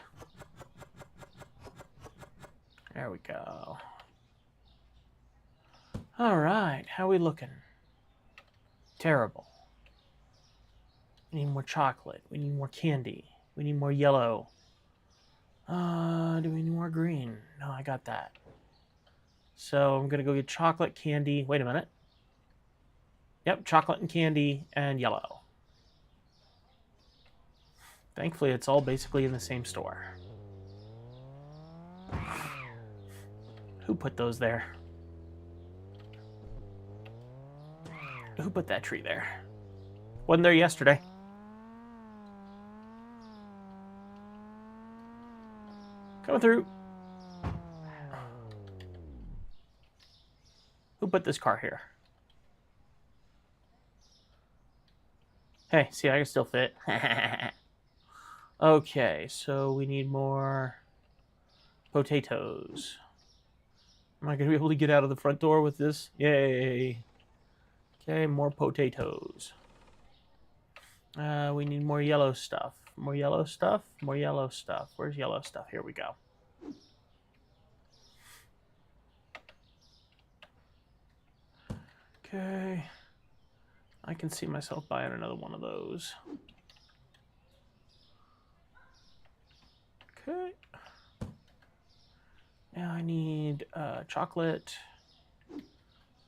There we go. All right, how we looking? Terrible. We need more chocolate. We need more candy. We need more yellow. Do we need more green? No, I got that. So I'm going to go get chocolate, candy. Wait a minute. Yep, chocolate and candy and yellow. Thankfully, it's all basically in the same store. Who put those there? Who put that tree there? Wasn't there yesterday. Coming through. Who put this car here? Hey, see, I can still fit. Okay, so we need more potatoes. Am I going to be able to get out of the front door with this? Yay. Okay, more potatoes. We need more yellow stuff. More yellow stuff. More yellow stuff. Where's yellow stuff? Here we go. Okay. I can see myself buying another one of those. Okay. Now I need chocolate.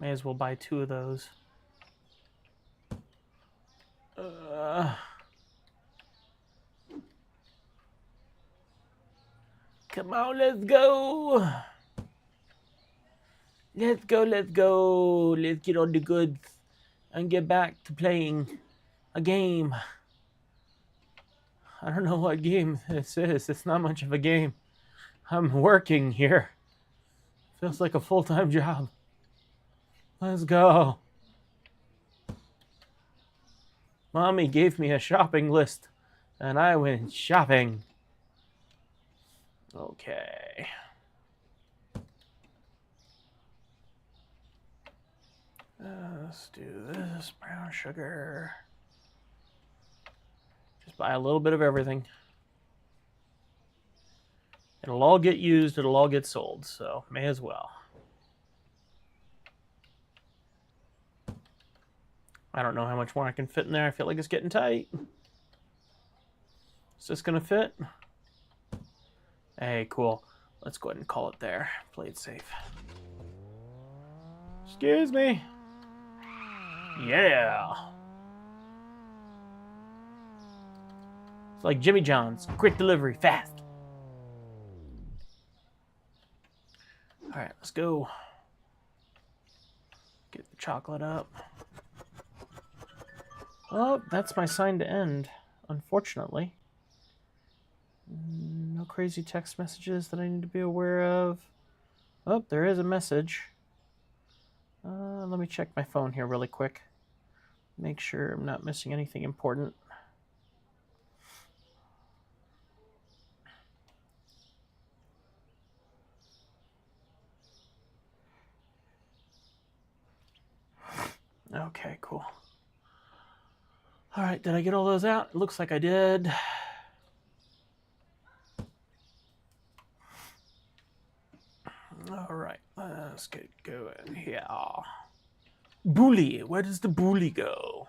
May as well buy 2 of those. Come on, let's go. Let's go, let's go. Let's get on the goods and get back to playing a game. I don't know what game this is. It's not much of a game. I'm working here. Feels like a full-time job. Let's go. Mommy gave me a shopping list, and I went shopping. Okay. Let's do this. Brown sugar. Just buy a little bit of everything. It'll all get used. It'll all get sold. So may as well. I don't know how much more I can fit in there. I feel like it's getting tight. Is this going to fit? Hey, cool. Let's go ahead and call it there. Play it safe. Excuse me. Yeah. It's like Jimmy John's. Quick delivery, fast. All right, let's go. Get the chocolate up. Oh, that's my sign to end, unfortunately. No crazy text messages that I need to be aware of. Oh, there is a message. Let me check my phone here really quick. Make sure I'm not missing anything important. Okay, cool. All right, did I get all those out? It looks like I did. All right, let's get going here. Bully, where does the bully go?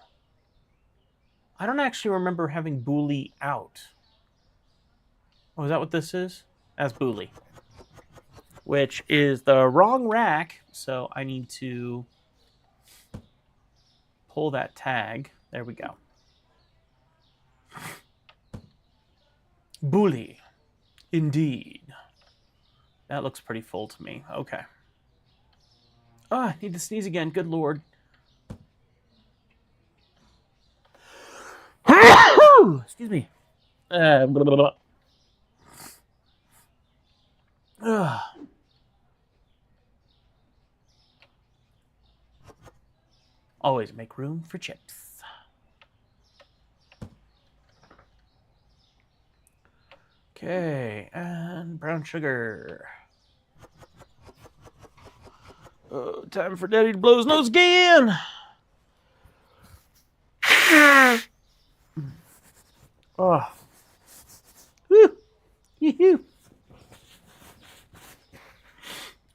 I don't actually remember having bully out. Oh, is that what this is? That's bully. Which is the wrong rack, so I need to pull that tag. There we go. Bully. Indeed. That looks pretty full to me. Okay. Oh, I need to sneeze again. Good Lord. Excuse me. Blah, blah, blah. Always make room for chips. Okay, and brown sugar. Oh, time for Daddy to blow his nose again. Oh. Woo. Yoo-hoo.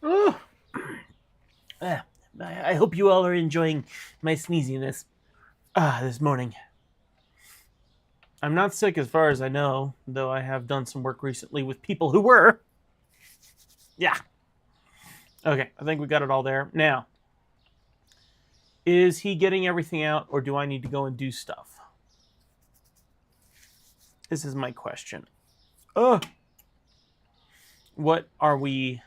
Oh. I hope you all are enjoying my sneeziness this morning. I'm not sick as far as I know, though I have done some work recently with people who were. Yeah. Okay, I think we got it all there. Now, is he getting everything out, or do I need to go and do stuff? This is my question. What are we...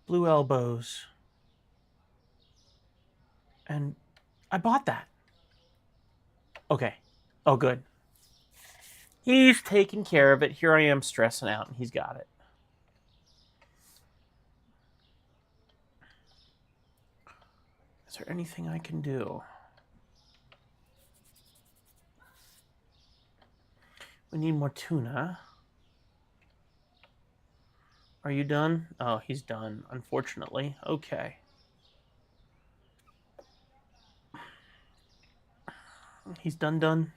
blue elbows. And I bought that. Okay. Oh, good. He's taking care of it. Here I am stressing out, and he's got it. Is there anything I can do? We need more tuna. Are you done? Oh, he's done, unfortunately. Okay. He's done.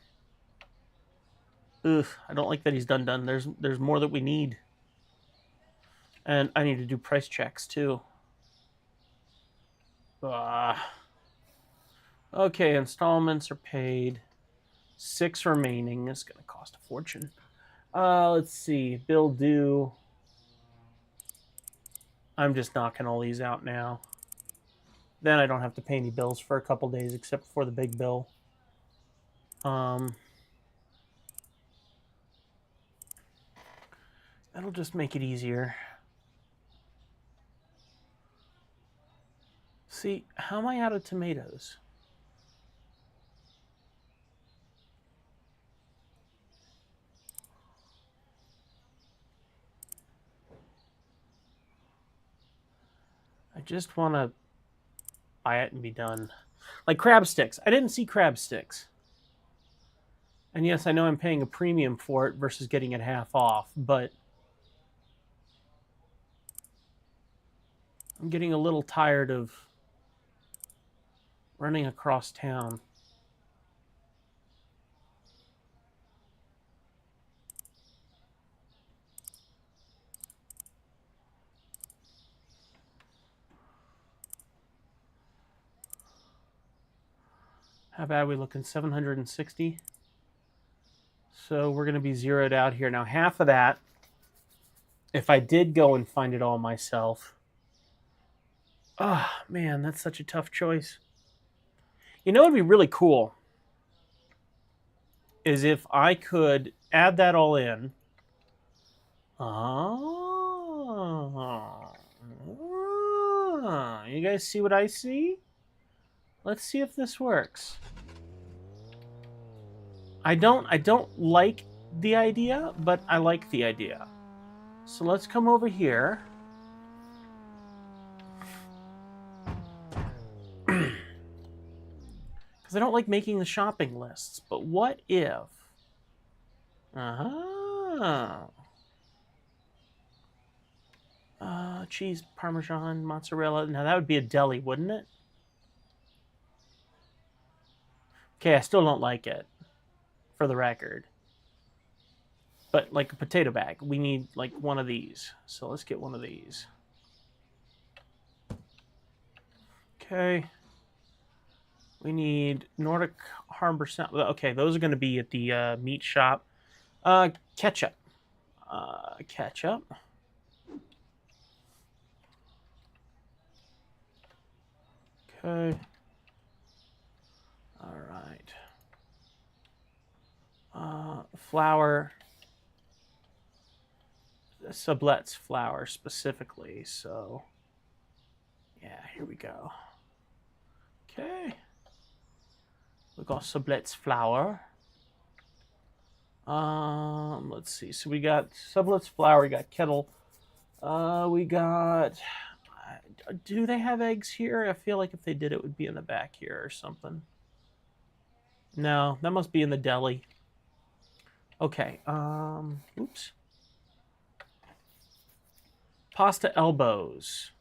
Ugh, I don't like that he's done. There's more that we need. And I need to do price checks, too. Okay, installments are paid. 6 remaining. It's going to cost a fortune. Let's see. Bill due. I'm just knocking all these out now. Then I don't have to pay any bills for a couple days except for the big bill. That'll just make it easier. See, how am I out of tomatoes? I just want to buy it and be done. Like crab sticks. I didn't see crab sticks. And yes, I know I'm paying a premium for it versus getting it half off, but I'm getting a little tired of running across town. How bad are we looking? 760? So we're going to be zeroed out here. Now, half of that, if I did go and find it all myself, oh, man, that's such a tough choice. You know what would be really cool is if I could add that all in. You guys see what I see? Let's see if this works. I don't like the idea, but I like the idea. So let's come over here. Because I don't like making the shopping lists. But what if... cheese, Parmesan, mozzarella. Now that would be a deli, wouldn't it? Okay, I still don't like it, for the record. But like a potato bag, we need like one of these. So let's get one of these. Okay. We need Nordic Harbor Sound. Okay, those are going to be at the meat shop. Ketchup. Ketchup. Okay. All right. Flour. Sublet's flour specifically. So, yeah, here we go. Okay. We got Sublet's flour. Let's see. So we got Sublet's flour. We got kettle. We got. Do they have eggs here? I feel like if they did, it would be in the back here or something. No, that must be in the deli. Okay. Oops. Pasta elbows.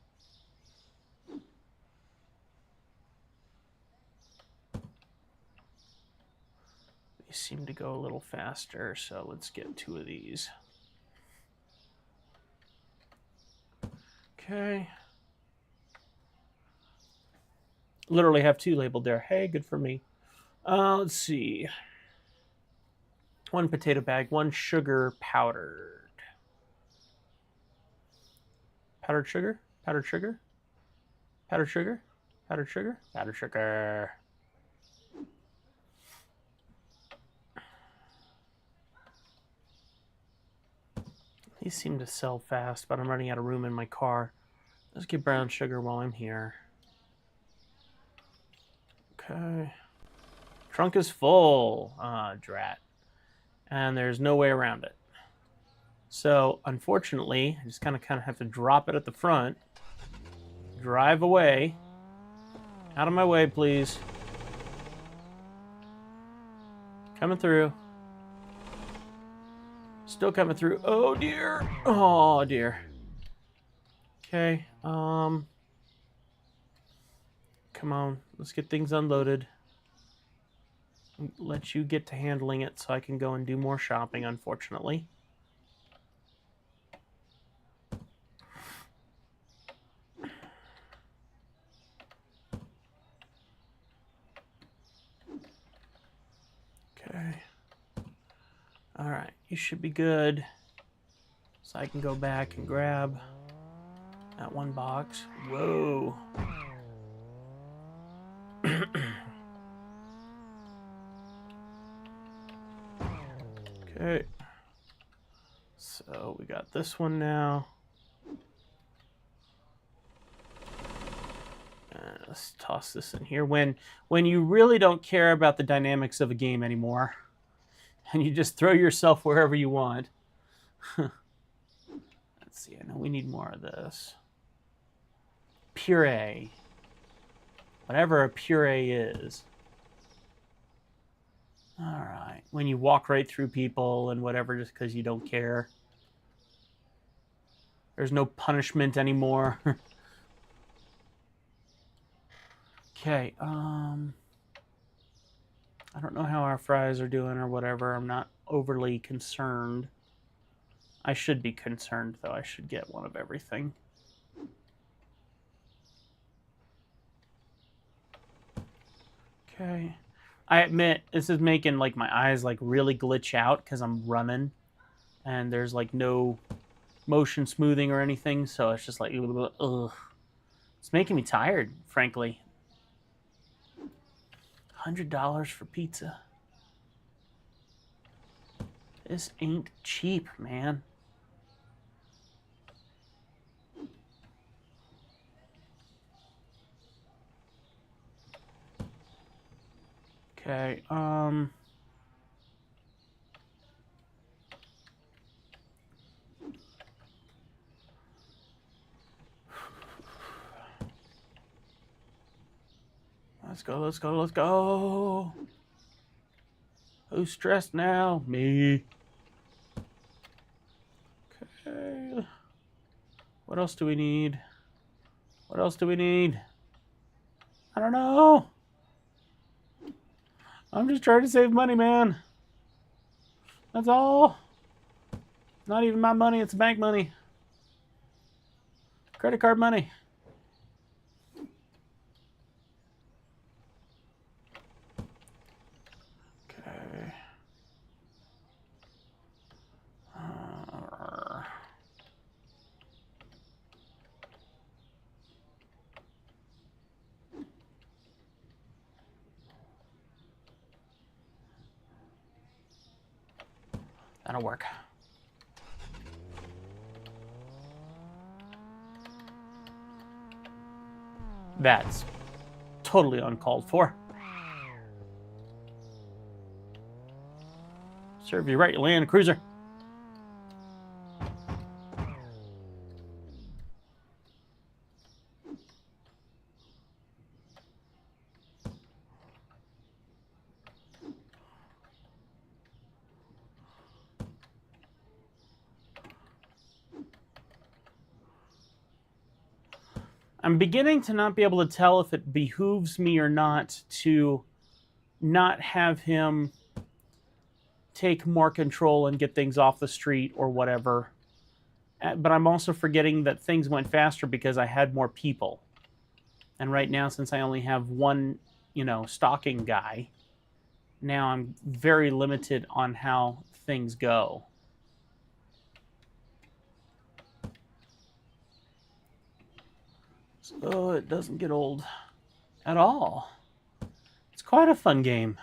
They seem to go a little faster, so let's get 2 of these. Okay. Literally have 2 labeled there. Hey, good for me. Let's see. 1 potato bag, 1 sugar powdered. Powdered sugar? Powdered sugar? Powdered sugar? Powdered sugar? Powdered sugar. These seem to sell fast, but I'm running out of room in my car. Let's get brown sugar while I'm here. Okay. Trunk is full. Drat. And there's no way around it. So, unfortunately, I just kind of have to drop it at the front, drive away, Out of my way, please. Coming through. Still coming through. Oh, dear. Oh, dear. Okay. Come on. Let's get things unloaded. Let you get to handling it so I can go and do more shopping, unfortunately. Okay. All right. You should be good. So I can go back and grab that one box. Whoa. Okay. So we got this one now. Let's toss this in here. When you really don't care about the dynamics of a game anymore, and you just throw yourself wherever you want. Let's see. I know we need more of this. Puree. Whatever a puree is. All right. When you walk right through people and whatever just because you don't care. There's no punishment anymore. Okay. I don't know how our fries are doing or whatever. I'm not overly concerned. I should be concerned, though. I should get one of everything. Okay. I admit, this is making like my eyes like really glitch out because I'm running. And there's like no motion smoothing or anything. So it's just like, ugh. It's making me tired, frankly. $100 for pizza. This ain't cheap, man. Okay, let's go, let's go, let's go. Who's stressed now? Me. Okay. What else do we need? What else do we need? I don't know. I'm just trying to save money, man. That's all. Not even my money, it's bank money. Credit card money. Okay. That'll work. That's totally uncalled for. Serve you right, you land cruiser. I'm beginning to not be able to tell if it behooves me or not to not have him take more control and get things off the street or whatever. But I'm also forgetting that things went faster because I had more people. And right now, since I only have one, stalking guy, now I'm very limited on how things go. So it doesn't get old at all. It's quite a fun game.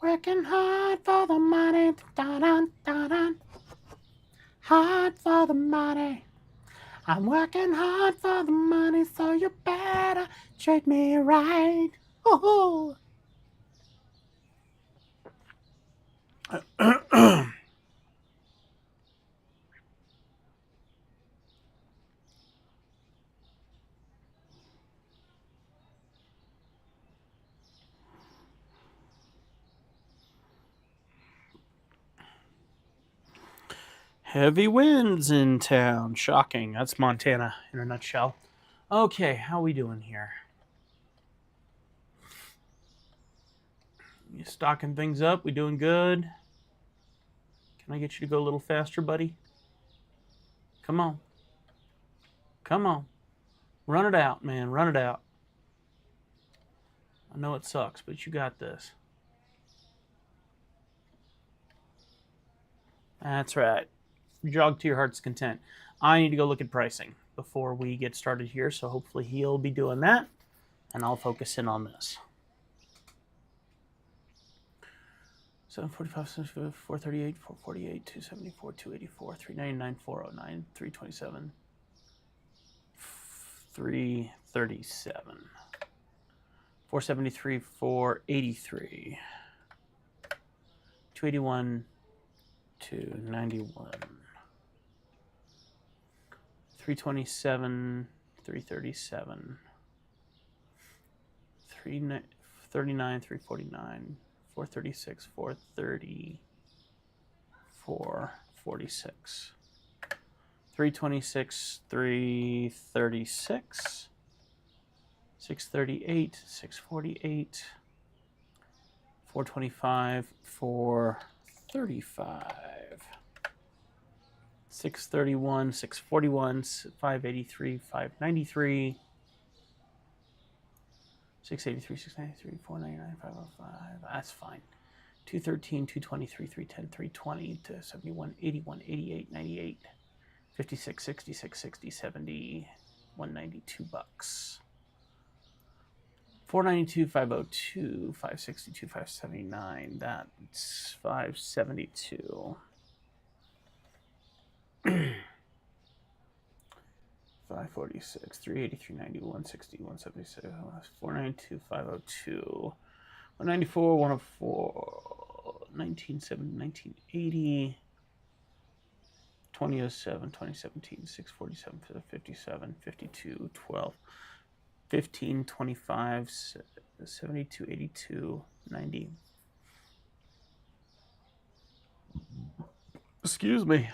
Working hard for the money, da-dun. Hard for the money. I'm working hard for the money, so you better treat me right. Oh. Heavy winds in town. Shocking. That's Montana in a nutshell. Okay, how we doing here? You stocking things up? We doing good? Can I get you to go a little faster, buddy? Come on. Come on. Run it out, man. Run it out. I know it sucks, but you got this. That's right. Jog to your heart's content. I need to go look at pricing before we get started here, so hopefully he'll be doing that, and I'll focus in on this. 745, 438, 448, 274, 284, 399, 409, 327, 337, 473, 483, 281, 291, 327, 337, 339, 349, 436, 430, 446, 326, 336, 638, 648, 425, 435, 631, 641, 583, 593, 683, 693, 499, 505. That's fine. 213, 223, 310, 320, to 71, 81, 88, 98, 56, 66, 60, 70, 192 bucks. 492, 502, 562, 579. That's 572. 546, 380, 390, 160, 176, 492, 502, 194, 104, 1970, 1980, 2007, 2017, 647, 57, 52, 12, 15, 25, 72, 82, 90. Excuse me.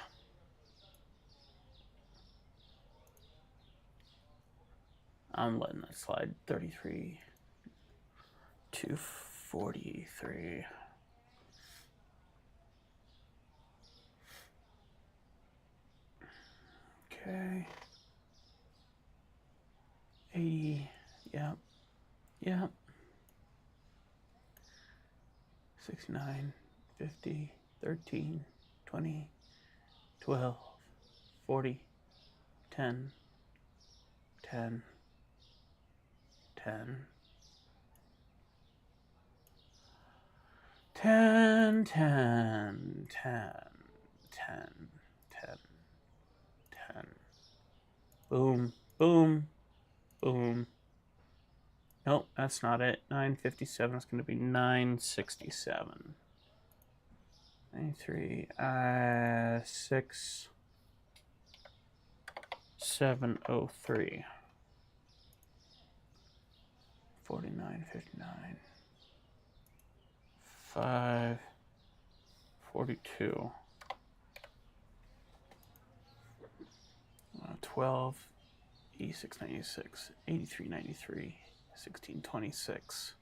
I'm letting that slide. 33 to 43. Okay. 80. Yep. Yep. 69, 50, 13, 20, 12, 40, 10, 10, 10, 10, 10, 10, 10, 10, 10. Boom, boom, boom. Nope, that's not it. 957 is going to be 967. 93, 6, 703. 49, 59, 5, 42, 12, 86, 96, 83, 93, 16, 26,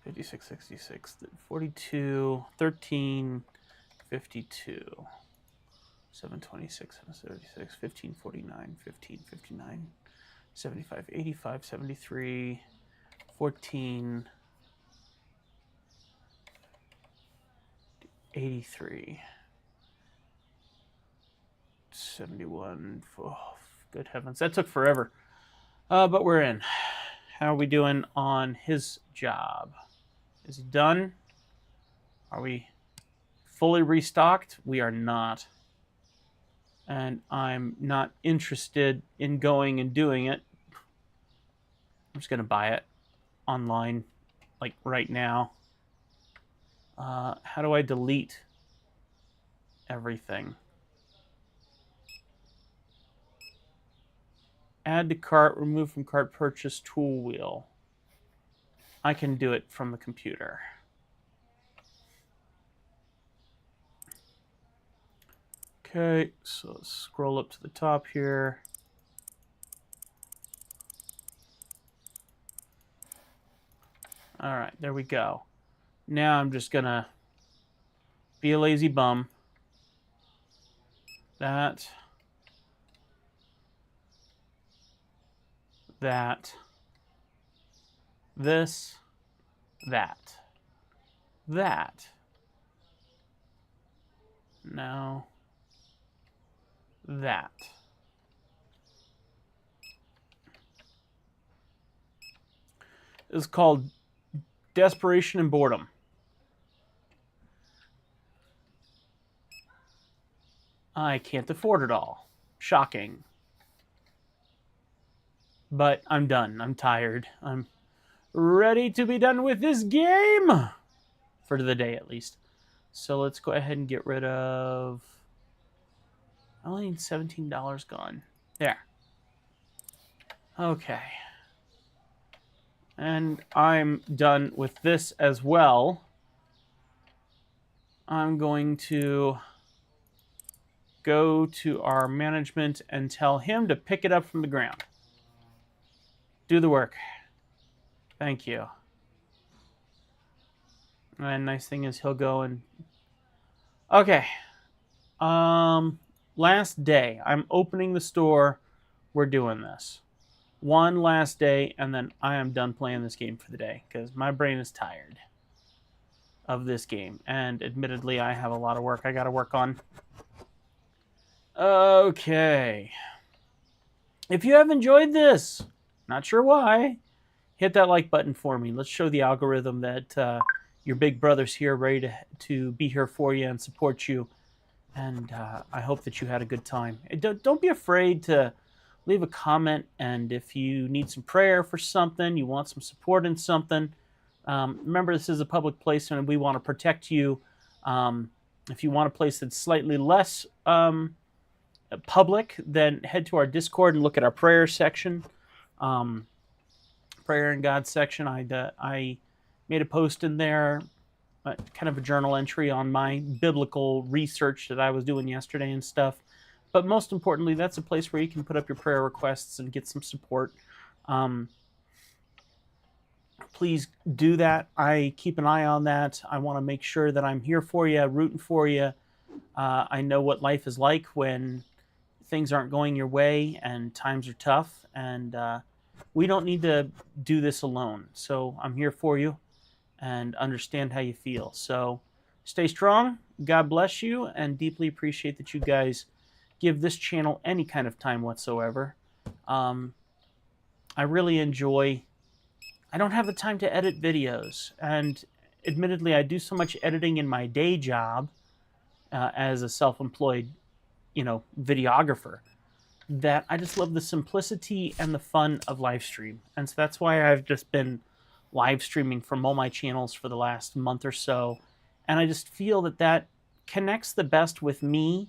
56, 66, 42, 13, 52, 726, 736, 15, 49, 15, 59, 75, 85, 73, 14, 83, 71. Oh, good heavens. That took forever. But we're in. How are we doing on his job? Is he done? Are we fully restocked? We are not. And I'm not interested in going and doing it. I'm just going to buy it online, like right now. How do I delete everything? Add to cart, remove from cart, purchase tool wheel. I can do it from the computer. Okay, so let's scroll up to the top here. All right, there we go. Now I'm just gonna be a lazy bum. That. This. That. Now. That. It's called desperation and boredom. I can't afford it all. Shocking. But I'm done. I'm tired. I'm ready to be done with this game. For the day, at least. So let's go ahead and get rid of... I only need $17 gone. There. Okay. And I'm done with this as well. I'm going to go to our management and tell him to pick it up from the ground. Do the work. Thank you. And nice thing is he'll go and... Okay. Last day. I'm opening the store. We're doing this. One last day, and then I am done playing this game for the day, because my brain is tired of this game. And admittedly, I have a lot of work I got to work on. Okay. If you have enjoyed this, not sure why, hit that like button for me. Let's show the algorithm that your big brother's here, ready to be here for you and support you. And I hope that you had a good time. Don't be afraid to leave a comment, and if you need some prayer for something, you want some support in something, remember this is a public place and we want to protect you. If you want a place that's slightly less public, then head to our Discord and look at our prayer section, prayer and God section. I made a post in there, kind of a journal entry on my biblical research that I was doing yesterday and stuff. But most importantly, that's a place where you can put up your prayer requests and get some support. Please do that. I keep an eye on that. I want to make sure that I'm here for you, rooting for you. I know what life is like when things aren't going your way and times are tough. And we don't need to do this alone. So I'm here for you and understand how you feel. So stay strong. God bless you, and deeply appreciate that you guys give this channel any kind of time whatsoever. I really enjoy... I don't have the time to edit videos, and admittedly I do so much editing in my day job as a self-employed, videographer, that I just love the simplicity and the fun of live stream. And so that's why I've just been live streaming from all my channels for the last month or so. And I just feel that connects the best with me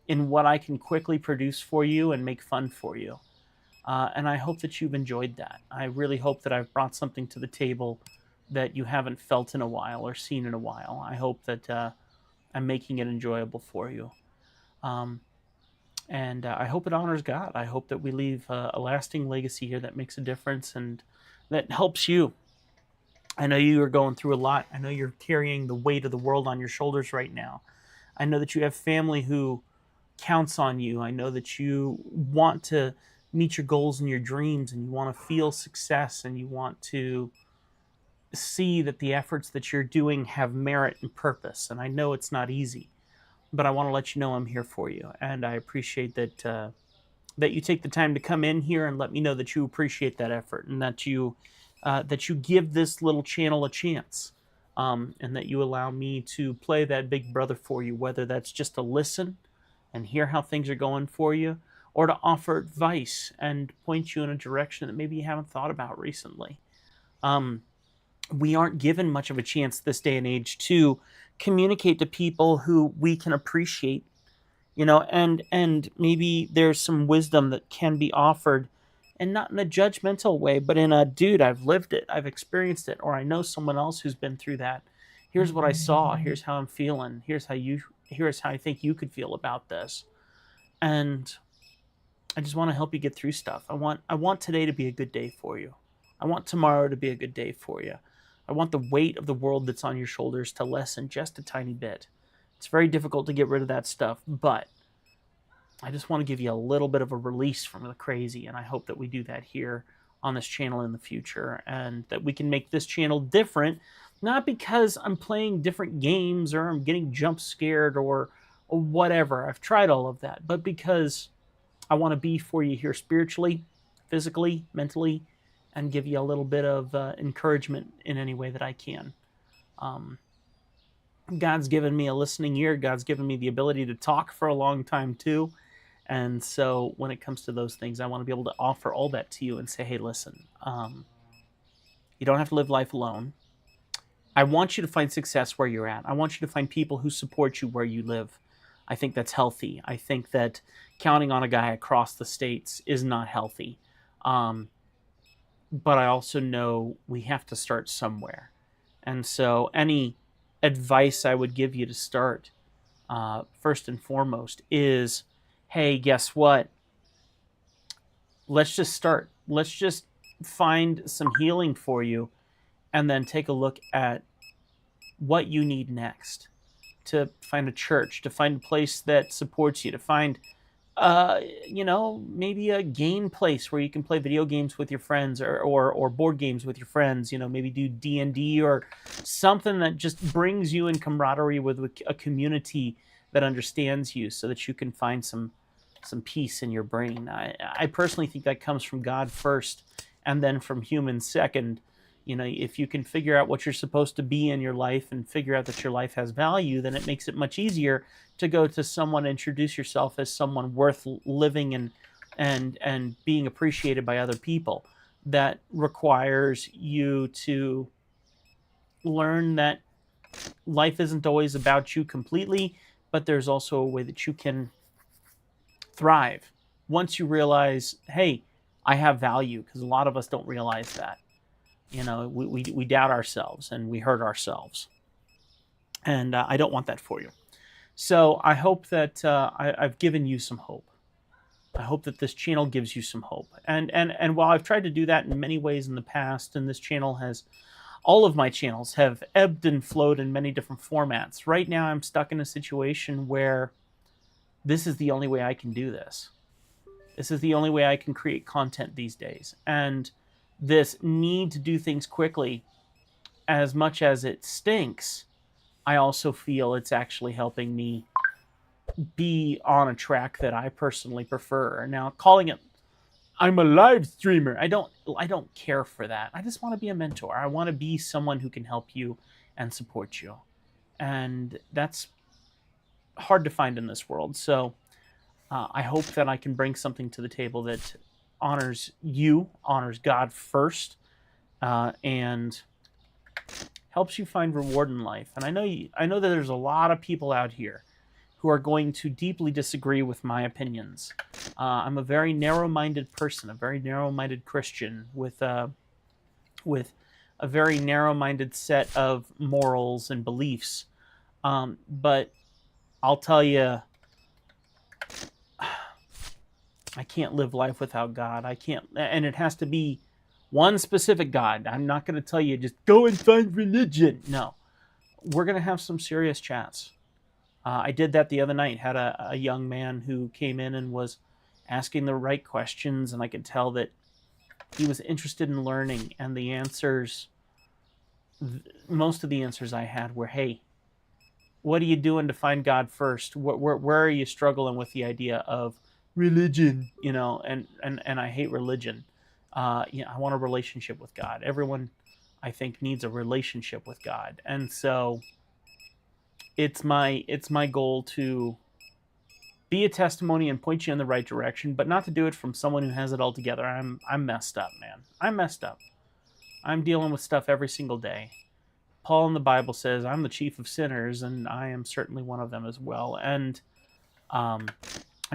in what I can quickly produce for you and make fun for you. And I hope that you've enjoyed that. I really hope that I've brought something to the table that you haven't felt in a while or seen in a while. I hope that I'm making it enjoyable for you. And I hope it honors God. I hope that we leave a lasting legacy here that makes a difference and that helps you. I know you are going through a lot. I know you're carrying the weight of the world on your shoulders right now. I know that you have family who counts on you. I know that you want to meet your goals and your dreams, and you want to feel success, and you want to see that the efforts that you're doing have merit and purpose. And I know it's not easy, but I want to let you know I'm here for you. And I appreciate that you take the time to come in here and let me know that you appreciate that effort, and that you give this little channel a chance, and that you allow me to play that big brother for you, whether that's just to listen and hear how things are going for you, or to offer advice and point you in a direction that maybe you haven't thought about recently. We aren't given much of a chance this day and age to communicate to people who we can appreciate, and maybe there's some wisdom that can be offered, and not in a judgmental way, but in a, dude, I've lived it, I've experienced it, or I know someone else who's been through that. Here's what I saw. Here's how I'm feeling. Here's how you here's how I think you could feel about this. And I just want to help you get through stuff. I want today to be a good day for you. I want tomorrow to be a good day for you. I want the weight of the world that's on your shoulders to lessen just a tiny bit. It's very difficult to get rid of that stuff, but I just want to give you a little bit of a release from the crazy, and I hope that we do that here on this channel in the future, and that we can make this channel different, not because I'm playing different games or I'm getting jump scared or whatever. I've tried all of that, but because I want to be for you here spiritually, physically, mentally, and give you a little bit of encouragement in any way that I can. God's given me a listening ear. God's given me the ability to talk for a long time too. And so when it comes to those things, I want to be able to offer all that to you and say, hey, listen, you don't have to live life alone. I want you to find success where you're at. I want you to find people who support you where you live. I think that's healthy. I think that counting on a guy across the states is not healthy. But I also know we have to start somewhere. And so any advice I would give you to start, first and foremost, is, hey, guess what? Let's just start. Let's just find some healing for you, and then take a look at what you need next. To find a church, to find a place that supports you, to find, maybe a game place where you can play video games with your friends, or board games with your friends. Maybe do D&D or something that just brings you in camaraderie with a community that understands you, so that you can find some peace in your brain. I personally think that comes from God first, and then from humans second. If you can figure out what you're supposed to be in your life and figure out that your life has value, then it makes it much easier to go to someone, introduce yourself as someone worth living and being appreciated by other people. That requires you to learn that life isn't always about you completely, but there's also a way that you can thrive once you realize, hey, I have value, because a lot of us don't realize that. We doubt ourselves and we hurt ourselves. And I don't want that for you. So I hope that I've given you some hope. I hope that this channel gives you some hope. And while I've tried to do that in many ways in the past, and this channel all of my channels have ebbed and flowed in many different formats. Right now I'm stuck in a situation where this is the only way I can do this. This is the only way I can create content these days. And this need to do things quickly, as much as it stinks, I also feel it's actually helping me be on a track that I personally prefer. Now, calling it I'm a live streamer, I don't care for that. I just want to be a mentor. I want to be someone who can help you and support you. And that's hard to find in this world. So I hope that I can bring something to the table that honors you, honors God first, and helps you find reward in life. And I know that there's a lot of people out here who are going to deeply disagree with my opinions. I'm a very narrow-minded person, a very narrow-minded Christian with a very narrow-minded set of morals and beliefs. But I'll tell you, I can't live life without God. I can't, and it has to be one specific God. I'm not going to tell you just go and find religion. No, we're going to have some serious chats. I did that the other night. Had a young man who came in and was asking the right questions, and I could tell that he was interested in learning. And the answers, most of the answers I had were, "Hey, what are you doing to find God first? Where are you struggling with the idea of religion, and I hate religion. I want a relationship with God. Everyone, I think, needs a relationship with God. And so it's my goal to be a testimony and point you in the right direction, but not to do it from someone who has it all together. I'm messed up, man. I'm messed up. I'm dealing with stuff every single day. Paul in the Bible says I'm the chief of sinners, and I am certainly one of them as well. And I'm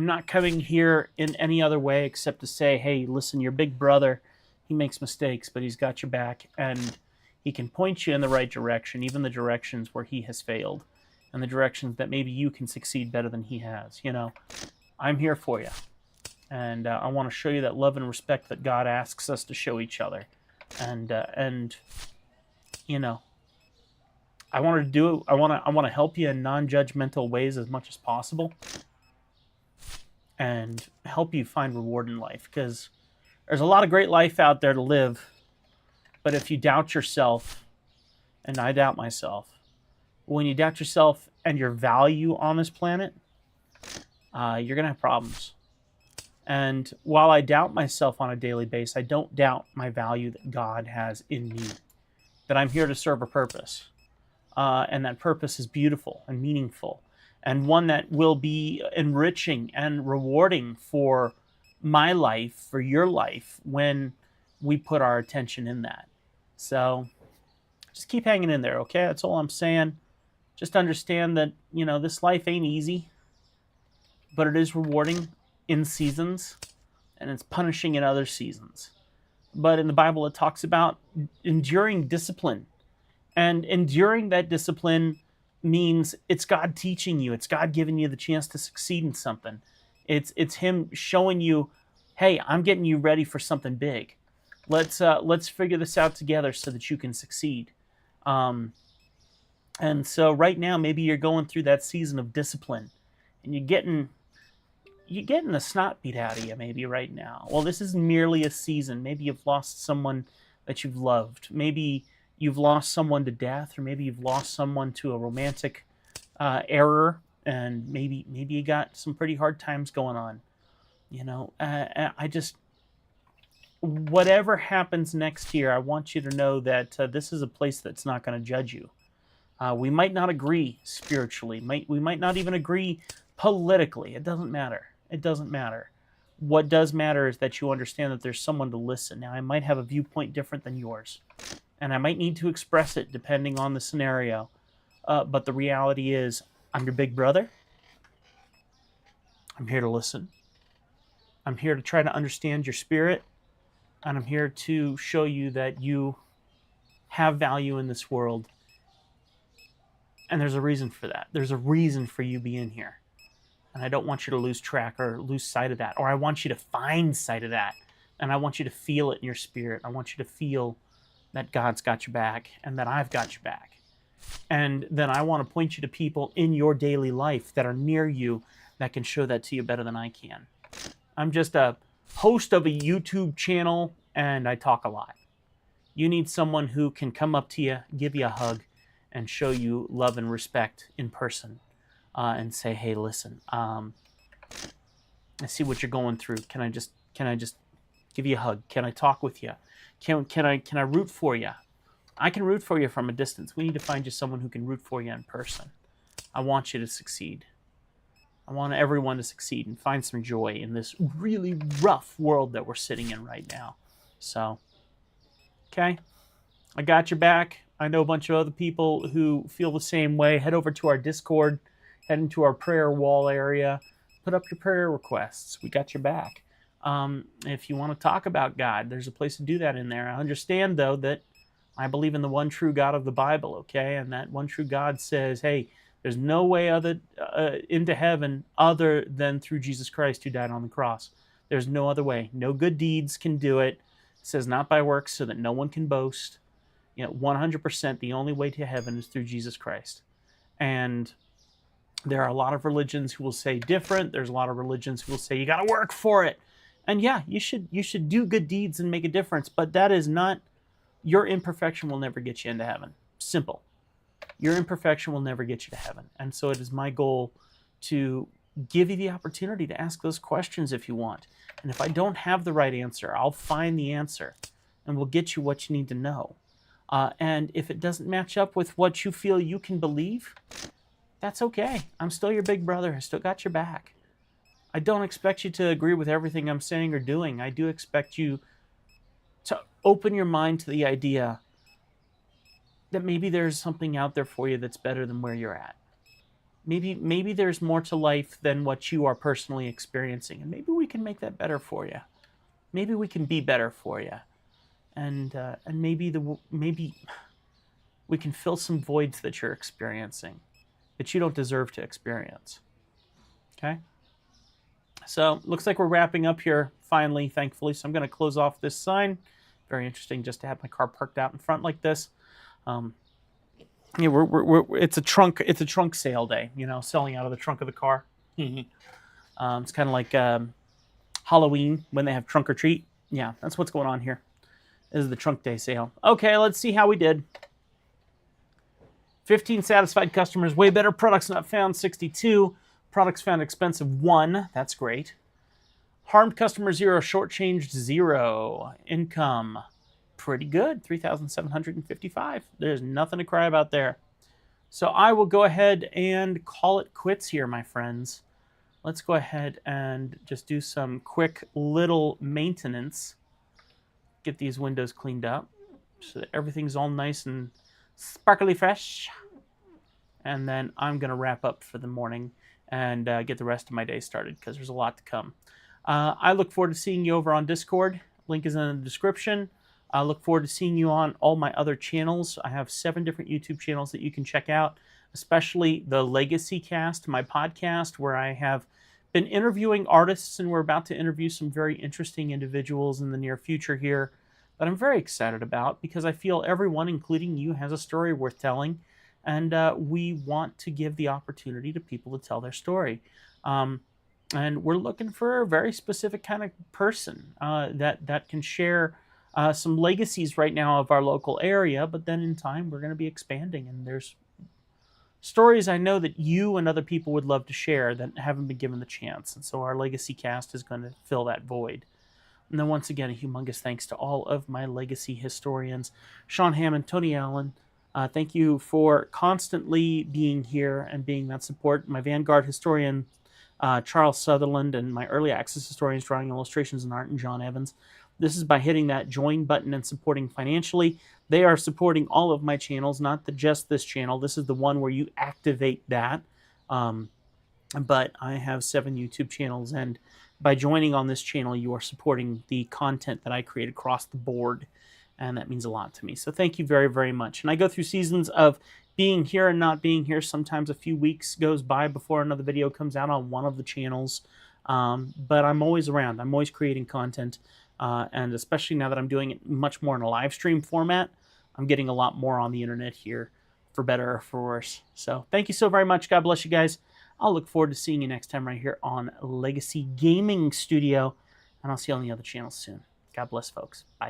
not coming here in any other way except to say, hey, listen, your big brother, he makes mistakes, but he's got your back, and he can point you in the right direction, even the directions where he has failed. and the directions that maybe you can succeed better than he has. I'm here for you. And I want to show you that love and respect that God asks us to show each other. And I want to do. I want to help you in non-judgmental ways as much as possible, and help you find reward in life. Because there's a lot of great life out there to live, but if you doubt yourself, and I doubt myself, when you doubt yourself and your value on this planet, you're gonna have problems. And while I doubt myself on a daily basis, I don't doubt my value that God has in me, that I'm here to serve a purpose. And that purpose is beautiful and meaningful, and one that will be enriching and rewarding for my life, for your life, when we put our attention in that. So just keep hanging in there, okay? That's all I'm saying. Just understand that, this life ain't easy, but it is rewarding in seasons, and it's punishing in other seasons. But in the Bible, it talks about enduring discipline. And enduring that discipline means it's God teaching you. It's God giving you the chance to succeed in something. It's Him showing you, hey, I'm getting you ready for something big. Let's figure this out together so that you can succeed. And so right now, maybe you're going through that season of discipline, and you're getting the snot beat out of you maybe right now. Well, this is merely a season. Maybe you've lost someone that you've loved. Maybe you've lost someone to death, or maybe you've lost someone to a romantic error, and maybe you got some pretty hard times going on. Whatever happens next year, I want you to know that this is a place that's not going to judge you. We might not agree spiritually. We might not even agree politically. It doesn't matter. It doesn't matter. What does matter is that you understand that there's someone to listen. Now, I might have a viewpoint different than yours, and I might need to express it depending on the scenario. But the reality is, I'm your big brother. I'm here to listen. I'm here to try to understand your spirit, and I'm here to show you that you have value in this world. And there's a reason for that. There's a reason for you being here. And I don't want you to lose track or lose sight of that. Or I want you to find sight of that. And I want you to feel it in your spirit. I want you to feel that God's got your back and that I've got your back. And then I want to point you to people in your daily life that are near you that can show that to you better than I can. I'm just a host of a YouTube channel, and I talk a lot. You need someone who can come up to you, give you a hug, and show you love and respect in person. And say, hey, listen, I see what you're going through. Can I just give you a hug? Can I talk with you? Can I root for you? I can root for you from a distance. We need to find you someone who can root for you in person. I want you to succeed. I want everyone to succeed and find some joy in this really rough world that we're sitting in right now. So, okay, I got your back. I know a bunch of other people who feel the same way. Head over to our Discord. Head into our prayer wall area. Put up your prayer requests. We got your back. If you want to talk about God, there's a place to do that in there. I understand, though, that I believe in the one true God of the Bible, okay? And that one true God says, hey, there's no way into heaven other than through Jesus Christ who died on the cross. There's no other way. No good deeds can do it. It says not by works so that no one can boast. 100% the only way to heaven is through Jesus Christ. And there are a lot of religions who will say different. There's a lot of religions who will say you got to work for it. And yeah, you should do good deeds and make a difference, but that is not, your imperfection will never get you into heaven. Simple. Your imperfection will never get you to heaven. And so it is my goal to give you the opportunity to ask those questions if you want. And if I don't have the right answer, I'll find the answer and we'll get you what you need to know. And if it doesn't match up with what you feel you can believe, that's okay. I'm still your big brother. I still got your back. I don't expect you to agree with everything I'm saying or doing. I do expect you to open your mind to the idea that maybe there's something out there for you that's better than where you're at. Maybe there's more to life than what you are personally experiencing, and maybe we can make that better for you. Maybe we can be better for you, and maybe we can fill some voids that you're experiencing. that you don't deserve to experience. Okay? So looks like we're wrapping up here finally, thankfully. So I'm going to close off this sign. Very interesting just to have my car parked out in front like this. Yeah, it's a trunk sale day, you know, selling out of the trunk of the car. It's kind of like Halloween when they have trunk or treat. Yeah, that's what's going on here. This is the trunk day sale. Okay, let's see how we did. 15 satisfied customers, way better. Products not found, 62. Products found expensive, 1. That's great. Harmed customer, 0. Shortchanged, 0. Income, pretty good, 3,755. There's nothing to cry about there. So I will go ahead and call it quits here, my friends. Let's go ahead and just do some quick little maintenance. Get these windows cleaned up so that everything's all nice and sparkly fresh. And then I'm going to wrap up for the morning and get the rest of my day started because there's a lot to come. I look forward to seeing you over on Discord. Link is in the description. I look forward to seeing you on all my other channels. I have 7 different YouTube channels that you can check out, especially the Legacy Cast, my podcast, where I have been interviewing artists, and we're about to interview some very interesting individuals in the near future here that I'm very excited about because I feel everyone, including you, has a story worth telling, and we want to give the opportunity to people to tell their story. And we're looking for a very specific kind of person that can share some legacies right now of our local area, but then in time we're going to be expanding, and there's stories I know that you and other people would love to share that haven't been given the chance, and so our Legacy Cast is going to fill that void. And then once again, a humongous thanks to all of my legacy historians, Sean Hammond, Tony Allen. Thank you for constantly being here and being that support. My Vanguard historian, Charles Sutherland, and my early access historians, Drawing Illustrations and Art, and John Evans. This is by hitting that join button and supporting financially. They are supporting all of my channels, not just this channel. This is the one where you activate that. But I have 7 YouTube channels, and by joining on this channel, you are supporting the content that I create across the board, and that means a lot to me. So thank you very, very much. And I go through seasons of being here and not being here. Sometimes a few weeks goes by before another video comes out on one of the channels, but I'm always around. I'm always creating content. And especially now that I'm doing it much more in a live stream format, I'm getting a lot more on the internet here, for better or for worse. So thank you so very much. God bless you guys. I'll look forward to seeing you next time right here on Legacy Gaming Studio, and I'll see you on the other channels soon. God bless, folks. Bye.